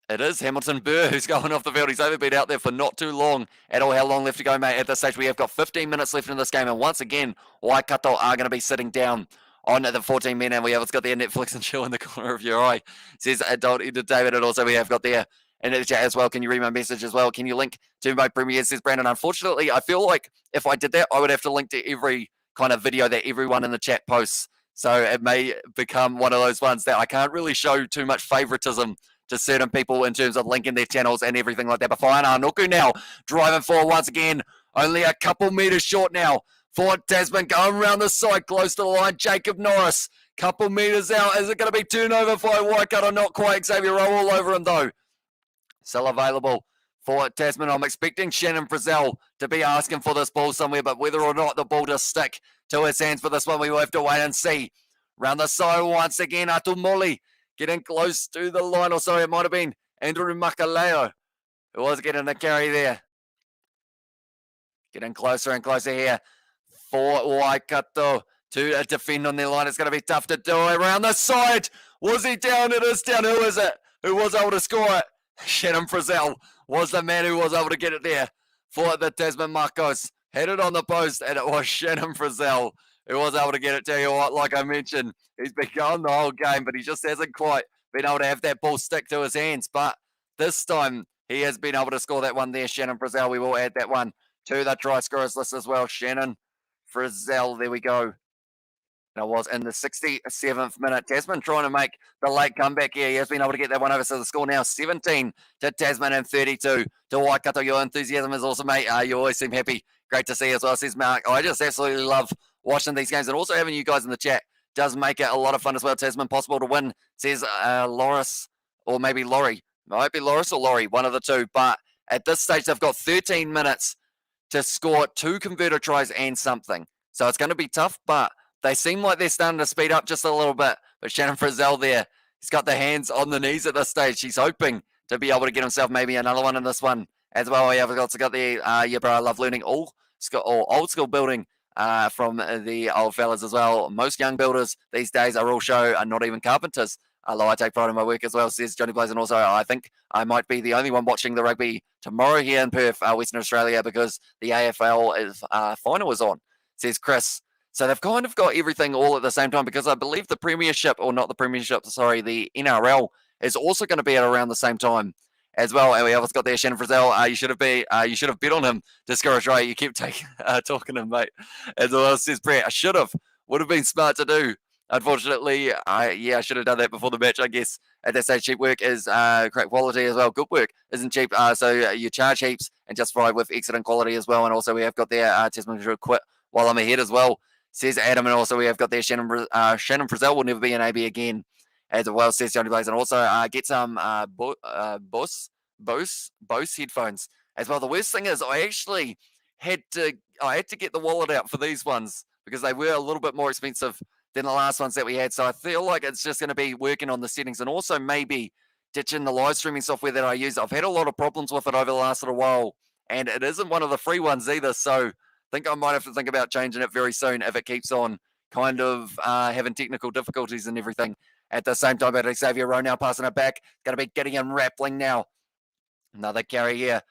It is Hamilton Burr who's going off the field. He's only been out there for not too long at all. How long left to go, mate? At this stage, we have got 15 minutes left in this game. And once again, Waikato are going to be sitting down on the 14 men. And we have got their Netflix and chill in the corner of your eye, says Adult David. And also we have got there in the chat as well. Can you read my message as well? Can you link to my premiere, says Brandon. Unfortunately, I feel like if I did that, I would have to link to every kind of video that everyone in the chat posts. So it may become one of those ones that I can't really show too much favoritism to certain people in terms of linking their channels and everything like that. But Faina Anuku now driving forward once again, only a couple metres short now for Tasman, going around the side close to the line. Jacob Norris, couple metres out. Is it going to be turnover for Waikato? Not quite. Xavier Rowe all over him though. Still available for Tasman. I'm expecting Shannon Frizzell to be asking for this ball somewhere, but whether or not the ball does stick to his hands for this one, we will have to wait and see. Round the side once again, Atumoli getting close to the line. Or sorry, it might have been Andrew Makaleo who was getting the carry there. Getting closer and closer here for Waikato to defend on their line. It's going to be tough to do it. Around the side. Was he down? It is down. Who is it? Who was able to score it? Shannon Frizzell was the man who was able to get it there for the Tasman Makos. Had it on the post, and it was Shannon Frizzell who was able to get it. Tell you what, like I mentioned, he's been going the whole game, but he just hasn't quite been able to have that ball stick to his hands. But this time, he has been able to score that one there, Shannon Frizzell. We will add that one to the try scorers list as well. Shannon Frizzell, there we go. And it was in the 67th minute. Tasman trying to make the late comeback here. He has been able to get that one over. So the score now 17 to Tasman and 32 to Waikato. Your enthusiasm is awesome, mate. You always seem happy. Great to see as well, says Mark. I just absolutely love watching these games and also having you guys in the chat does make it a lot of fun as well. Tasman possible to win, says Loris, or maybe Laurie. Might be Loris or Laurie, one of the two. But at this stage, they've got 13 minutes to score 2 converter tries and something. So it's going to be tough, but they seem like they're starting to speed up just a little bit. But Shannon Frizzell there, he's got the hands on the knees at this stage. He's hoping to be able to get himself maybe another one in this one as well. Yeah, we've also got the I love learning old school building from the old fellas as well. Most young builders these days are not even carpenters. Although I take pride in my work as well, says Johnny Blaze. And also, I think I might be the only one watching the rugby tomorrow here in Perth, Western Australia, because the AFL final is on, says Chris. So they've kind of got everything all at the same time, because I believe the Premiership, or not the Premiership, sorry, the NRL is also going to be at around the same time as well. And we have got there Shannon Frizzell. You should have bet on him to score a try. You keep talking to him, mate. As well, says Brett. I should have. Would have been smart to do. Unfortunately, I should have done that before the match, I guess. At that stage, cheap work is great quality as well. Good work isn't cheap. So you charge heaps and justify with excellent quality as well. And also we have got there Tasman should quit while I'm ahead as well, says Adam. And also we have got there Shannon Frizzell will never be an AB again as well, says Johnny Blaze. And also get some Bose headphones as well. The worst thing is I had to get the wallet out for these ones because they were a little bit more expensive than the last ones that we had. So I feel like it's just going to be working on the settings and also maybe ditching the live streaming software that I use. I've had a lot of problems with it over the last little while, and it isn't one of the free ones either. So I think I might have to think about changing it very soon if it keeps on kind of having technical difficulties and everything. At the same time, but Xavier Rowe now passing it back. Going to be getting him Rappling now. Another carry here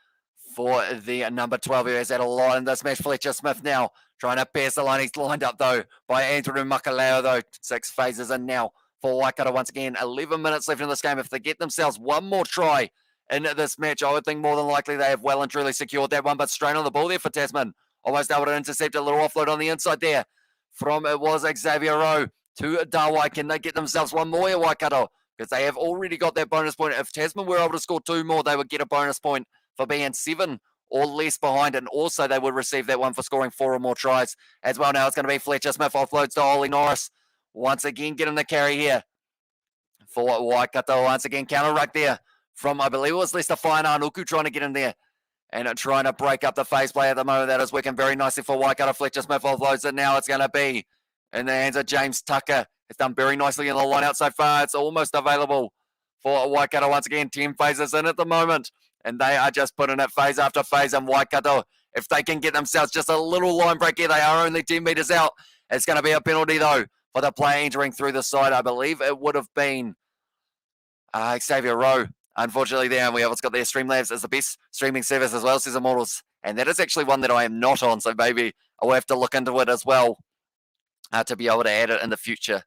for the number 12 who has had a lot in this match. Fletcher Smith now trying to pierce the line. He's lined up, though, by Andrew Makaleo, though. 6 phases in now for Waikato once again. 11 minutes left in this game. If they get themselves one more try in this match, I would think more than likely they have well and truly secured that one. But straight on the ball there for Tasman. Almost able to intercept a little offload on the inside there from it was Xavier Rowe to Dawai. Can they get themselves one more here, Waikato? Because they have already got that bonus point. If Tasman were able to score 2 more, they would get a bonus point for being 7 or less behind, and also they would receive that one for scoring 4 or more tries as well. Now it's going to be Fletcher Smith offloads to Ollie Norris. Once again, getting the carry here for Waikato. Once again, counter ruck there from, I believe it was Lester Fainanuku trying to get in there and trying to break up the phase play at the moment. That is working very nicely for Waikato. Fletcher Smith offloads it. Now it's going to be in the hands of James Tucker. It's done very nicely in the line out so far. It's almost available for Waikato once again. 10 phases in at the moment, and they are just putting it phase after phase. And Waikato, if they can get themselves just a little line break here, they are only 10 metres out. It's going to be a penalty, though, for the player entering through the side. I believe it would have been Xavier Rowe, unfortunately, there. And we have got their Streamlabs as the best streaming service as well, says Immortals. And that is actually one that I am not on, so maybe I'll have to look into it as well to be able to add it in the future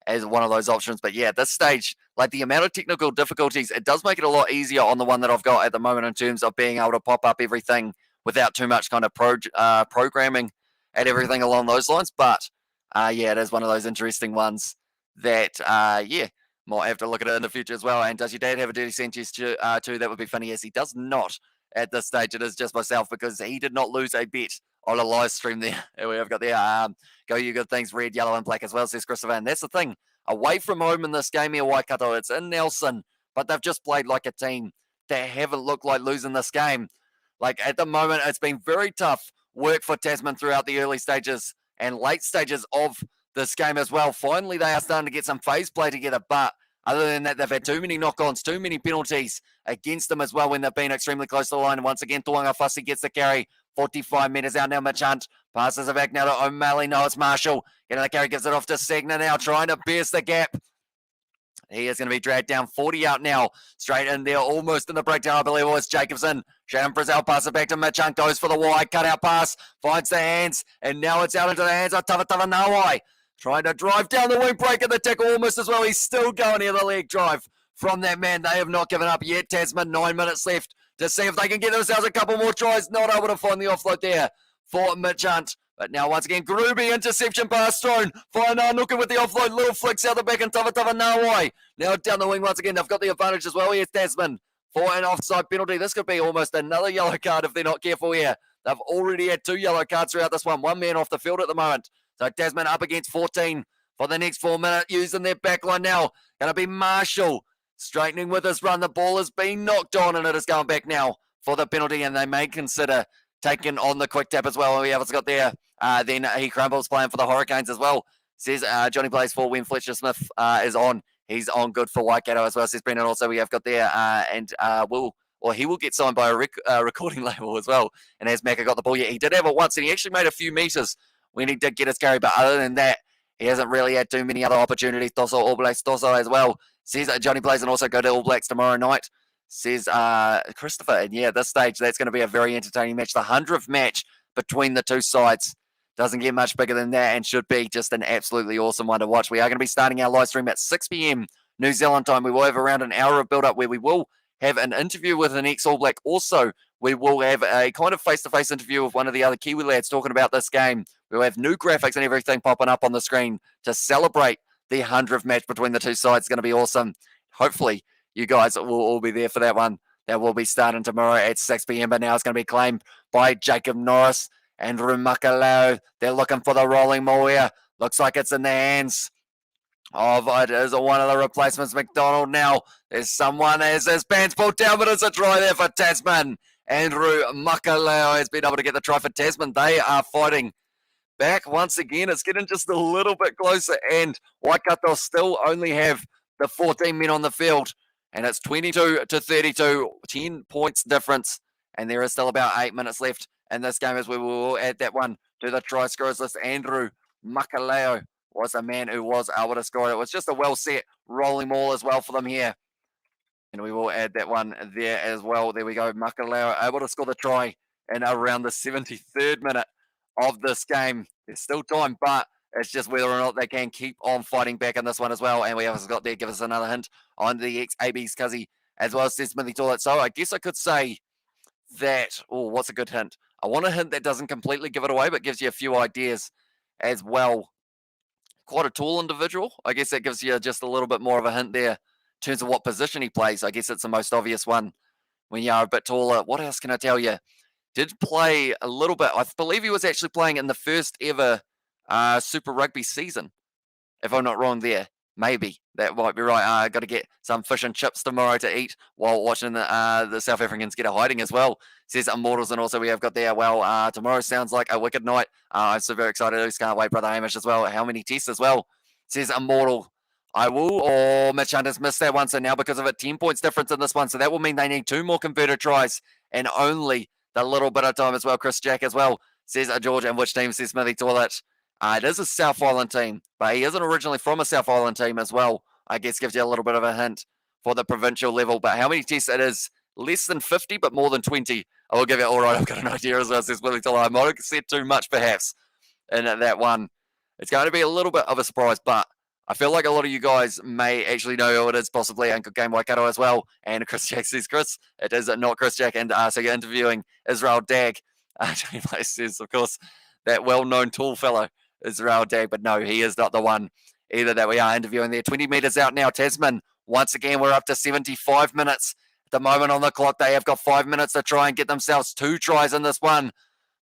as one of those options. But yeah, at this stage, like the amount of technical difficulties, it does make it a lot easier on the one that I've got at the moment in terms of being able to pop up everything without too much kind of programming and everything along those lines. But yeah, it is one of those interesting ones that, yeah, might have to look at it in the future as well. And does your dad have a Dirty Sanchez too? That would be funny. Yes, he does not at this stage. It is just myself because he did not lose a bet on a live stream there. We have got there. Go you good things, red, yellow, and black as well, says Christopher. And that's the thing. Away from home in this game here, Waikato. It's in Nelson, but they've just played like a team. They haven't looked like losing this game. Like at the moment, it's been very tough work for Tasman throughout the early stages and late stages of this game as well. Finally, they are starting to get some phase play together, but other than that, they've had too many knock-ons, too many penalties against them as well when they've been extremely close to the line. And once again, Tuanga Fussy gets the carry. 45 metres out now, Mitch Hunt passes it back now to O'Malley. No, it's Marshall. Getting the carry, gives it off to Segner now, trying to pierce the gap. He is going to be dragged down 40 out now. Straight in there, almost in the breakdown, I believe it was Jacobson. Shannon Frizzell passes it back to Mitch Hunt, goes for the wide cutout pass, finds the hands, and now it's out into the hands of Tavatava Nawai. Trying to drive down the wing, breaking the tackle almost as well. He's still going here, the leg drive from that man. They have not given up yet. Tasman, 9 minutes left to see if they can get themselves a couple more tries. Not able to find the offload there for Mitch Hunt. But now, once again, Groovy interception pass thrown. Whainanukā with the offload. Little flicks out the back and Tavatava Nawai. Now down the wing once again. They've got the advantage as well. Here's Tasman for an offside penalty. This could be almost another yellow card if they're not careful here. They've already had 2 yellow cards throughout this one. 1 man off the field at the moment. So Tasman up against 14 for the next 4 minutes. Using their backline now. Going to be Marshall. Straightening with his run. The ball has been knocked on and it is going back now for the penalty. And they may consider taking on the quick tap as well. We have got there. Then he crumbles playing for the Hurricanes as well. Says Johnny plays for when Fletcher Smith is on. He's on good for Waikato as well. Says Brendan also we have got there. He will get signed by a recording label as well. And as Macca got the ball, yeah, he did have it once and he actually made a few meters when he did get his carry. But other than that, he hasn't really had too many other opportunities. Tosso, All Blacks, Tosso as well. Says Johnny plays and also go to All Blacks tomorrow night. Says Christopher. And yeah, at this stage, that's going to be a very entertaining match. The 100th match between the two sides. Doesn't get much bigger than that and should be just an absolutely awesome one to watch. We are going to be starting our live stream at 6 p.m. New Zealand time. We will have around an hour of build-up where we will have an interview with an ex-All Black. Also, we will have a kind of face-to-face interview with one of the other Kiwi lads talking about this game. We'll have new graphics and everything popping up on the screen to celebrate the 100th match between the two sides. It's going to be awesome. Hopefully, you guys will all be there for that one. That will be starting tomorrow at 6 p.m. But now it's going to be claimed by Jacob Norris and Rumakalao. They're looking for the rolling ball here. Looks like it's in the hands of it is one of the replacements, McDonald. Now there's someone as his pants pulled down, but it's a try there for Tasman. Andrew Makalao has been able to get the try for Tasman. They are fighting back once again. It's getting just a little bit closer, and Waikato still only have the 14 men on the field, and it's 22-32, 10 points difference, and there is still about 8 minutes left in this game as we will add that one to the try scorers list. Andrew Makalao was a man who was able to score. It was just a well-set rolling ball as well for them here. And we will add that one there as well. There we go. Makalao able to score the try in around the 73rd minute of this game. There's still time, but it's just whether or not they can keep on fighting back in this one as well. And we have got there, give us another hint on the ex-AB's Cuzzy as well as Smithy Toilet. So I guess I could say that, what's a good hint? I want a hint that doesn't completely give it away, but gives you a few ideas as well. Quite a tall individual. I guess that gives you just a little bit more of a hint there in terms of what position he plays. I guess it's the most obvious one when you are a bit taller. What else can I tell you? Did play a little bit. I believe he was actually playing in the first ever Super Rugby season, if I'm not wrong there. Maybe. That might be right. I got to get some fish and chips tomorrow to eat while watching the South Africans get a hiding as well. Says Immortals, and also we have got there, tomorrow sounds like a wicked night. I'm so very excited. I just can't wait, Brother Hamish as well. How many tests as well? Says Immortal. I will, Mitch Hunt has missed that one, so now because of it, 10 points difference in this one, so that will mean they need 2 more converted tries, and only the little bit of time as well. Chris Jack as well, says George, and which team, says Smithy Toilet. It is a South Island team, but he isn't originally from a South Island team as well. I guess gives you a little bit of a hint for the provincial level. But how many tests it is? Less than 50, but more than 20. I will give you, all right, I've got an idea as well, says Willie Tiller. I might have said too much, perhaps, in that one. It's going to be a little bit of a surprise, but I feel like a lot of you guys may actually know who it is, possibly, and Good Game Waikato as well. And Chris Jack says, Chris, it is not Chris Jack. And so you're interviewing Israel Dag. Johnny Place says, of course, that well-known tall fellow. Israel Dag, but no, he is not the one either that we are interviewing there. 20 metres out now. Tasman, once again, we're up to 75 minutes at the moment on the clock. They have got 5 minutes to try and get themselves 2 tries in this one.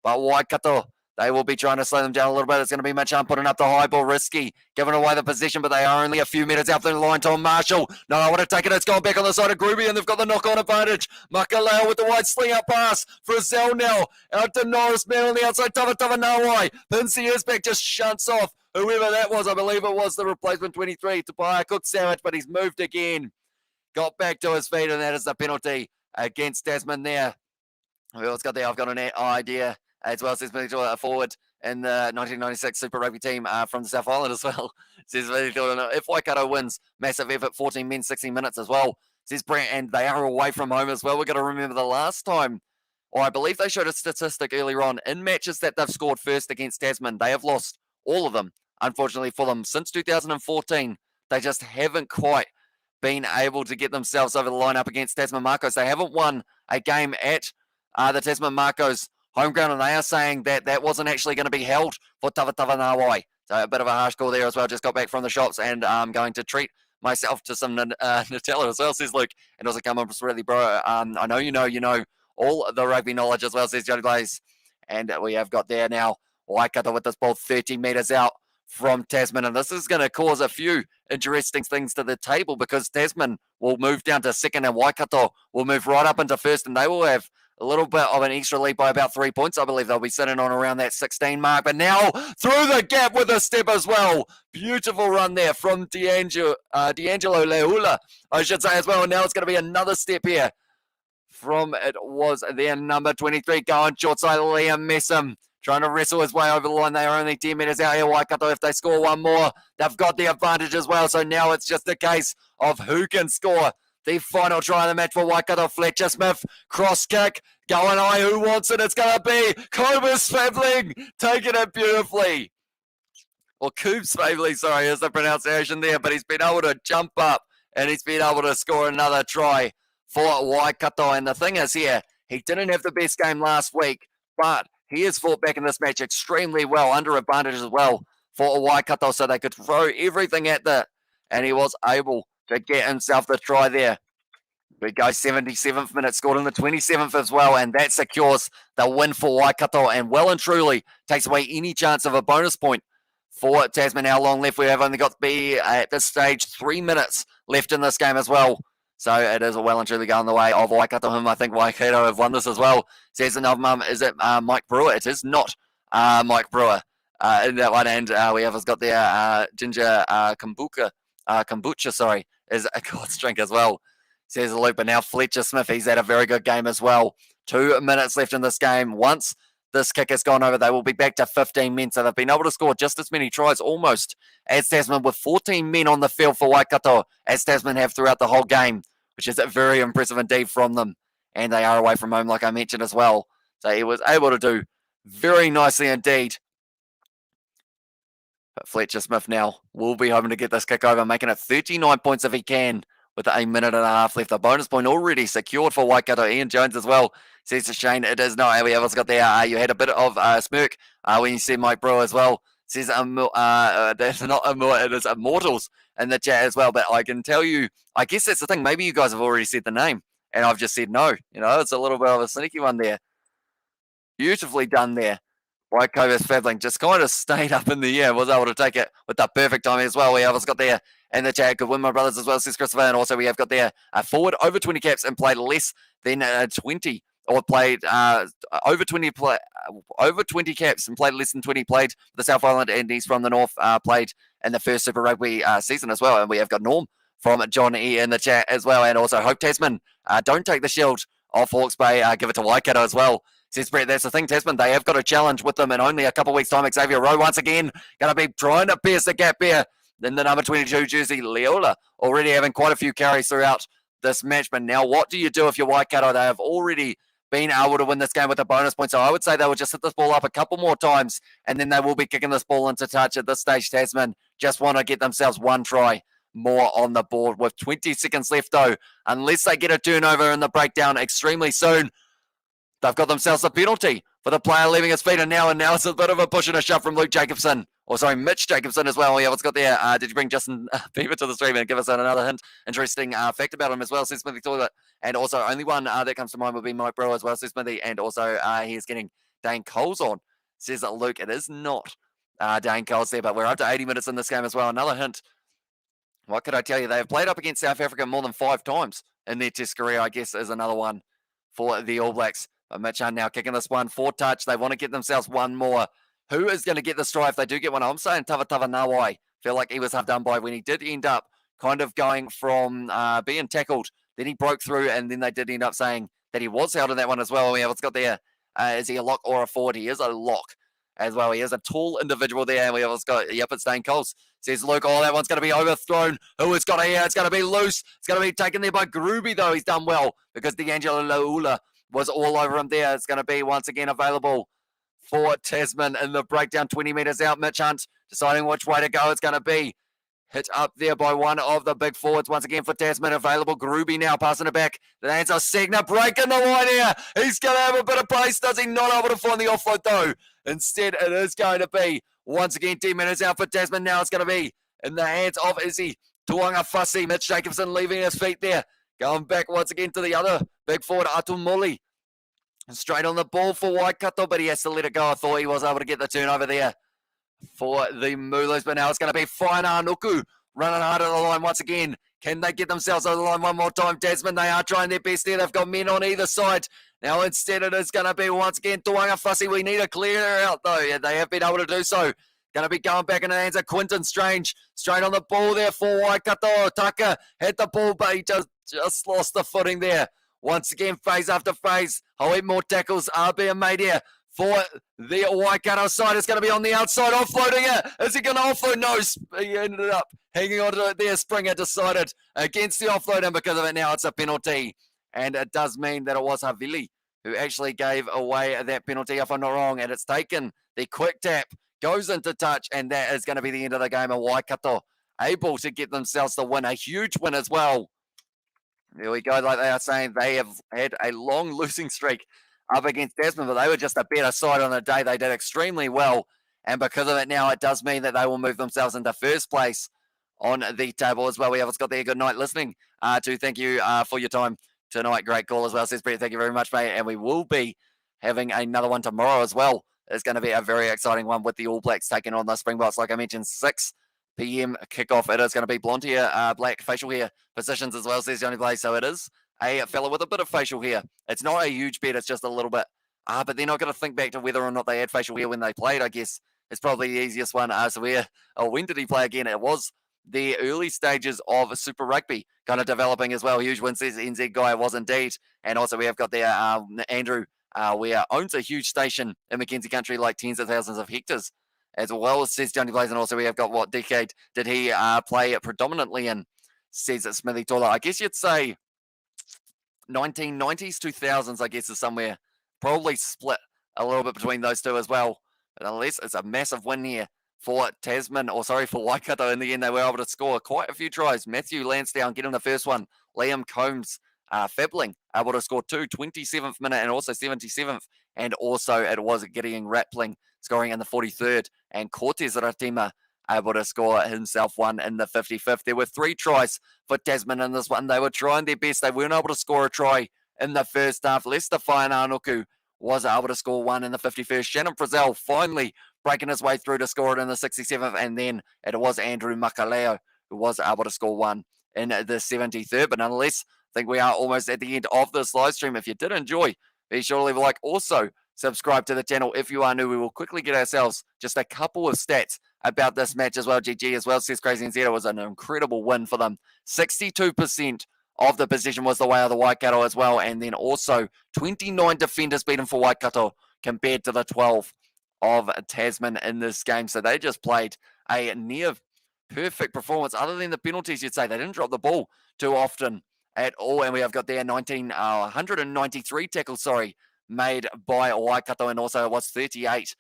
But Waikato, they will be trying to slow them down a little bit. It's going to be Mitch Hunt putting up the high ball, risky, giving away the possession, but they are only a few metres out the line. Tom Marshall, no, I want to take it. It's gone back on the side of Groovy, and they've got the knock-on advantage. Makalao with the wide sling-out pass. Frizzell now, out to Norris, man on the outside. Tavatava Nawai, Pinsey is back, just shunts off. whoever that was. I believe it was the replacement 23 to buy a cooked sandwich, but he's moved again. Got back to his feet, and that is the penalty against Tasman there. Who else got there? I've got an idea as well. Says a forward in the 1996 Super Rugby team from the South Island as well. Says if Waikato wins, massive effort, 14 men, 16 minutes as well. Says Brent, and they are away from home as well. We've got to remember the last time, or I believe they showed a statistic earlier on, in matches that they've scored first against Tasman, they have lost all of them, unfortunately for them. Since 2014, they just haven't quite been able to get themselves over the line up against Tasman Makos. They haven't won a game at the Tasman Makos home ground, and they are saying that that wasn't actually going to be held for Tavatavanaawai. So a bit of a harsh call there as well. Just got back from the shops, and I'm going to treat myself to some Nutella as well, says Luke. And also come on, really, bro. I know you know all the rugby knowledge as well, says Jody Blaze. And we have got there now Waikato with this ball 30 metres out from Tasman, and this is going to cause a few interesting things to the table, because Tasman will move down to second and Waikato will move right up into first, and they will have a little bit of an extra lead by about 3 points. I believe they'll be sitting on around that 16 mark, but now through the gap with a step as well. Beautiful run there from D'Angelo Leula, I should say as well, and now it's going to be another step here from, it was their number 23 going short side, Liam Messam, trying to wrestle his way over the line. They are only 10 metres out here, Waikato. If they score one more, they've got the advantage as well. So now it's just a case of who can score the final try of the match for Waikato. Fletcher Smith, cross kick, going high. Who wants it? It's going to be Cobus Favling, taking it beautifully. Or Coops Favling, sorry, is the pronunciation there. But he's been able to jump up, and he's been able to score another try for Waikato. And the thing is here, he didn't have the best game last week, but he has fought back in this match extremely well, under advantage as well for Waikato, so they could throw everything at that, and he was able to get himself the try there. We go 77th minute, scored in the 27th as well, and that secures the win for Waikato, and well and truly takes away any chance of a bonus point for Tasman. How long left? We have only got to be, at this stage, 3 minutes left in this game as well. So it is well and truly going the way of Waikato. Whom I think Waikato have won this as well. Says another mum, is it Mike Brewer? It is not Mike Brewer in that one. And we have got there Ginger Kombucha, sorry, is a God's drink as well. Says Luke, but now Fletcher Smith, he's had a very good game as well. 2 minutes left in this game. Once this kick has gone over, they will be back to 15 men. So they've been able to score just as many tries almost as Tasman, with 14 men on the field for Waikato, as Tasman have throughout the whole game, which is very impressive indeed from them. And they are away from home, like I mentioned as well. So he was able to do very nicely indeed. But Fletcher Smith now will be hoping to get this kick over, making it 39 points if he can, with a minute and a half left. A bonus point already secured for Waikato. Ian Jones as well says to Shane, it is not. We have got there. You had a bit of smirk when you said Mike Brewer as well. Says that's not it is Immortals in the chat as well. But I can tell you, I guess that's the thing. Maybe you guys have already said the name, and I've just said no. It's a little bit of a sneaky one there. Beautifully done there. Waikato Fabling just kind of stayed up in the air, was able to take it with the perfect timing as well. We have got there in the chat, good win, my brothers, as well, says Christopher. And also we have got there a forward over 20 caps and played less than 20, or played over 20 caps and played less than 20, played for the South Island, and he's from the North, played in the first Super Rugby season as well. And we have got Norm from John E in the chat as well. And also Hope Tasman, don't take the shield off Hawke's Bay, give it to Waikato as well. Says Brett, that's the thing, Tasman, they have got a challenge with them in only a couple of weeks' time. Xavier Rowe once again going to be trying to pierce the gap here. Then the number 22 jersey, Leola, already having quite a few carries throughout this match. But now what do you do if you're Waikato? They have already been able to win this game with a bonus point. So I would say they will just hit this ball up a couple more times, and then they will be kicking this ball into touch. At this stage, Tasman just want to get themselves one try more on the board with 20 seconds left, though. Unless they get a turnover in the breakdown extremely soon, they've got themselves a penalty for the player leaving his feet, and now it's a bit of a push and a shove from Luke Jacobson. Or sorry, Mitch Jacobson as well. Yeah, what's got there? Did you bring Justin Bieber to the stream and give us another hint? Interesting fact about him as well, says Smithy Toilet. And also, only one that comes to mind would be Mike Brewer as well, says Smithy. And also, he is getting Dane Coles on, says Luke. It is not Dane Coles there, but we're up to 80 minutes in this game as well. Another hint. What could I tell you? They have played up against South Africa more than 5 times in their test career, I guess, is another one for the All Blacks. Mitch Hunt now kicking this one for touch. They want to get themselves one more. who is going to get this try if they do get one? I'm saying Tavatava Nawai. Feel like he was half done by when he did end up kind of going from being tackled. Then he broke through, and then they did end up saying that he was held in that one as well. We have got there. Is he a lock or a forward? He is a lock as well. He is a tall individual there. And we have got, yep, it's Dane Coles. Says Luke, oh, that one's going to be overthrown. Who has got it here? It's going to be loose. It's going to be taken there by Gruby, though. He's done well because D'Angelo Laula was all over him there. It's going to be once again available for Tasman in the breakdown, 20 metres out. Mitch Hunt deciding which way to go. It's going to be hit up there by one of the big forwards once again for Tasman. Available Gruby now passing it back. The answer Segner breaking the line here. He's going to have a bit of pace. Does he not able to find the offload though? Instead, it is going to be once again 10 minutes out for Tasman. Now it's going to be in the hands of Izzy Tuanga Fussy. Mitch Jacobson leaving his feet there. Going back once again to the other big forward, Atumuli. Straight on the ball for Waikato, but he has to let it go. I thought he was able to get the turnover there for the Moolers, but now it's going to be Whaina Nuku running hard at the line once again. Can they get themselves over the line one more time? Tasman, they are trying their best there. They've got men on either side. Now instead it is going to be once again Tuanga Fussy. We need to clear her out though. Yeah, they have been able to do so. Going to be going back in the hands of Quinton Strange. Straight on the ball there for Waikato. Tucker had the ball, but he just lost the footing there. Once again, phase after phase. More tackles are being made here for the Waikato side. It's going to be on the outside, offloading it. Is he going to offload? No, he ended up hanging on to it there. Springer decided against the offload, and because of it now, it's a penalty. And it does mean that it was Havili who actually gave away that penalty, if I'm not wrong. And it's taken the quick tap, goes into touch, and that is going to be the end of the game. And Waikato able to get themselves the win, a huge win as well. There we go. Like they are saying, they have had a long losing streak up against Tasman, but they were just a better side on the day. They did extremely well, and because of it now, it does mean that they will move themselves into first place on the table as well. We have got there. Good night listening. Thank you for your time tonight. Great call as well, says Brett. Thank you very much, mate. And we will be having another one tomorrow as well. It's going to be a very exciting one with the All Blacks taking on the Springboks. Like I mentioned, 6 p.m. kickoff. It is going to be blonde hair, black facial hair positions as well, says Johnny Blaze. So it is a fella with a bit of facial hair. It's not a huge bet, it's just a little bit. But they're not going to think back to whether or not they had facial hair when they played, I guess. It's probably the easiest one. When did he play again? It was the early stages of Super Rugby kind of developing as well. Huge win, says NZ guy. It was indeed. And also we have got there Andrew, owns a huge station in Mackenzie Country, like tens of thousands of hectares. As well, says Johnny Blaze, and also we have got what decade did he play predominantly in, says Smithy Tola. I guess you'd say 1990s, 2000s, I guess is somewhere, probably split a little bit between those two as well. But unless it's a massive win here for for Waikato. In the end, they were able to score quite a few tries. Matthew Lansdowne getting the first one. Liam Combs Febling able to score 2, 27th minute and also 77th. And also it was Gideon Rappling scoring in the 43rd, and Cortez Ratima able to score himself one in the 55th. There were 3 tries for Tasman in this one. They were trying their best. They weren't able to score a try in the first half. Lester Whainaunuku was able to score one in the 51st. Shannon Frizzell finally breaking his way through to score it in the 67th, and then it was Andrew Makaleo who was able to score one in the 73rd. But nonetheless, I think we are almost at the end of this live stream. If you did enjoy, be sure to leave a like. Also, subscribe to the channel if you are new. We will quickly get ourselves just a couple of stats about this match as well. GG as well, says Crazy NZ. It was an incredible win for them. 62% of the possession was the way of the Waikato as well. And then also 29 defenders beaten for Waikato compared to the 12 of Tasman in this game. So they just played a near perfect performance. Other than the penalties, you'd say they didn't drop the ball too often at all. And we have got there 193 tackles, made by Waikato, and also it was 38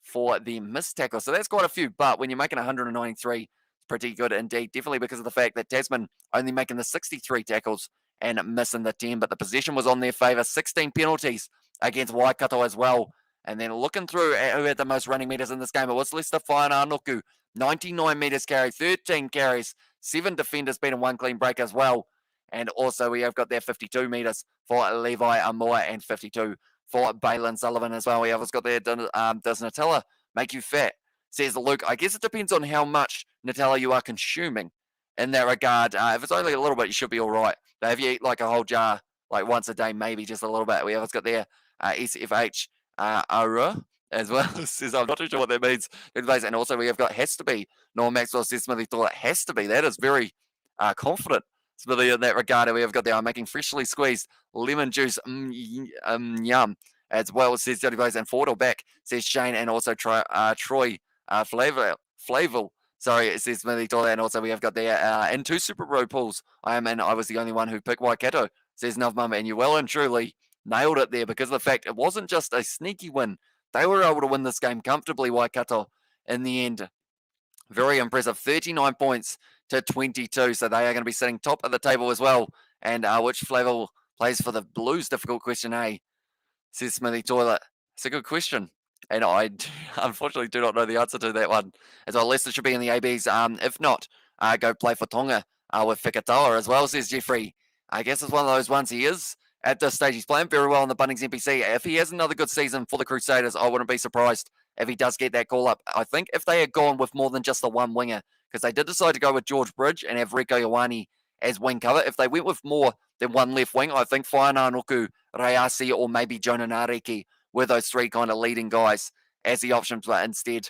for the missed tackle. So that's quite a few, but when you're making 193, it's pretty good indeed. Definitely because of the fact that Tasman only making the 63 tackles and missing the 10, but the possession was on their favour. 16 penalties against Waikato as well. And then looking through at who had the most running metres in this game, it was Lester Whainaunuku, 99 metres carry, 13 carries, 7 defenders beating 1 clean break as well. And also we have got there 52 metres for Levi Amoa and 52 for Balin Sullivan as well. We have got there, does Nutella make you fat? Says Luke. I guess it depends on how much Nutella you are consuming in that regard. If it's only a little bit, you should be all right. But if you eat like a whole jar, like once a day, maybe just a little bit. We have got there SFH Aura. as well. Says, I'm not too sure what that means. And also we have got has to be. Norman Maxwell says Smithy thought it has to be. That is very confident, Smithy, in that regard. We have got there, I'm making freshly squeezed lemon juice, yum. As well, says Johnny Blaze, and forward or back, says Shane, and also Troy Flavel. Sorry, it says Smithy Toilet, and also we have got there in 2 Super Row pools. I was the only one who picked Waikato, says Nuvmum, and you well and truly nailed it there because of the fact it wasn't just a sneaky win. They were able to win this game comfortably, Waikato, in the end. Very impressive, 39 points to 22, so they are going to be sitting top of the table as well. And which Flavel plays for the Blues? Difficult question, eh? Says Smithy Toilet. It's a good question. And I unfortunately do not know the answer to that one. As well, Leicester should be in the ABs. If not, go play for Tonga with Whikatoa as well, says Jeffrey. I guess it's one of those ones he is. At this stage, he's playing very well in the Bunnings NPC. If he has another good season for the Crusaders, I wouldn't be surprised if he does get that call up. I think if they had gone with more than just the one winger, because they did decide to go with George Bridge and have Rieko Ioane as wing cover, if they went with more than one left wing, I think Whainanoku, Rayasi, or maybe Jonah Nareki were those 3 kind of leading guys as the options, but instead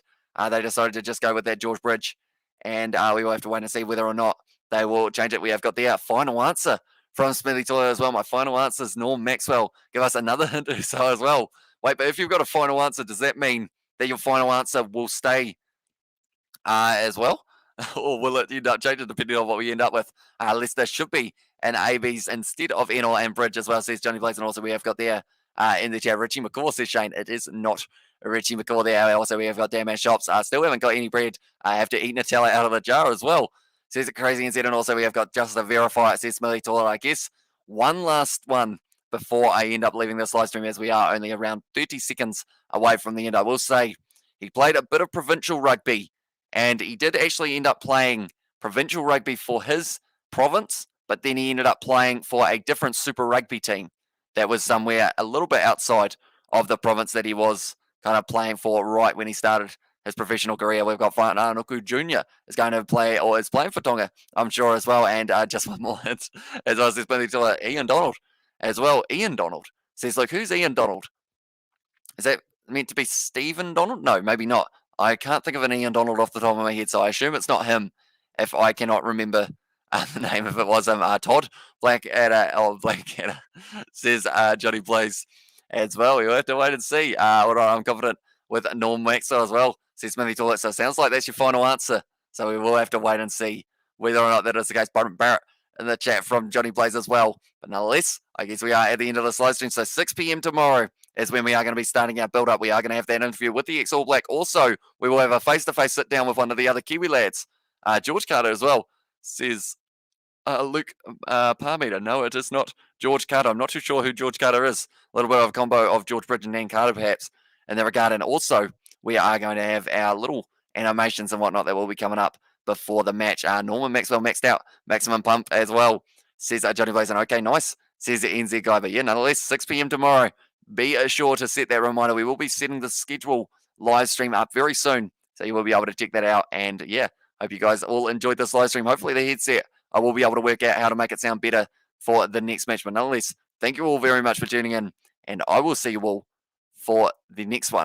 they decided to just go with that George Bridge, and we will have to wait and see whether or not they will change it. We have got the final answer from Smithy Toilet as well. My final answer is Norm Maxwell. Give us another hint or so as well. Wait, but if you've got a final answer, does that mean that your final answer will stay as well? Or will it end up changing depending on what we end up with? Leicester should be an ABs instead of Enor and Bridge as well, says Johnny Blaze. And also we have got there in the chat, Richie McCaw, says Shane. It is not Richie McCaw there. Also we have got Damn Shops. Still haven't got any bread. I have to eat Nutella out of the jar as well, says it crazy instead. And also we have got just a verify, it says Smithy Taller. I guess one last one before I end up leaving this live stream, as we are only around 30 seconds away from the end. I will say he played a bit of provincial rugby, and he did actually end up playing provincial rugby for his province, but then he ended up playing for a different Super Rugby team that was somewhere a little bit outside of the province that he was kind of playing for right when he started his professional career. We've got Whainanoku Jr. is going to play, or is playing for Tonga, I'm sure, as well. And just one more hint, as I was explaining to Ian Donald as well. Ian Donald says, look, who's Ian Donald? Is that meant to be Stephen Donald? No, maybe not. I can't think of an Ian Donald off the top of my head, so I assume it's not him if I cannot remember the name. If it was him, Todd Blackadder, says Johnny Blaze as well. We'll have to wait and see. All right, I'm confident with Norm Maxwell as well, says Smithy Toilet. So it sounds like that's your final answer. So we will have to wait and see whether or not that is the case. Barrett in the chat from Johnny Blaze as well. But nonetheless, I guess we are at the end of this live stream. So 6 p.m. tomorrow is when we are going to be starting our build-up. We are going to have that interview with the ex-All Black. Also, we will have a face-to-face sit-down with one of the other Kiwi lads, George Carter as well, says Luke Parmeter. No, it is not George Carter. I'm not too sure who George Carter is. A little bit of a combo of George Bridge and Nan Carter, perhaps, in that regard. And also, we are going to have our little animations and whatnot that will be coming up before the match. Norman Maxwell maxed out, maximum pump as well, says Johnny Blaze. Okay, nice, says the NZ guy. But yeah, nonetheless, 6 p.m. tomorrow. Be sure to set that reminder. We will be setting the schedule live stream up very soon, so you will be able to check that out. And yeah, hope you guys all enjoyed this live stream. Hopefully the headset, I will be able to work out how to make it sound better for the next match. But nonetheless, thank you all very much for tuning in, and I will see you all for the next one.